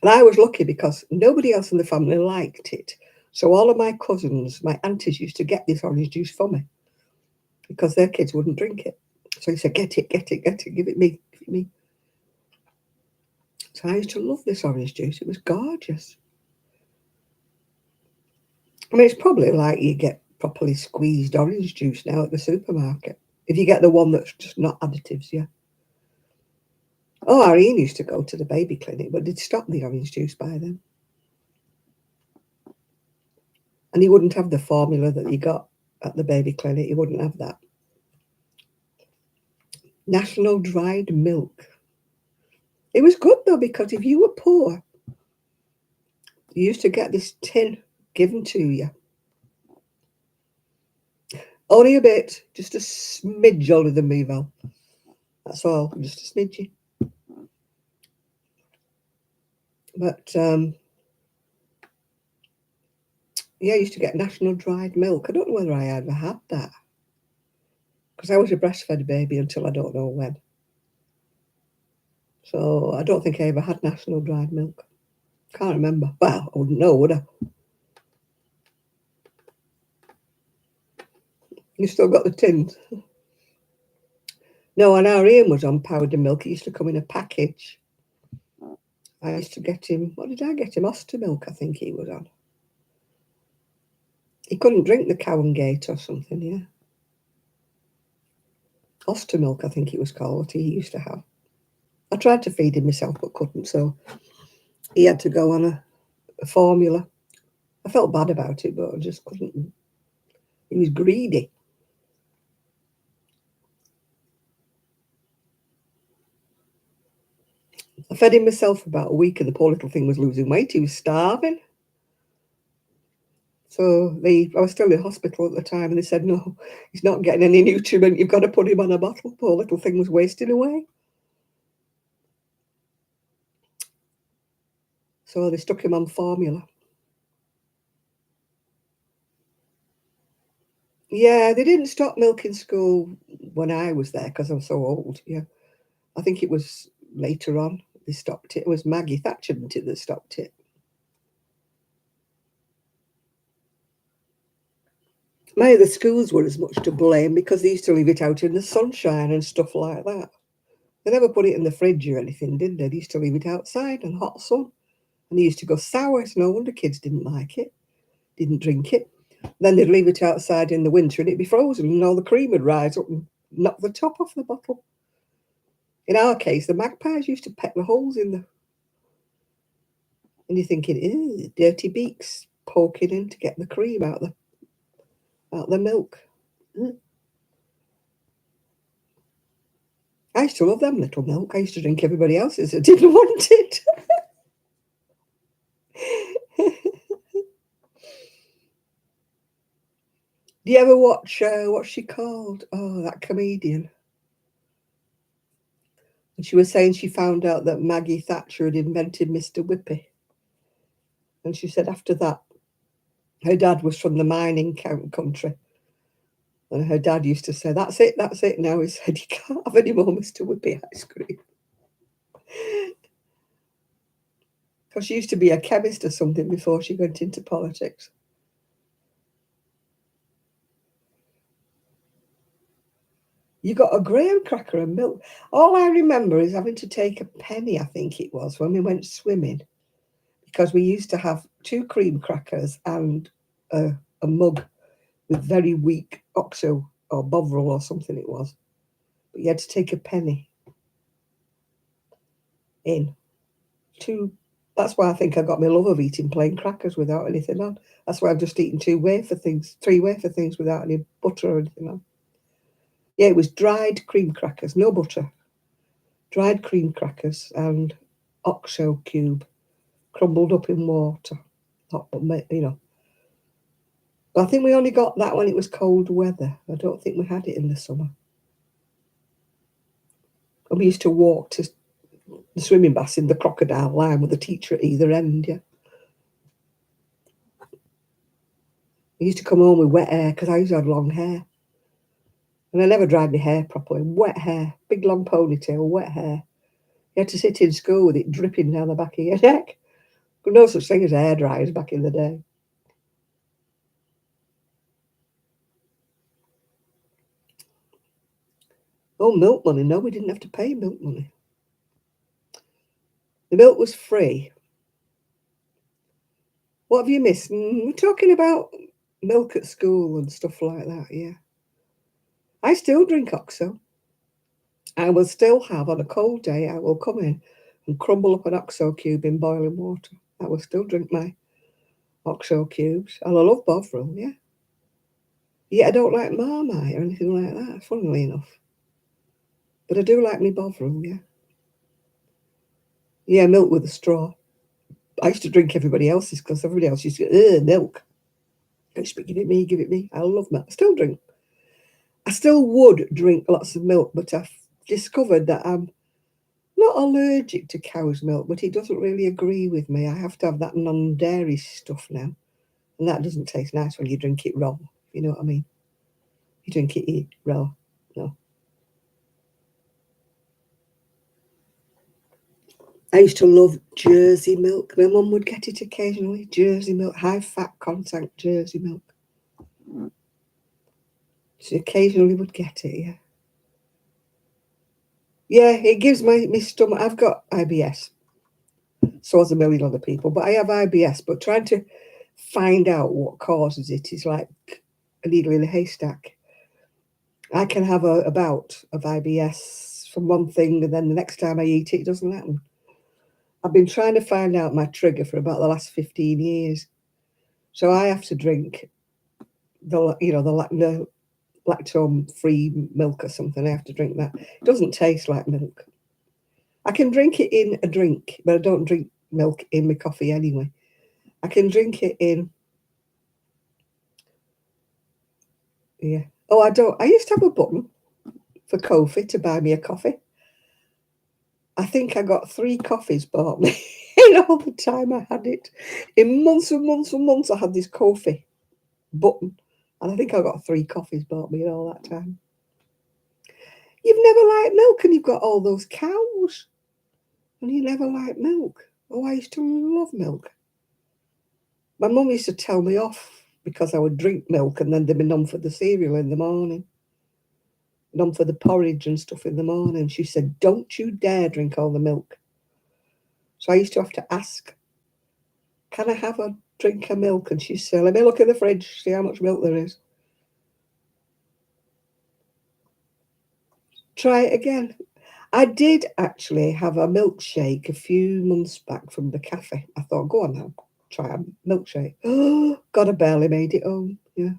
And I was lucky because nobody else in the family liked it. So all of my cousins, my aunties used to get this orange juice for me because their kids wouldn't drink it. So he said, get it, give it me, give it me. So I used to love this orange juice. It was gorgeous. I mean, it's probably like you get properly squeezed orange juice now at the supermarket. If you get the one that's just not additives, yeah. Oh, Irene used to go to the baby clinic, but they'd stop the orange juice by then. And he wouldn't have the formula that he got at the baby clinic. He wouldn't have that. National dried milk. It was good though, because if you were poor, you used to get this tin given to you. Only a bit, just a smidge older than me, Val. That's all, just a smidge. But yeah, I used to get national dried milk. I don't know whether I ever had that, because I was a breastfed baby until I don't know when. So I don't think I ever had national dried milk. Can't remember. Well, I wouldn't know, would I? You still got the tins? No, and our Ian was on powdered milk. It used to come in a package. I used to get him, what did I get him? Oster milk, I think he was on. He couldn't drink the Cow and Gate or something, yeah. Oster milk, I think it was called, what he used to have. I tried to feed him myself, but couldn't, so he had to go on a formula. I felt bad about it, but I just couldn't. He was greedy. I fed him myself for about a week, and the poor little thing was losing weight. He was starving. So I was still in hospital at the time, and they said, no, he's not getting any nutriment. You've got to put him on a bottle. Poor little thing was wasting away. So they stuck him on formula. Yeah, they didn't stop milk in school when I was there because I'm so old. Yeah, I think it was later on they stopped it. It was Maggie Thatcher, didn't it, that stopped it. Many of the schools were as much to blame because they used to leave it out in the sunshine and stuff like that. They never put it in the fridge or anything, did they? They used to leave it outside in hot sun. And it used to go sour. So no wonder kids didn't like it, didn't drink it. Then they'd leave it outside in the winter and it'd be frozen and all the cream would rise up and knock the top off the bottle. In our case, the magpies used to peck the holes in the... And you're thinking, ew, dirty beaks poking in to get the cream out the milk. I used to love them little milk. I used to drink everybody else's. I didn't want it. Do you ever watch, what's she called? Oh, that comedian. And she was saying she found out that Maggie Thatcher had invented Mr. Whippy. And she said after that, her dad was from the mining country. And her dad used to say, that's it now. He said, you can't have any more Mr. Whippy ice cream. Because she used to be a chemist or something before she went into politics. You got a graham cracker and milk. All I remember is having to take a penny, I think it was, when we went swimming. Because we used to have 2 cream crackers and a mug with very weak Oxo or Bovril or something it was. But you had to take a penny in. 2. That's why I think I got my love of eating plain crackers without anything on. That's why I've just eaten 3 wafer things without any butter or anything on. Yeah, it was dried cream crackers, no butter. Dried cream crackers and Oxo cube crumbled up in water. You know. But I think we only got that when it was cold weather. I don't think we had it in the summer. And we used to walk to the swimming baths in the crocodile line with the teacher at either end, yeah. We used to come home with wet hair because I used to have long hair. And I never dried my hair properly. Wet hair, big long ponytail, wet hair. You had to sit in school with it dripping down the back of your neck. But no such thing as hair dryers back in the day. Oh, milk money. No, we didn't have to pay milk money. The milk was free. What have you missed? We're talking about milk at school and stuff like that, yeah. I still drink OXO. I will still have, on a cold day, I will come in and crumble up an OXO cube in boiling water. I will still drink my OXO cubes. And I love Bovril, yeah. Yeah, I don't like Marmite or anything like that, funnily enough. But I do like me Bovril, yeah. Yeah, milk with a straw. I used to drink everybody else's because everybody else used to go, milk. I used to be, give it me, give it me. I love milk. I still drink. I still would drink lots of milk, but I've discovered that I'm not allergic to cow's milk, but it doesn't really agree with me. I have to have that non-dairy stuff now. And that doesn't taste nice when you drink it raw. You know what I mean? You drink it raw. No. I used to love Jersey milk. My mum would get it occasionally. Jersey milk, high fat content Jersey milk. She occasionally would get it, yeah. Yeah, it gives my stomach. I've got IBS. So has a million other people, but I have IBS. But trying to find out what causes it is like a needle in a haystack. I can have a bout of IBS from one thing, and then the next time I eat it, it doesn't happen. I've been trying to find out my trigger for about the last 15 years. So I have to drink the lactose-free milk or something. I have to drink that. It doesn't taste like milk. I can drink it in a drink, but I don't drink milk in my coffee anyway. I can drink it in, yeah. Oh, I don't. I used to have a button for Kofi to buy me a coffee. I think I got 3 coffees bought me in all the time I had it. In months and months and months, I had this Kofi button. And I think I got 3 coffees bought me in all that time. You've never liked milk and you've got all those cows. And you never liked milk. Oh, I used to love milk. My mum used to tell me off because I would drink milk and then they'd be none for the cereal in the morning. None for the porridge and stuff in the morning. She said, don't you dare drink all the milk. So I used to have to ask, can I have a drink of milk? And she'd say, let me look in the fridge, see how much milk there is. Try it again. I did actually have a milkshake a few months back from the cafe. I thought, go on now, try a milkshake. Oh, God, I barely made it home. Yeah.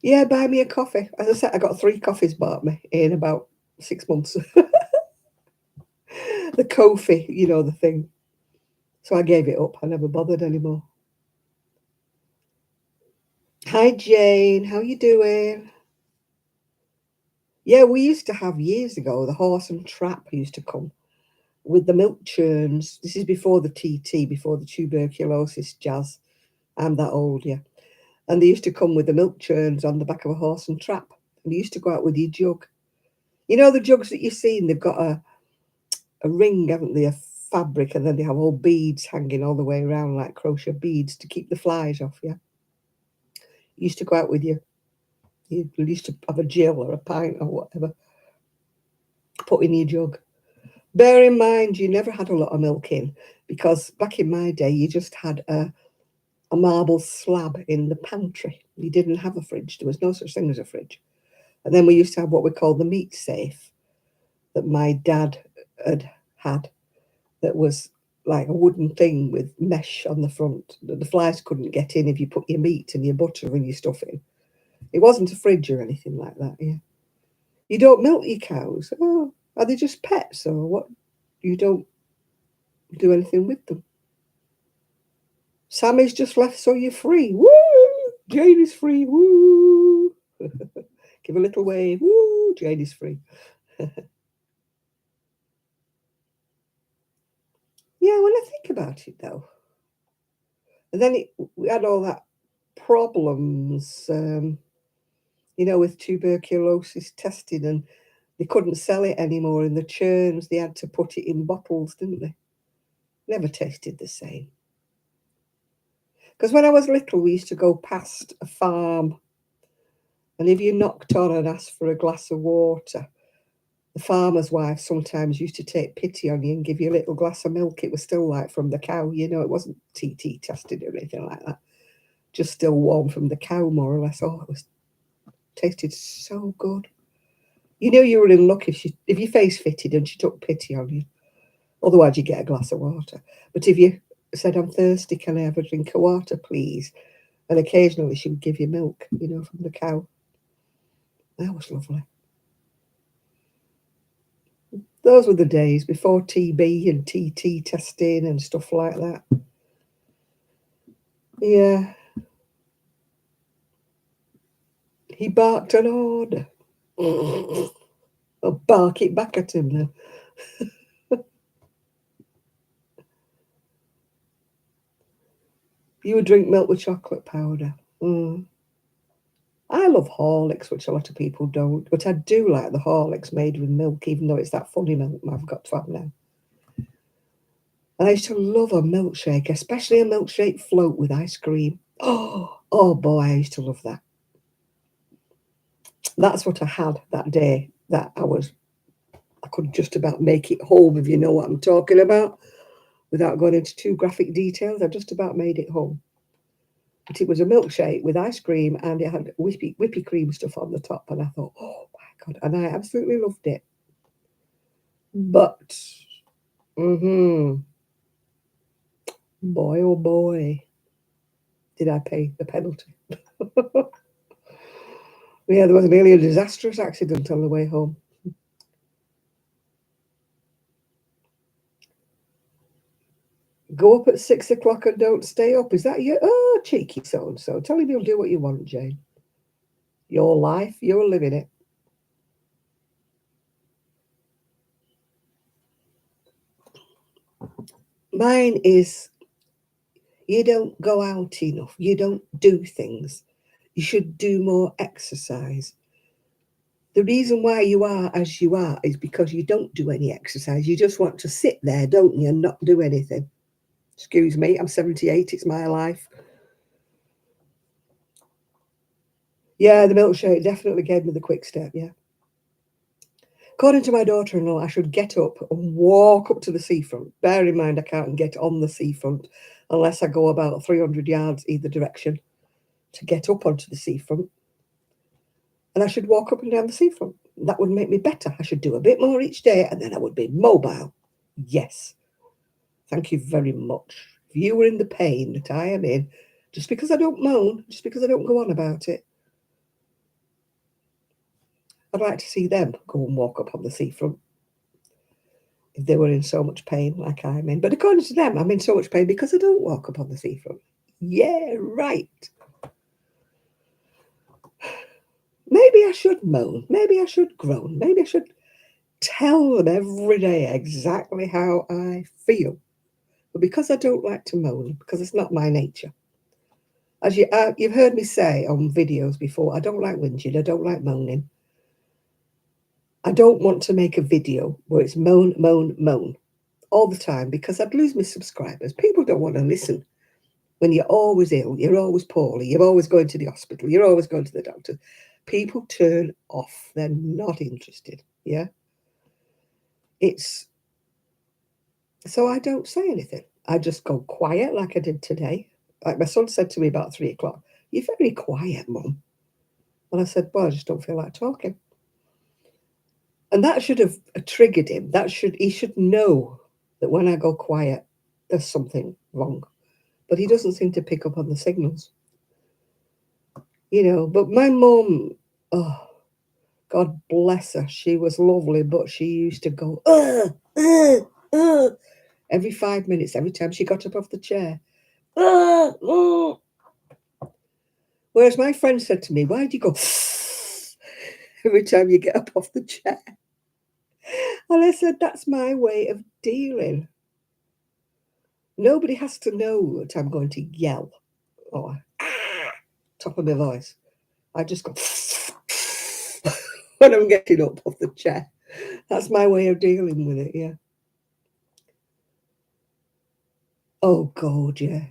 Yeah, buy me a coffee. As I said, I got 3 coffees bought me in about 6 months. The Kofi, you know, the thing. So I gave it up. I never bothered anymore. Hi, Jane. How you doing? Yeah, we used to have years ago, the horse and trap used to come with the milk churns. This is before the TT, before the tuberculosis jazz. I'm that old, yeah. And they used to come with the milk churns on the back of a horse and trap. And you used to go out with your jug. You know the jugs that you've seen, they've got a ring, haven't they, of fabric, and then they have all beads hanging all the way around, like crochet beads to keep the flies off, yeah? You used to go out with you used to have a gill or a pint or whatever, put in your jug. Bear in mind, you never had a lot of milk in, because back in my day, you just had a marble slab in the pantry. You didn't have a fridge. There was no such thing as a fridge. And then we used to have what we called the meat safe that my dad had that was like a wooden thing with mesh on the front that the flies couldn't get in if you put your meat and your butter and your stuff in. It wasn't a fridge or anything like that, yeah. You don't milk your cows. Oh, are they just pets or what? You don't do anything with them. Sammy's just left, so you're free. Woo! Jane is free. Woo! Give a little wave. Woo! Jane is free. Yeah, when I think about it though, and then we had all that problems, with tuberculosis testing, and they couldn't sell it anymore in the churns. They had to put it in bottles, didn't they? Never tasted the same. Because when I was little, we used to go past a farm, and if you knocked on and asked for a glass of water, the farmer's wife sometimes used to take pity on you and give you a little glass of milk. It was still like from the cow, it wasn't TT tested or anything like that. Just still warm from the cow, more or less. Oh, it was tasted so good. You know you were in luck if your face fitted and she took pity on you. Otherwise, you get a glass of water. But if you said, "I'm thirsty, can I have a drink of water, please?" And occasionally she would give you milk, from the cow. That was lovely. Those were the days before TB and TT testing and stuff like that. Yeah. He barked an order. I'll bark it back at him now. You would drink milk with chocolate powder. I love Horlicks, which a lot of people don't, but I do like the Horlicks made with milk, even though it's that funny milk I've got to have now. And I used to love a milkshake, especially a milkshake float with ice cream. Oh boy, I used to love that. That's what I had that day. That I could just about make it home, if you know what I'm talking about, without going into too graphic details. I just about made it home. But it was a milkshake with ice cream, and it had whippy cream stuff on the top. And I thought, oh my God, and I absolutely loved it. But, boy, oh boy, did I pay the penalty. Yeah, there was nearly a disastrous accident on the way home. Go up at 6 o'clock and don't stay up. Is that you? Oh, cheeky so-and-so. Tell him you'll do what you want, Jane. Your life, you're living it. Mine is, you don't go out enough. You don't do things. You should do more exercise. The reason why you are as you are is because you don't do any exercise. You just want to sit there, don't you, and not do anything. Excuse me, I'm 78. It's my life. Yeah, the milkshake definitely gave me the quick step, yeah. According to my daughter-in-law, I should get up and walk up to the seafront. Bear in mind, I can't get on the seafront unless I go about 300 yards either direction to get up onto the seafront. And I should walk up and down the seafront. That would make me better. I should do a bit more each day, and then I would be mobile. Yes. Thank you very much. If you were in the pain that I am in, just because I don't moan, just because I don't go on about it, I'd like to see them go and walk up on the seafront if they were in so much pain like I'm in. But according to them, I'm in so much pain because I don't walk up on the seafront. Yeah, right. Maybe I should moan. Maybe I should groan. Maybe I should tell them every day exactly how I feel. But because I don't like to moan, because it's not my nature. As you've heard me say on videos before, I don't like whinging. I don't like moaning. I don't want to make a video where it's moan, moan, moan all the time because I'd lose my subscribers. People don't want to listen when you're always ill, you're always poorly, you're always going to the hospital, you're always going to the doctor. People turn off. They're not interested. Yeah. So I don't say anything. I just go quiet like I did today. Like my son said to me about 3 o'clock, "You're very quiet, Mum." And I said, "Well, I just don't feel like talking." And that should have triggered him. He should know that when I go quiet, there's something wrong. But he doesn't seem to pick up on the signals. But my mum, oh, God bless her, she was lovely, but she used to go, every 5 minutes, every time she got up off the chair. Whereas my friend said to me, "Why do you go every time you get up off the chair?" And I said, "That's my way of dealing Nobody has to know that I'm going to yell or top of my voice. I just go when I'm getting up off the chair. That's my way of dealing with it, yeah. Oh, God, yeah.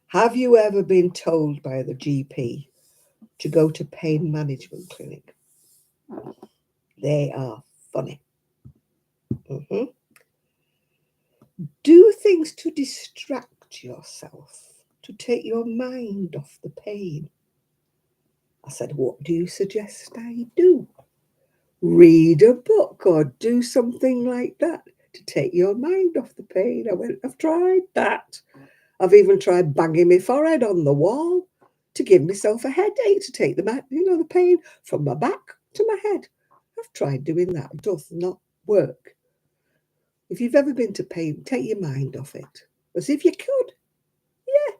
Have you ever been told by the GP to go to pain management clinic? They are funny. Mm-hmm. Do things to distract yourself, to take your mind off the pain. I said, what do you suggest I do? Read a book or do something like that to take your mind off the pain. I went, I've tried that. I've even tried banging my forehead on the wall to give myself a headache, to take the pain from my back to my head. I've tried doing that. It does not work. If you've ever been to pain, take your mind off it. As if you could. Yeah.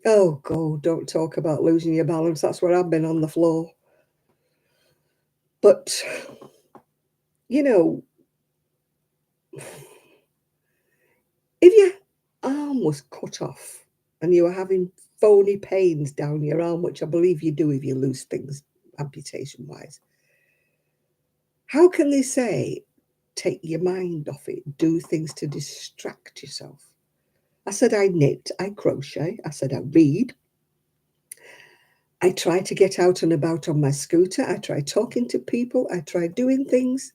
Oh, God, don't talk about losing your balance. That's where I've been on the floor. But, you know, if your arm was cut off and you were having phony pains down your arm, which I believe you do if you lose things amputation-wise, how can they say, take your mind off it, do things to distract yourself? I said I knit, I crochet, I said I read, I try to get out and about on my scooter, I try talking to people, I try doing things.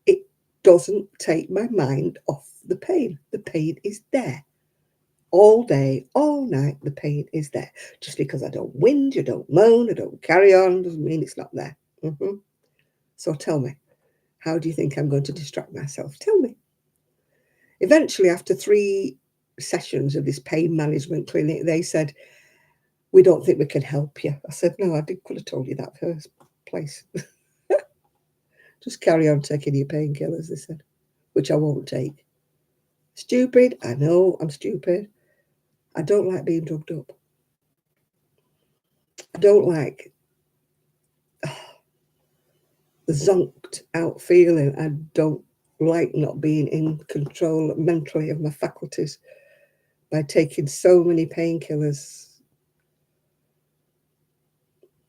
It doesn't take my mind off the pain. The pain is there. All day, all night, the pain is there. Just because I don't whinge, I don't moan, I don't carry on, doesn't mean it's not there. Mm-hmm. So tell me, how do you think I'm going to distract myself? Tell me. Eventually, after 3 sessions of this pain management clinic, they said, we don't think we can help you. I said, no, could have told you that first place. Just carry on taking your painkillers, they said, which I won't take. Stupid, I know I'm stupid. I don't like being drugged up. I don't like the zonked out feeling. I don't like not being in control mentally of my faculties by taking so many painkillers.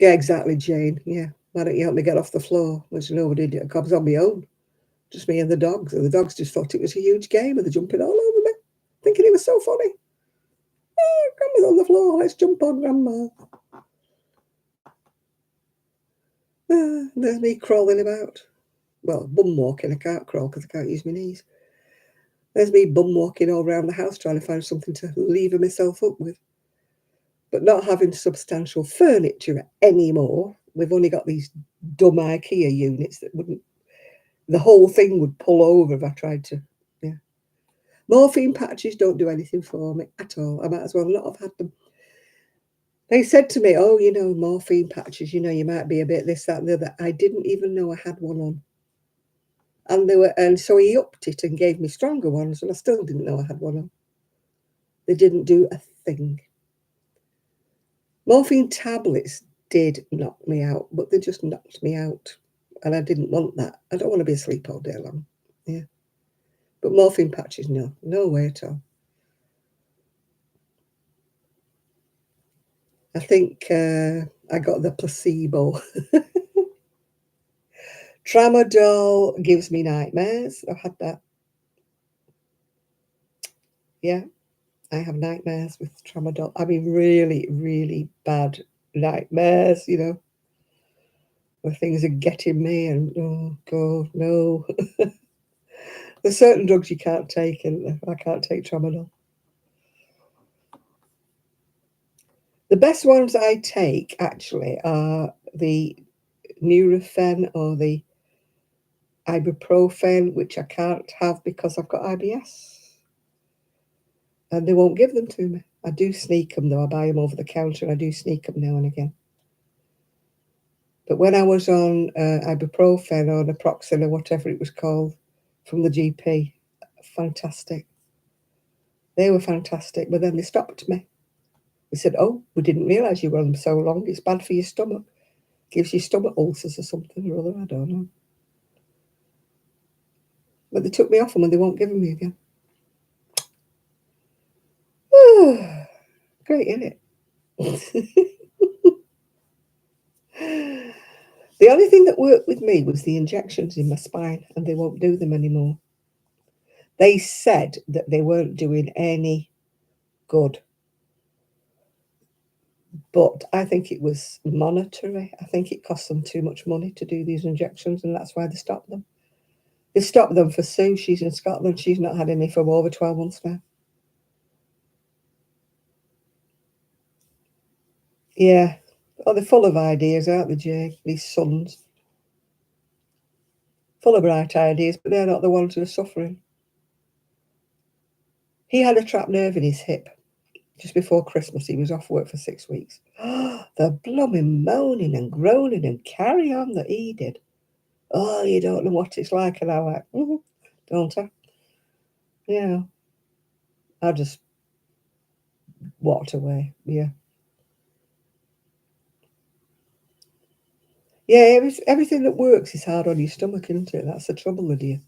Yeah, exactly, Jane. Yeah. Why don't you help me get off the floor? Which nobody did. I was on my own. Just me and the dogs. And the dogs just thought it was a huge game and they're jumping all over me, thinking it was so funny. Oh, Grandma's on the floor. Let's jump on Grandma. There's me crawling about. Well, bum walking. I can't crawl because I can't use my knees. There's me bum walking all around the house trying to find something to lever myself up with. But not having substantial furniture anymore. We've only got these dumb IKEA units that wouldn't, the whole thing would pull over if I tried to. Yeah. Morphine patches don't do anything for me at all. I might as well not have had them. They said to me, oh, morphine patches, you might be a bit this, that, and the other. I didn't even know I had one on. And so he upped it and gave me stronger ones, and I still didn't know I had one on. They didn't do a thing. Morphine tablets did knock me out, but they just knocked me out. And I didn't want that. I don't want to be asleep all day long. Yeah. But morphine patches, no way at all. I think I got the placebo. Tramadol gives me nightmares. I've had that. Yeah, I have nightmares with tramadol. I mean, really, really bad nightmares, where things are getting me and, oh, God, no. There's certain drugs you can't take, and I can't take tramadol. The best ones I take, actually, are the Nurofen or the ibuprofen, which I can't have because I've got IBS. And they won't give them to me. I do sneak them, though. I buy them over the counter, and I do sneak them now and again. But when I was on ibuprofen or naproxen or whatever it was called from the GP, fantastic. They were fantastic, but then they stopped me. They said, oh, we didn't realise you were on them so long. It's bad for your stomach. Gives you stomach ulcers or something or other. I don't know. But they took me off them and they won't give them me again. great, isn't it? The only thing that worked with me was the injections in my spine, and they won't do them anymore. They said that they weren't doing any good, but I think it was monetary. I think it cost them too much money to do these injections, and that's why they stopped them. They stopped them for Sue. She's in Scotland. She's not had any for over 12 months now. Yeah. Oh, they're full of ideas, aren't they, Jay? These sons. Full of bright ideas, but they're not the ones who are suffering. He had a trapped nerve in his hip. Just before Christmas, he was off work for 6 weeks. The blooming moaning and groaning and carry on that he did. Oh, you don't know what it's like. And I'm like, don't I? Yeah. I just walked away. Yeah. Yeah, everything that works is hard on your stomach, isn't it? That's the trouble, Lydia.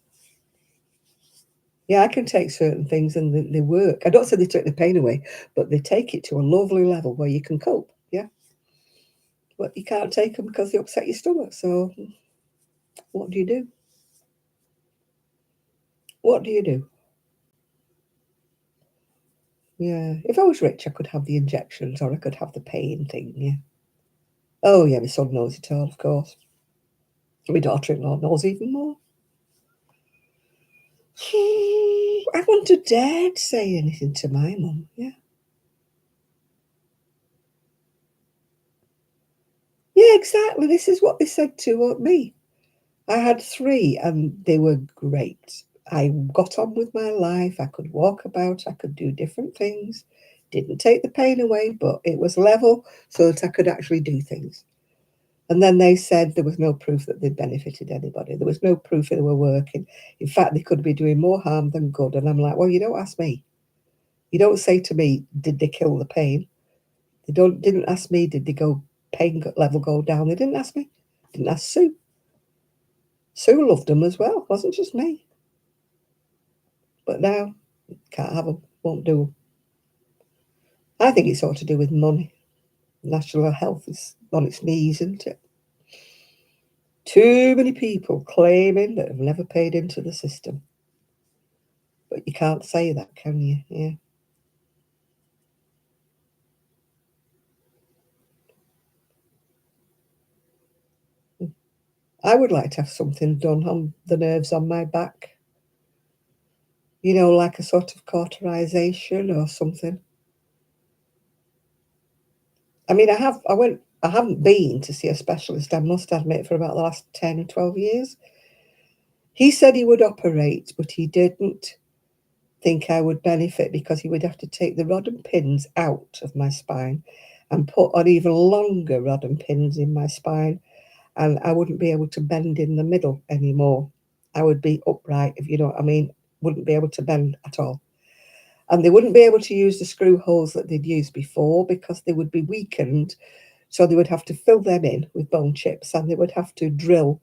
Yeah, I can take certain things and they work. I don't say they take the pain away, but they take it to a lovely level where you can cope. Yeah. But you can't take them because they upset your stomach. So what do you do? What do you do? Yeah. If I was rich, I could have the injections or I could have the pain thing. Yeah. Oh, yeah, my son knows it all, of course. My daughter-in-law knows even more. I wouldn't have dared say anything to my mum. Yeah. Yeah, exactly. This is what they said to me. I had 3 and they were great. I got on with my life. I could walk about. I could do different things. Didn't take the pain away, but it was level so that I could actually do things. And then they said there was no proof that they benefited anybody. There was no proof that they were working. In fact, they could be doing more harm than good. And I'm like, well, you don't ask me. You don't say to me, did they kill the pain? They didn't ask me, did the pain level go down? They didn't ask me. Didn't ask Sue. Sue loved them as well. It wasn't just me. But now, can't have them. Won't do them. I think it's all to do with money. National health is on its knees, isn't it? Too many people claiming that have never paid into the system. But you can't say that, can you? Yeah. I would like to have something done on the nerves on my back. You know, like a sort of cauterization or something. I mean, I haven't been to see a specialist, I must admit, for about the last 10 or 12 years. He said he would operate, but he didn't think I would benefit because he would have to take the rod and pins out of my spine and put on even longer rod and pins in my spine, and I wouldn't be able to bend in the middle anymore. I would be upright, if you know what I mean. Wouldn't be able to bend at all. And they wouldn't be able to use the screw holes that they'd used before because they would be weakened. So they would have to fill them in with bone chips and they would have to drill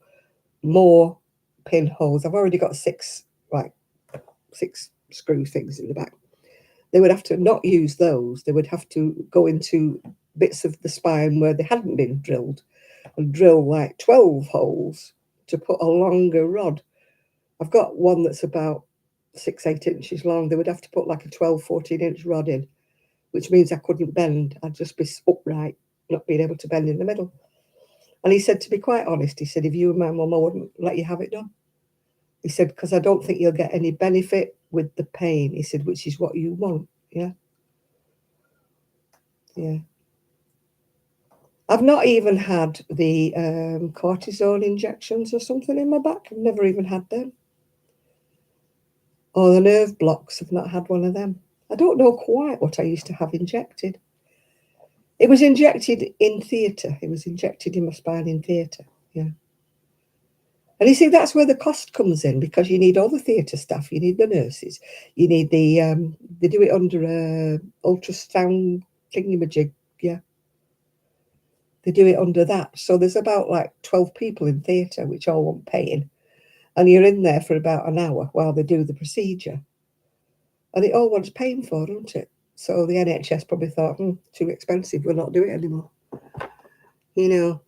more pinholes. I've already got 6 screw things in the back. They would have to not use those. They would have to go into bits of the spine where they hadn't been drilled and drill like 12 holes to put a longer rod. I've got one that's about 6-8 inches long. They would have to put like a 12-14 inch rod in, which means I couldn't bend. I'd just be upright, not being able to bend in the middle. And he said, to be quite honest, he said, if you were my mum, I wouldn't let you have it done. He said, because I don't think you'll get any benefit with the pain. He said, which is what you want. Yeah. Yeah. I've not even had the cortisone injections or something in my back. I've never even had them. Or the nerve blocks. I've not had one of them. I don't know quite what I used to have injected. It was injected in theatre. It was injected in my spine in theatre. Yeah. And you see, that's where the cost comes in because you need all the theatre staff, you need the nurses, you need they do it under a ultrasound thingamajig, yeah. They do it under that. So there's about like 12 people in theatre, which all want paying. And you're in there for about an hour while they do the procedure. And it all wants paying for, don't it? So the NHS probably thought, too expensive, we'll not do it anymore. You know,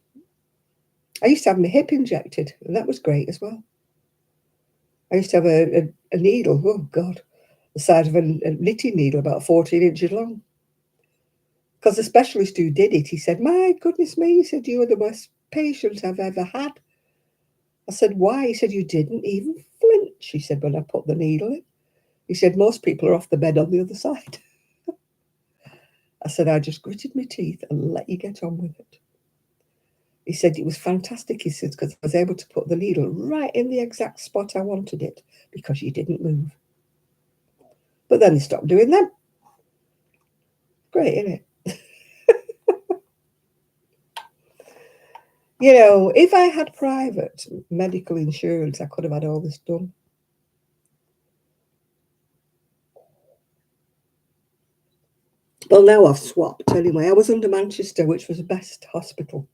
I used to have my hip injected, and that was great as well. I used to have a needle, oh God, the size of a knitting needle, about 14 inches long. Because the specialist who did it, he said, my goodness me, he said, you were the worst patient I've ever had. I said, why? He said, you didn't even flinch, he said, when I put the needle in. He said, most people are off the bed on the other side. I said, I just gritted my teeth and let you get on with it. He said, it was fantastic, he said, because I was able to put the needle right in the exact spot I wanted it because you didn't move. But then they stopped doing that. Great, isn't it? You know, if I had private medical insurance, I could have had all this done. Well, now I've swapped anyway. I was under Manchester, which was the best hospital.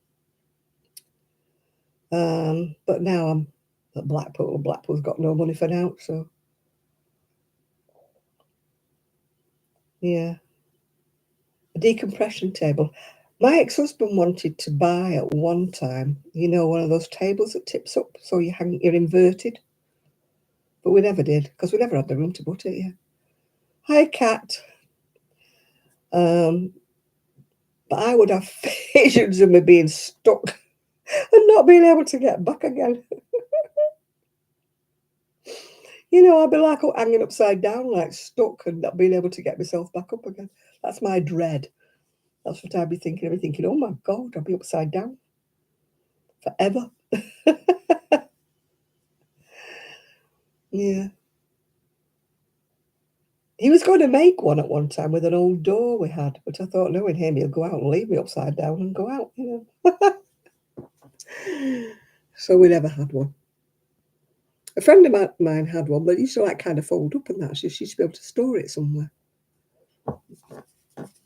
But now I'm at Blackpool. Blackpool's got no money for now, so yeah. A decompression table. My ex-husband wanted to buy at one time, you know, one of those tables that tips up so you're inverted. But we never did, because we never had the room to put it, yeah. Hi, Cat. But I would have visions of me being stuck and not being able to get back again. You know, I'd be like hanging upside down, like stuck and not being able to get myself back up again. That's my dread. That's what I'd be thinking. I'd be thinking, oh my God, I'll be upside down forever. Yeah. He was going to make one at one time with an old door we had, but I thought, knowing him, he'll go out and leave me upside down and go out, you know. So we never had one. A friend of mine had one, but it used to like kind of fold up and that. So she used to be able to store it somewhere.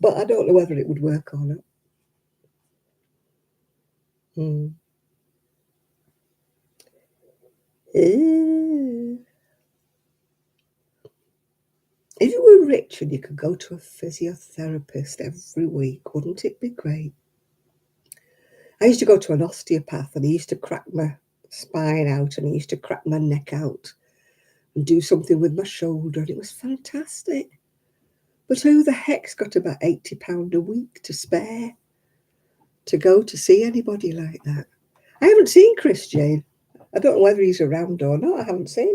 But I don't know whether it would work or not. If you were rich and you could go to a physiotherapist every week, wouldn't it be great? I used to go to an osteopath and he used to crack my spine out and he used to crack my neck out and do something with my shoulder, and it was fantastic. But who the heck's got about £80 a week to spare to go to see anybody like that? I haven't seen Chris, Jane. I don't know whether he's around or not. I haven't seen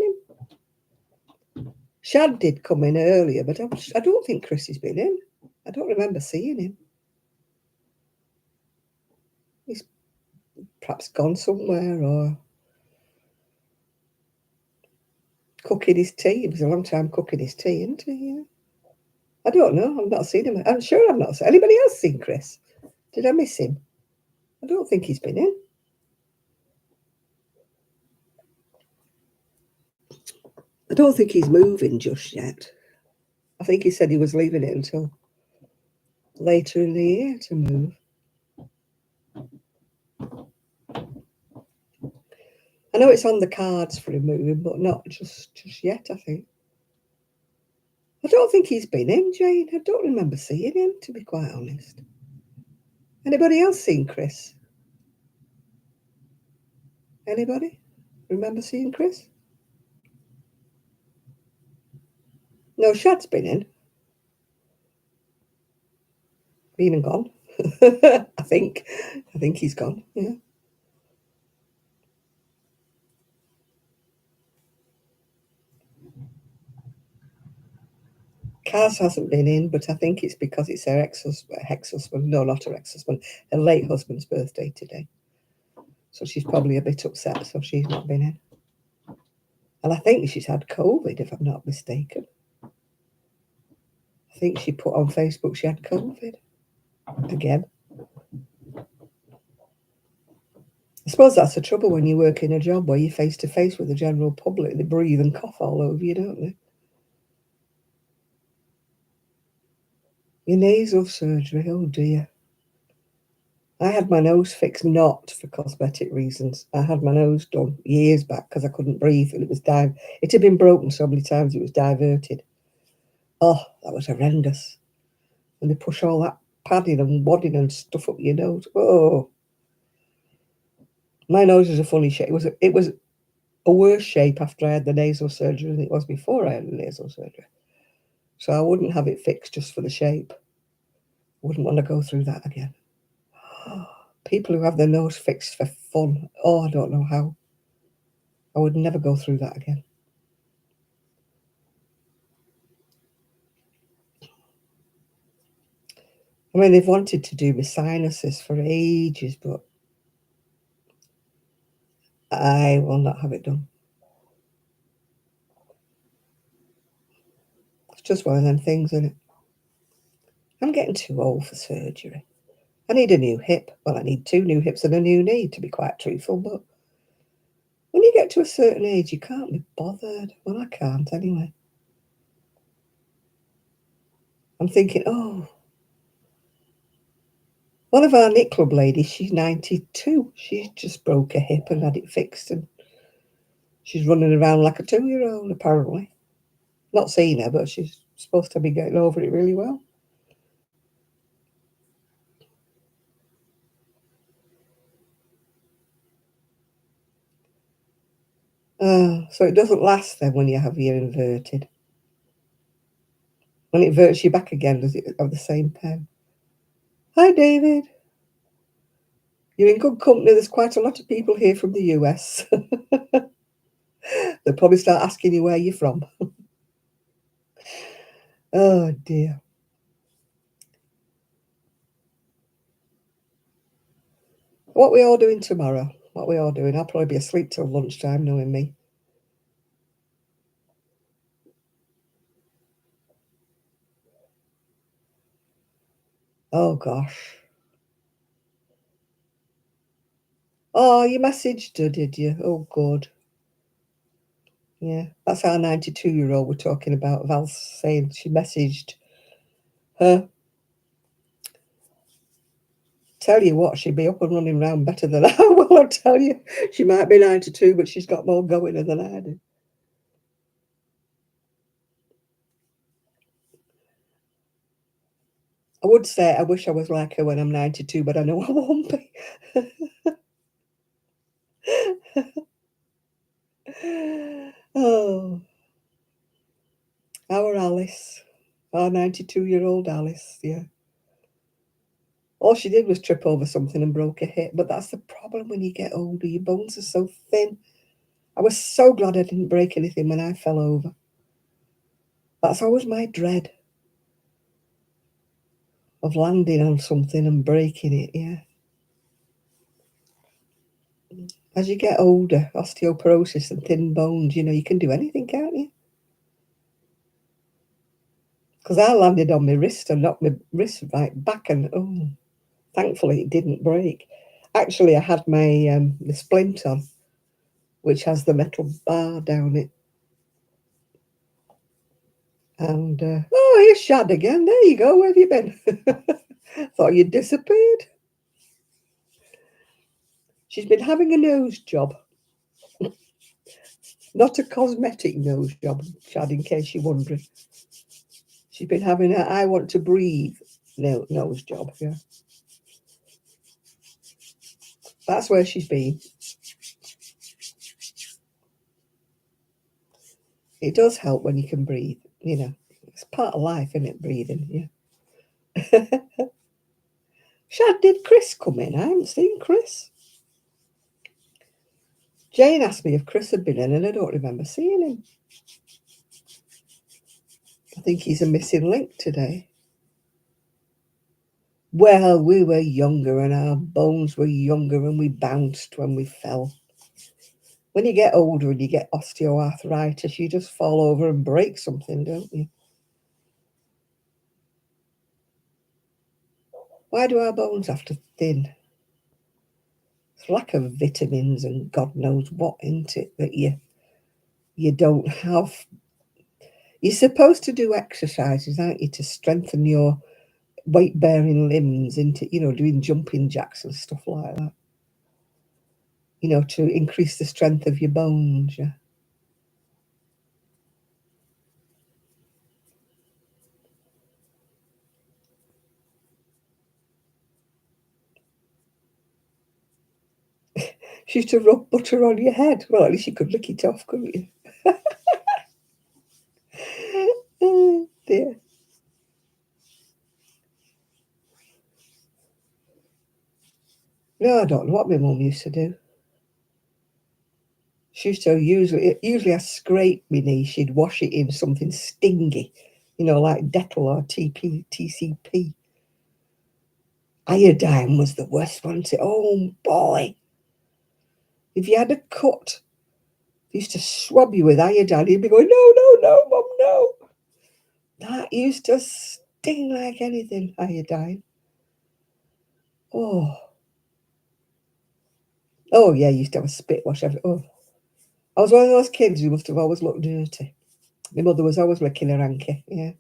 him. Shad did come in earlier, but I don't think Chris has been in. I don't remember seeing him. He's perhaps gone somewhere or cooking his tea. It was a long time cooking his tea, isn't he? Yeah. I don't know. I've not seen him. I'm sure I've not seen anybody else seen Chris. Did I miss him? I don't think he's been in. I don't think he's moving just yet. I think he said he was leaving it until later in the year to move. I know it's on the cards for him moving, but not just yet, I think. I don't think he's been in, Jane. I don't remember seeing him, to be quite honest. Anybody else seen Chris? Anybody remember seeing Chris? No, Shad's been in. Been and gone. I think he's gone, yeah. Kaz hasn't been in, but I think it's because it's her ex-husband, no, not her ex-husband, her late husband's birthday today. So she's probably a bit upset, so she's not been in. And I think she's had COVID, if I'm not mistaken. I think she put on Facebook she had COVID again. I suppose that's the trouble when you work in a job where you're face to face with the general public. They breathe and cough all over you, don't they? Your nasal surgery, oh dear. I had my nose fixed not for cosmetic reasons. I had my nose done years back because I couldn't breathe and it had been broken so many times it was diverted. Oh, that was horrendous. And they push all that padding and wadding and stuff up your nose. Oh, my nose is a funny shape. It was a worse shape after I had the nasal surgery than it was before I had the nasal surgery. So I wouldn't have it fixed just for the shape. Wouldn't want to go through that again. People who have their nose fixed for fun. Oh, I don't know how. I would never go through that again. I mean, they've wanted to do my sinuses for ages, but I will not have it done. It's just one of them things, isn't it? I'm getting too old for surgery. I need a new hip. Well, I need 2 new hips and a new knee, to be quite truthful, but when you get to a certain age, you can't be bothered. Well, I can't anyway. I'm thinking, oh, one of our knit club ladies, she's 92. She just broke a hip and had it fixed, and she's running around like a 2-year-old, apparently. Not seen her, but she's supposed to be getting over it really well. So it doesn't last then when you have your inverted. When it inverts you back again, does it have the same pain? Hi, David. You're in good company. There's quite a lot of people here from the US. They'll probably start asking you where you're from. Oh, dear. What we all doing tomorrow? What we all doing? I'll probably be asleep till lunchtime, knowing me. Oh, gosh. Oh, you messaged her, did you? Oh, good. Yeah, that's our 92-year-old we're talking about. Val's saying she messaged her. Tell you what, she'd be up and running around better than I will, I tell you. She might be 92, but she's got more going than I do. I would say I wish I was like her when I'm 92, but I know I won't be. Oh, our Alice, our 92-year-old Alice, yeah. All she did was trip over something and broke a hip, but that's the problem when you get older. Your bones are so thin. I was so glad I didn't break anything when I fell over. That's always my dread of landing on something and breaking it, yeah. As you get older, osteoporosis and thin bones, you can do anything, can't you? Because I landed on my wrist and knocked my wrist right back, and oh, thankfully it didn't break. Actually, I had my the splint on, which has the metal bar down it. And, oh, here's Shad again. There you go. Where have you been? Thought you'd disappeared. She's been having a nose job. Not a cosmetic nose job, Shad, in case you're wondering. She's been having a I want to breathe nose job, yeah. That's where she's been. It does help when you can breathe, It's part of life, isn't it, breathing, yeah. Shad, did Chris come in? I haven't seen Chris. Jane asked me if Chris had been in, and I don't remember seeing him. I think he's a missing link today. Well, we were younger and our bones were younger and we bounced when we fell. When you get older and you get osteoarthritis, you just fall over and break something, don't you? Why do our bones have to thin? It's lack of vitamins and God knows what into it that you don't have. You're supposed to do exercises, aren't you, to strengthen your weight-bearing limbs into, doing jumping jacks and stuff like that. To increase the strength of your bones, yeah. She used to rub butter on your head. Well, at least you could lick it off, couldn't you? Oh, dear. No, I don't know what my mum used to do. She used to usually I scrape my knee, she'd wash it in something stingy, like Dettol or TCP. Iodine was the worst one to. Oh boy. If you had a cut, they used to swab you with iodine, you'd be going, no, no, no, Mum, no. That used to sting like anything, iodine. Oh. Oh yeah, you used to have a spit wash every. Oh. I was one of those kids who must have always looked dirty. My mother was always licking her hanky, yeah.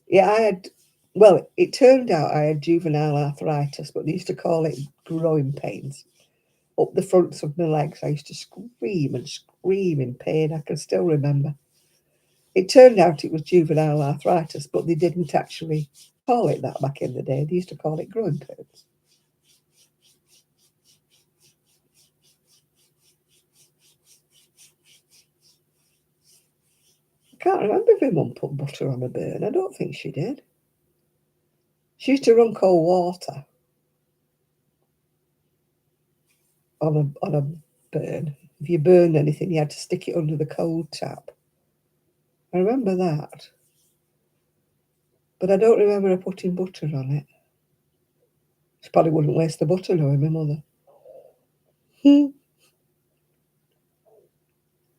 Yeah, well, it turned out I had juvenile arthritis, but they used to call it growing pains. Up the fronts of my legs, I used to scream and scream in pain. I can still remember. It turned out it was juvenile arthritis, but they didn't actually call it that back in the day. They used to call it growing pains. I can't remember if my mum put butter on a burn. I don't think she did. She used to run cold water on a burn. If you burned anything, you had to stick it under the cold tap. I remember that. But I don't remember her putting butter on it. She probably wouldn't waste the butter, knowing my mother.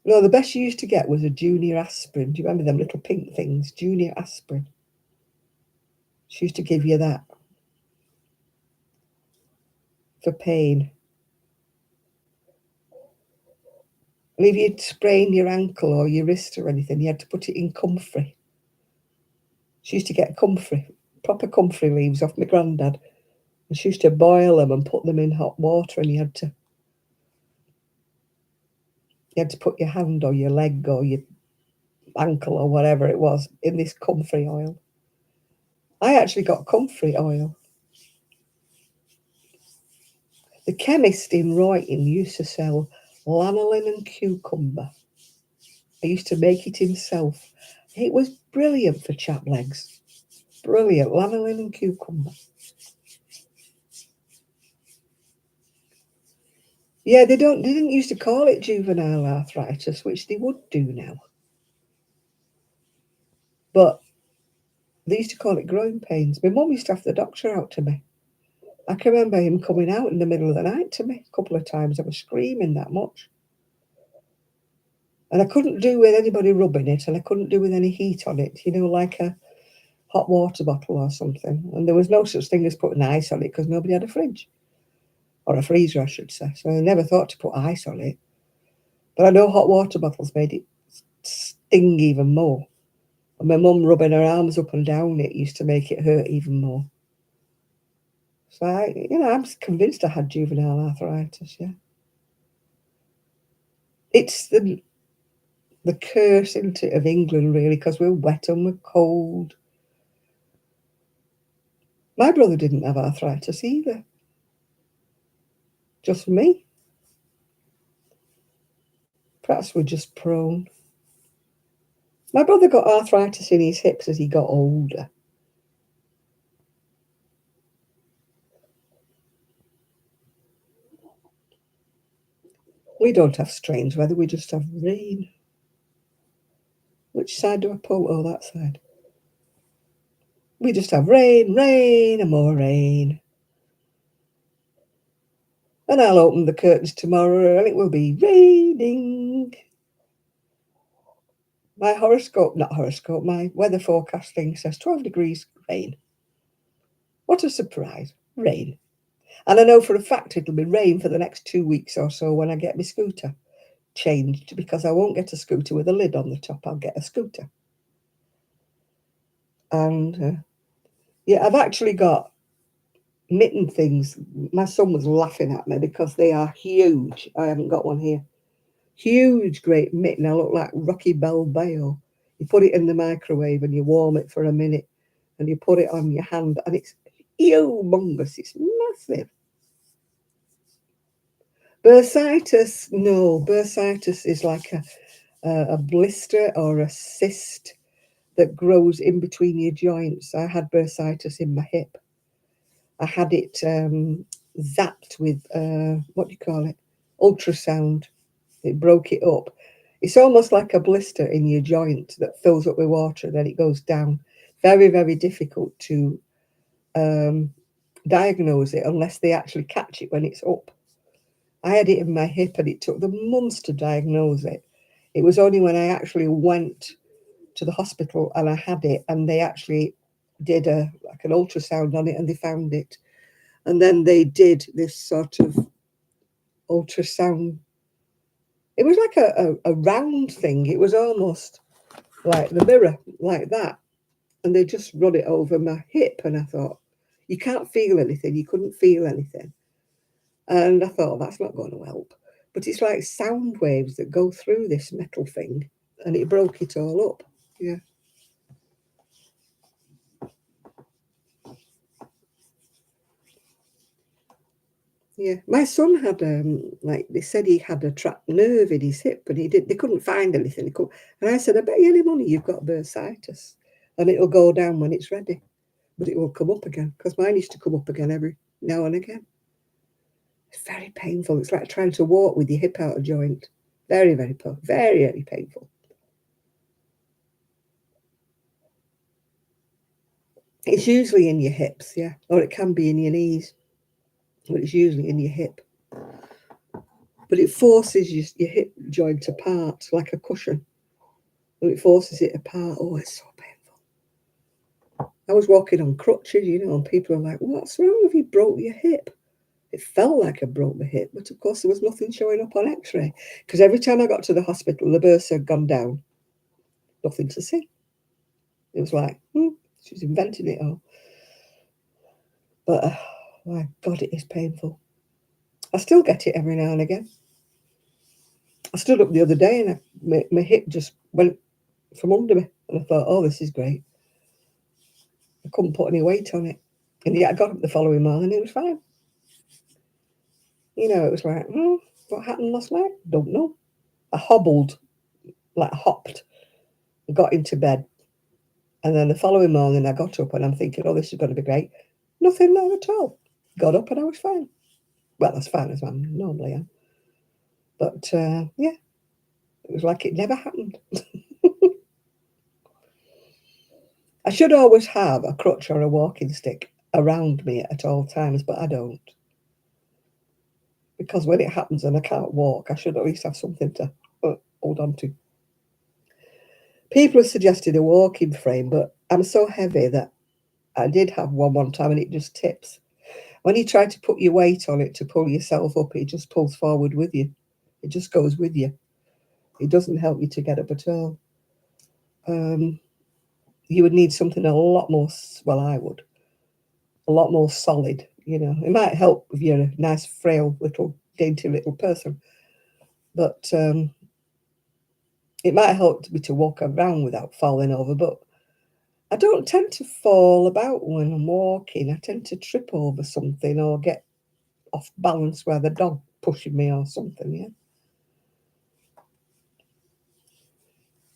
No, the best she used to get was a junior aspirin. Do you remember them little pink things? Junior aspirin. She used to give you that for pain. And if you'd sprain your ankle or your wrist or anything, you had to put it in comfrey. She used to get comfrey, proper comfrey leaves off my granddad. And she used to boil them and put them in hot water, and you had to put your hand or your leg or your ankle or whatever it was in this comfrey oil. I actually got comfrey oil. The chemist in Royton used to sell lanolin and cucumber. He used to make it himself. It was brilliant for chap legs. Brilliant, lanolin and cucumber. Yeah, they didn't used to call it juvenile arthritis, which they would do now. But they used to call it growing pains. My mum used to have the doctor out to me. I can remember him coming out in the middle of the night to me a couple of times. I was screaming that much. And I couldn't do with anybody rubbing it, and I couldn't do with any heat on it, like a hot water bottle or something. And there was no such thing as putting ice on it because nobody had a fridge. Or a freezer, I should say. So I never thought to put ice on it. But I know hot water bottles made it sting even more. And my mum rubbing her arms up and down it used to make it hurt even more. So I'm convinced I had juvenile arthritis, yeah. It's the curse, isn't it, of England, really, because we're wet and we're cold. My brother didn't have arthritis either. Just me. Perhaps we're just prone. My brother got arthritis in his hips as he got older. We don't have strange weather, we just have rain. Which side do I pull? Oh, that side. We just have rain, rain, and more rain. And I'll open the curtains tomorrow and it will be raining. My my weather forecast thing says 12 degrees, rain. What a surprise, rain. And I know for a fact it'll be rain for the next 2 weeks or so when I get my scooter changed, because I won't get a scooter with a lid on the top, I'll get a scooter. And yeah, I've actually got mitten things. My son was laughing at me because they are huge. I haven't got one here. Huge, great mitten. I look like Rocky Balboa. You put it in the microwave and you warm it for a minute and you put it on your hand and it's humongous. It's massive. Bursitis, no. Bursitis is like a blister or a cyst that grows in between your joints. I had bursitis in my hip. I had it zapped with, what do you call it? Ultrasound. It broke it up. It's almost like a blister in your joint that fills up with water and then it goes down. Very, very difficult to diagnose it unless they actually catch it when it's up. I had it in my hip and it took them months to diagnose it. It was only when I actually went to the hospital and I had it and they actually did an ultrasound on it and they found it. And then they did this sort of ultrasound. It was like a round thing. It was almost like the mirror, like that. And they just run it over my hip. And I thought, you can't feel anything. You couldn't feel anything. And I thought, that's not going to help. But it's like sound waves that go through this metal thing. And it broke it all up. Yeah. Yeah, my son had like they said he had a trapped nerve in his hip, but they couldn't find anything. And I said, I bet you any money you've got bursitis, and it'll go down when it's ready, but it will come up again because mine used to come up again every now and again. It's very painful. It's like trying to walk with your hip out of joint. Very, very painful. Very, very painful. It's usually in your hips, yeah, or it can be in your knees, but it's usually in your hip. But it forces your hip joint apart like a cushion. And it forces it apart. Oh, it's so painful. I was walking on crutches, and people are like, what's wrong? Have you broke your hip? It felt like I broke my hip, but of course there was nothing showing up on x-ray. Because every time I got to the hospital, the bursa had gone down. Nothing to see. It was like, she's inventing it all. But, my God, it is painful. I still get it every now and again. I stood up the other day and my hip just went from under me. And I thought, oh, this is great. I couldn't put any weight on it. And yet I got up the following morning and it was fine. It was like, what happened last night? Don't know. I hobbled, like hopped, got into bed. And then the following morning I got up and I'm thinking, oh, this is going to be great. Nothing there at all. Got up and I was fine. Well, as fine as I normally am. But, yeah, it was like it never happened. I should always have a crutch or a walking stick around me at all times, but I don't. Because when it happens and I can't walk, I should at least have something to hold on to. People have suggested a walking frame, but I'm so heavy that I did have one time and it just tips. When you try to put your weight on it to pull yourself up, it just pulls forward with you. It just goes with you. It doesn't help you to get up at all. You would need something a lot more, well, I would, a lot more solid, It might help if you're a nice, frail, dainty little person. But it might help me to walk around without falling over. But I don't tend to fall about when I'm walking. I tend to trip over something or get off balance where the dog pushing me or something, yeah.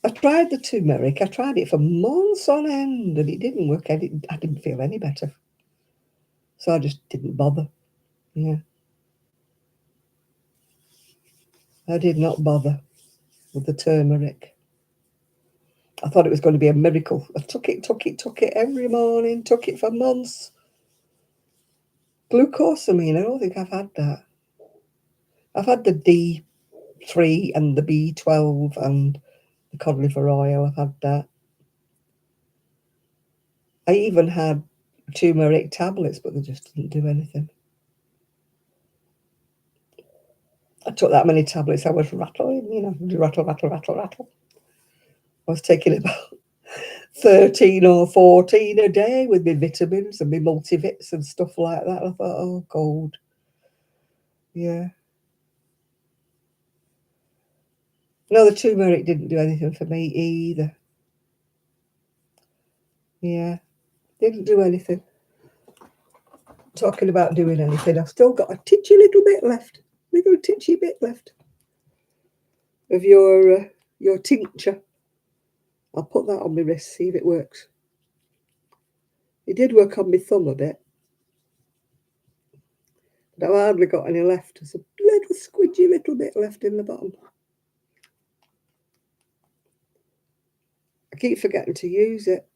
I tried the turmeric. I tried it for months on end and it didn't work. I didn't feel any better. So I just didn't bother. Yeah. I did not bother with the turmeric. I thought it was going to be a miracle. I took it every morning, took it for months. Glucosamine, I don't think I've had that. I've had the D3 and the B12 and the cod liver oil. I've had that. I even had turmeric tablets, but they just didn't do anything. I took that many tablets, I was rattling, rattle. I was taking about 13 or 14 a day with my vitamins and my multivits and stuff like that. I thought, oh, God. Yeah. No, the turmeric didn't do anything for me either. Yeah, didn't do anything. Talking about doing anything, I've still got a titchy little bit left. little titchy bit left of your tincture. I'll put that on my wrist, see if it works. It did work on my thumb a bit, but I've hardly got any left. There's a little squidgy little bit left in the bottom. I keep forgetting to use it.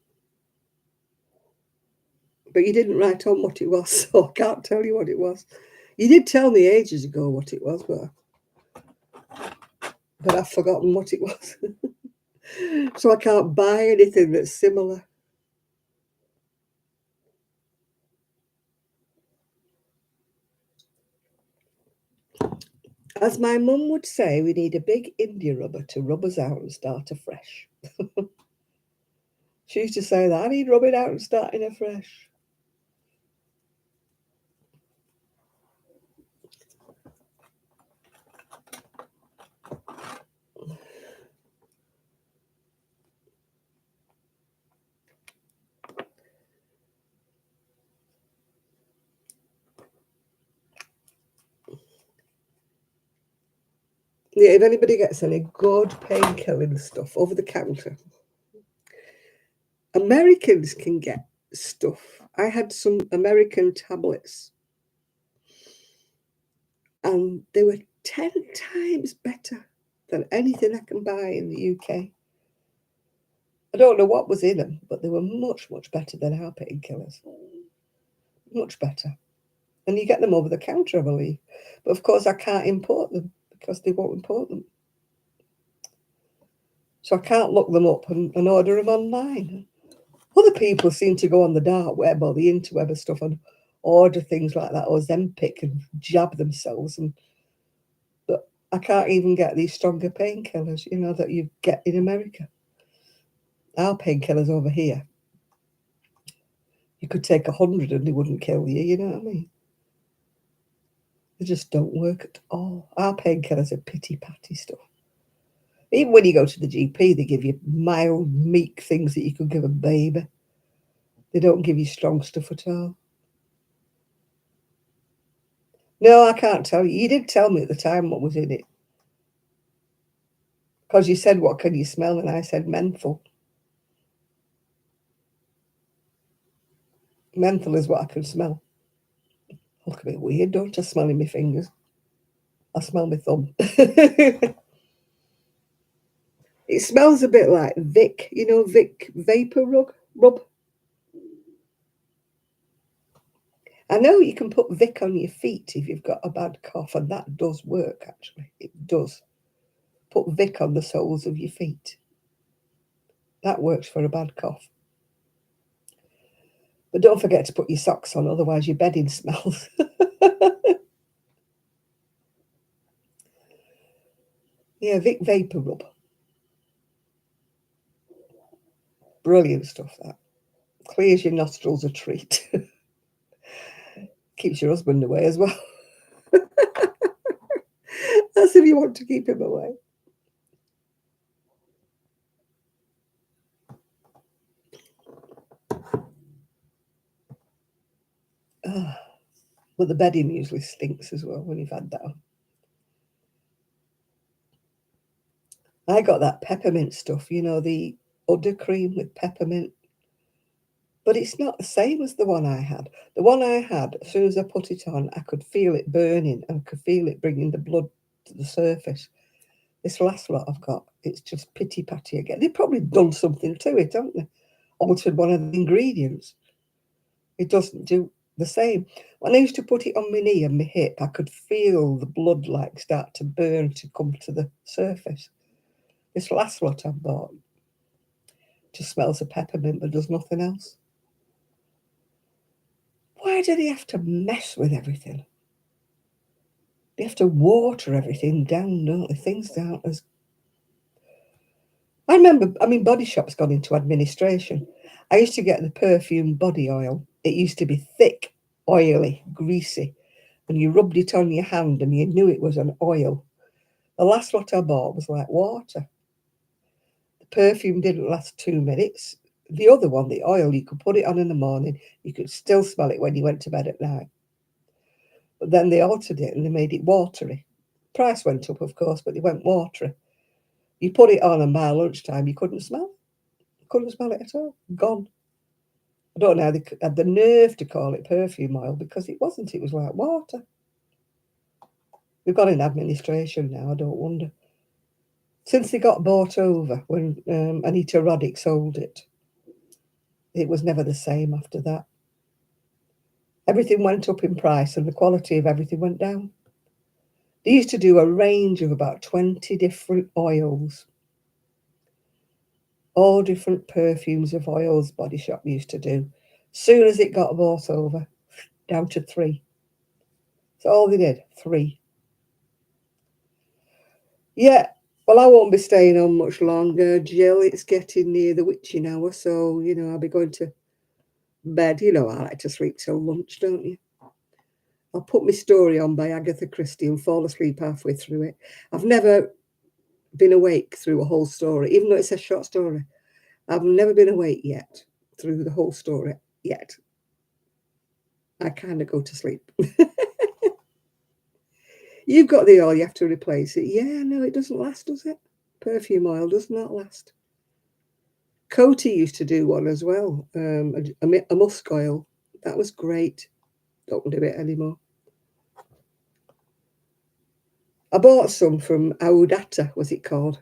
But you didn't write on what it was, so I can't tell you what it was. You did tell me ages ago what it was, but I've forgotten what it was. So I can't buy anything that's similar. As my mum would say, we need a big India rubber to rub us out and start afresh. She used to say that, I need rubbing out and starting afresh. Yeah, if anybody gets any good pain-killing stuff over the counter, Americans can get stuff. I had some American tablets and they were 10 times better than anything I can buy in the UK. I don't know what was in them, but they were much, much better than our painkillers. Much better. And you get them over the counter, I believe. But of course, I can't import them because they won't import them. So I can't look them up and order them online. Other people seem to go on the dark web or the interweb and stuff and order things like that, or Zempic, and jab themselves. But I can't even get these stronger painkillers, that you get in America. Our painkillers over here, you could take 100 and they wouldn't kill you, you know what I mean? They just don't work at all. Our painkillers are pity-patty stuff. Even when you go to the GP, they give you mild, meek things that you could give a baby. They don't give you strong stuff at all. No, I can't tell you. You did tell me at the time what was in it. Because you said, what can you smell? And I said, menthol. Menthol is what I can smell. I look a bit weird, don't I, smelling my fingers? I smell my thumb. It smells a bit like Vic, Vic vapor rub. I know you can put Vic on your feet if you've got a bad cough, and that does work, actually. It does. Put Vic on the soles of your feet. That works for a bad cough. But don't forget to put your socks on, otherwise your bedding smells. Yeah, Vic Vapor Rub. Brilliant stuff, that. Clears your nostrils a treat. Keeps your husband away as well. That's if you want to keep him away. But the bedding usually stinks as well when you've had that on. I got that peppermint stuff, the udder cream with peppermint. But it's not the same as the one I had. The one I had, as soon as I put it on, I could feel it burning and could feel it bringing the blood to the surface. This last lot I've got, it's just pity-patty again. They've probably done something to it, haven't they? Altered one of the ingredients. It doesn't do the same. When I used to put it on my knee and my hip, I could feel the blood start to burn to come to the surface. This last lot I bought just smells of peppermint but does nothing else. Why do they have to mess with everything? They have to water everything down, don't they? Things aren't as... Body Shop's gone into administration. I used to get the perfume body oil. It used to be thick, oily, greasy, and you rubbed it on your hand and you knew it was an oil. The last lot I bought was like water. The perfume didn't last 2 minutes. The other one, the oil, you could put it on in the morning. You could still smell it when you went to bed at night. But then they altered it and they made it watery. Price went up, of course, but they went watery. You put it on and by lunchtime, you couldn't smell it. Couldn't smell it at all. Gone. I don't know how they had the nerve to call it perfume oil because it wasn't. It was like water. We've got in administration now, I don't wonder. Since they got bought over, when Anita Roddick sold it, it was never the same after that. Everything went up in price and the quality of everything went down. They used to do a range of about 20 different oils. All different perfumes of oils Body Shop used to do. Soon as it got bought over, down to 3. So all they did, 3. Yeah, well, I won't be staying on much longer, Jill. It's getting near the witching hour, so, I'll be going to bed. I like to sleep till lunch, don't you? I'll put my story on by Agatha Christie and fall asleep halfway through it. I've never been awake through a whole story, even though it's a short story. I've never been awake yet through the whole story yet. I kind of go to sleep. You've got the oil, you have to replace it. Yeah, no, it doesn't last, does it? Perfume oil does not last. Coty used to do one as well, a musk oil. That was great. Don't do it anymore. I bought some from Audata, was it called?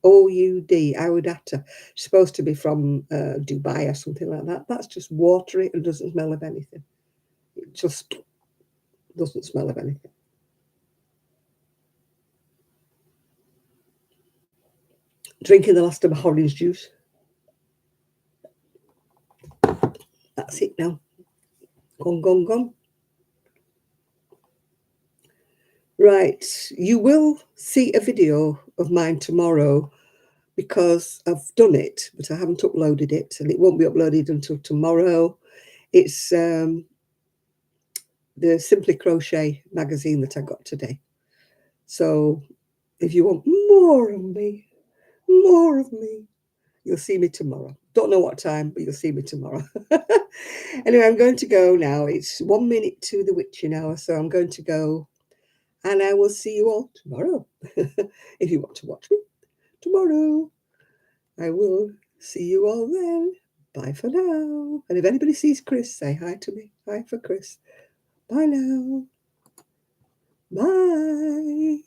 O-U-D, Audata. It's supposed to be from Dubai or something like that. That's just watery and doesn't smell of anything. It just doesn't smell of anything. Drinking the last of my orange juice. That's it now. Gone. Right, you will see a video of mine tomorrow because I've done it, but I haven't uploaded it, and it won't be uploaded until tomorrow. It's the Simply Crochet magazine that I got today. So if you want more of me, you'll see me tomorrow. Don't know what time, but you'll see me tomorrow. Anyway, I'm going to go now. It's 1 minute to the witching hour, so I'm going to go. And I will see you all tomorrow. If you want to watch me tomorrow, I will see you all then. Bye for now. And if anybody sees Chris, say hi to me. Hi for Chris. Bye now. Bye.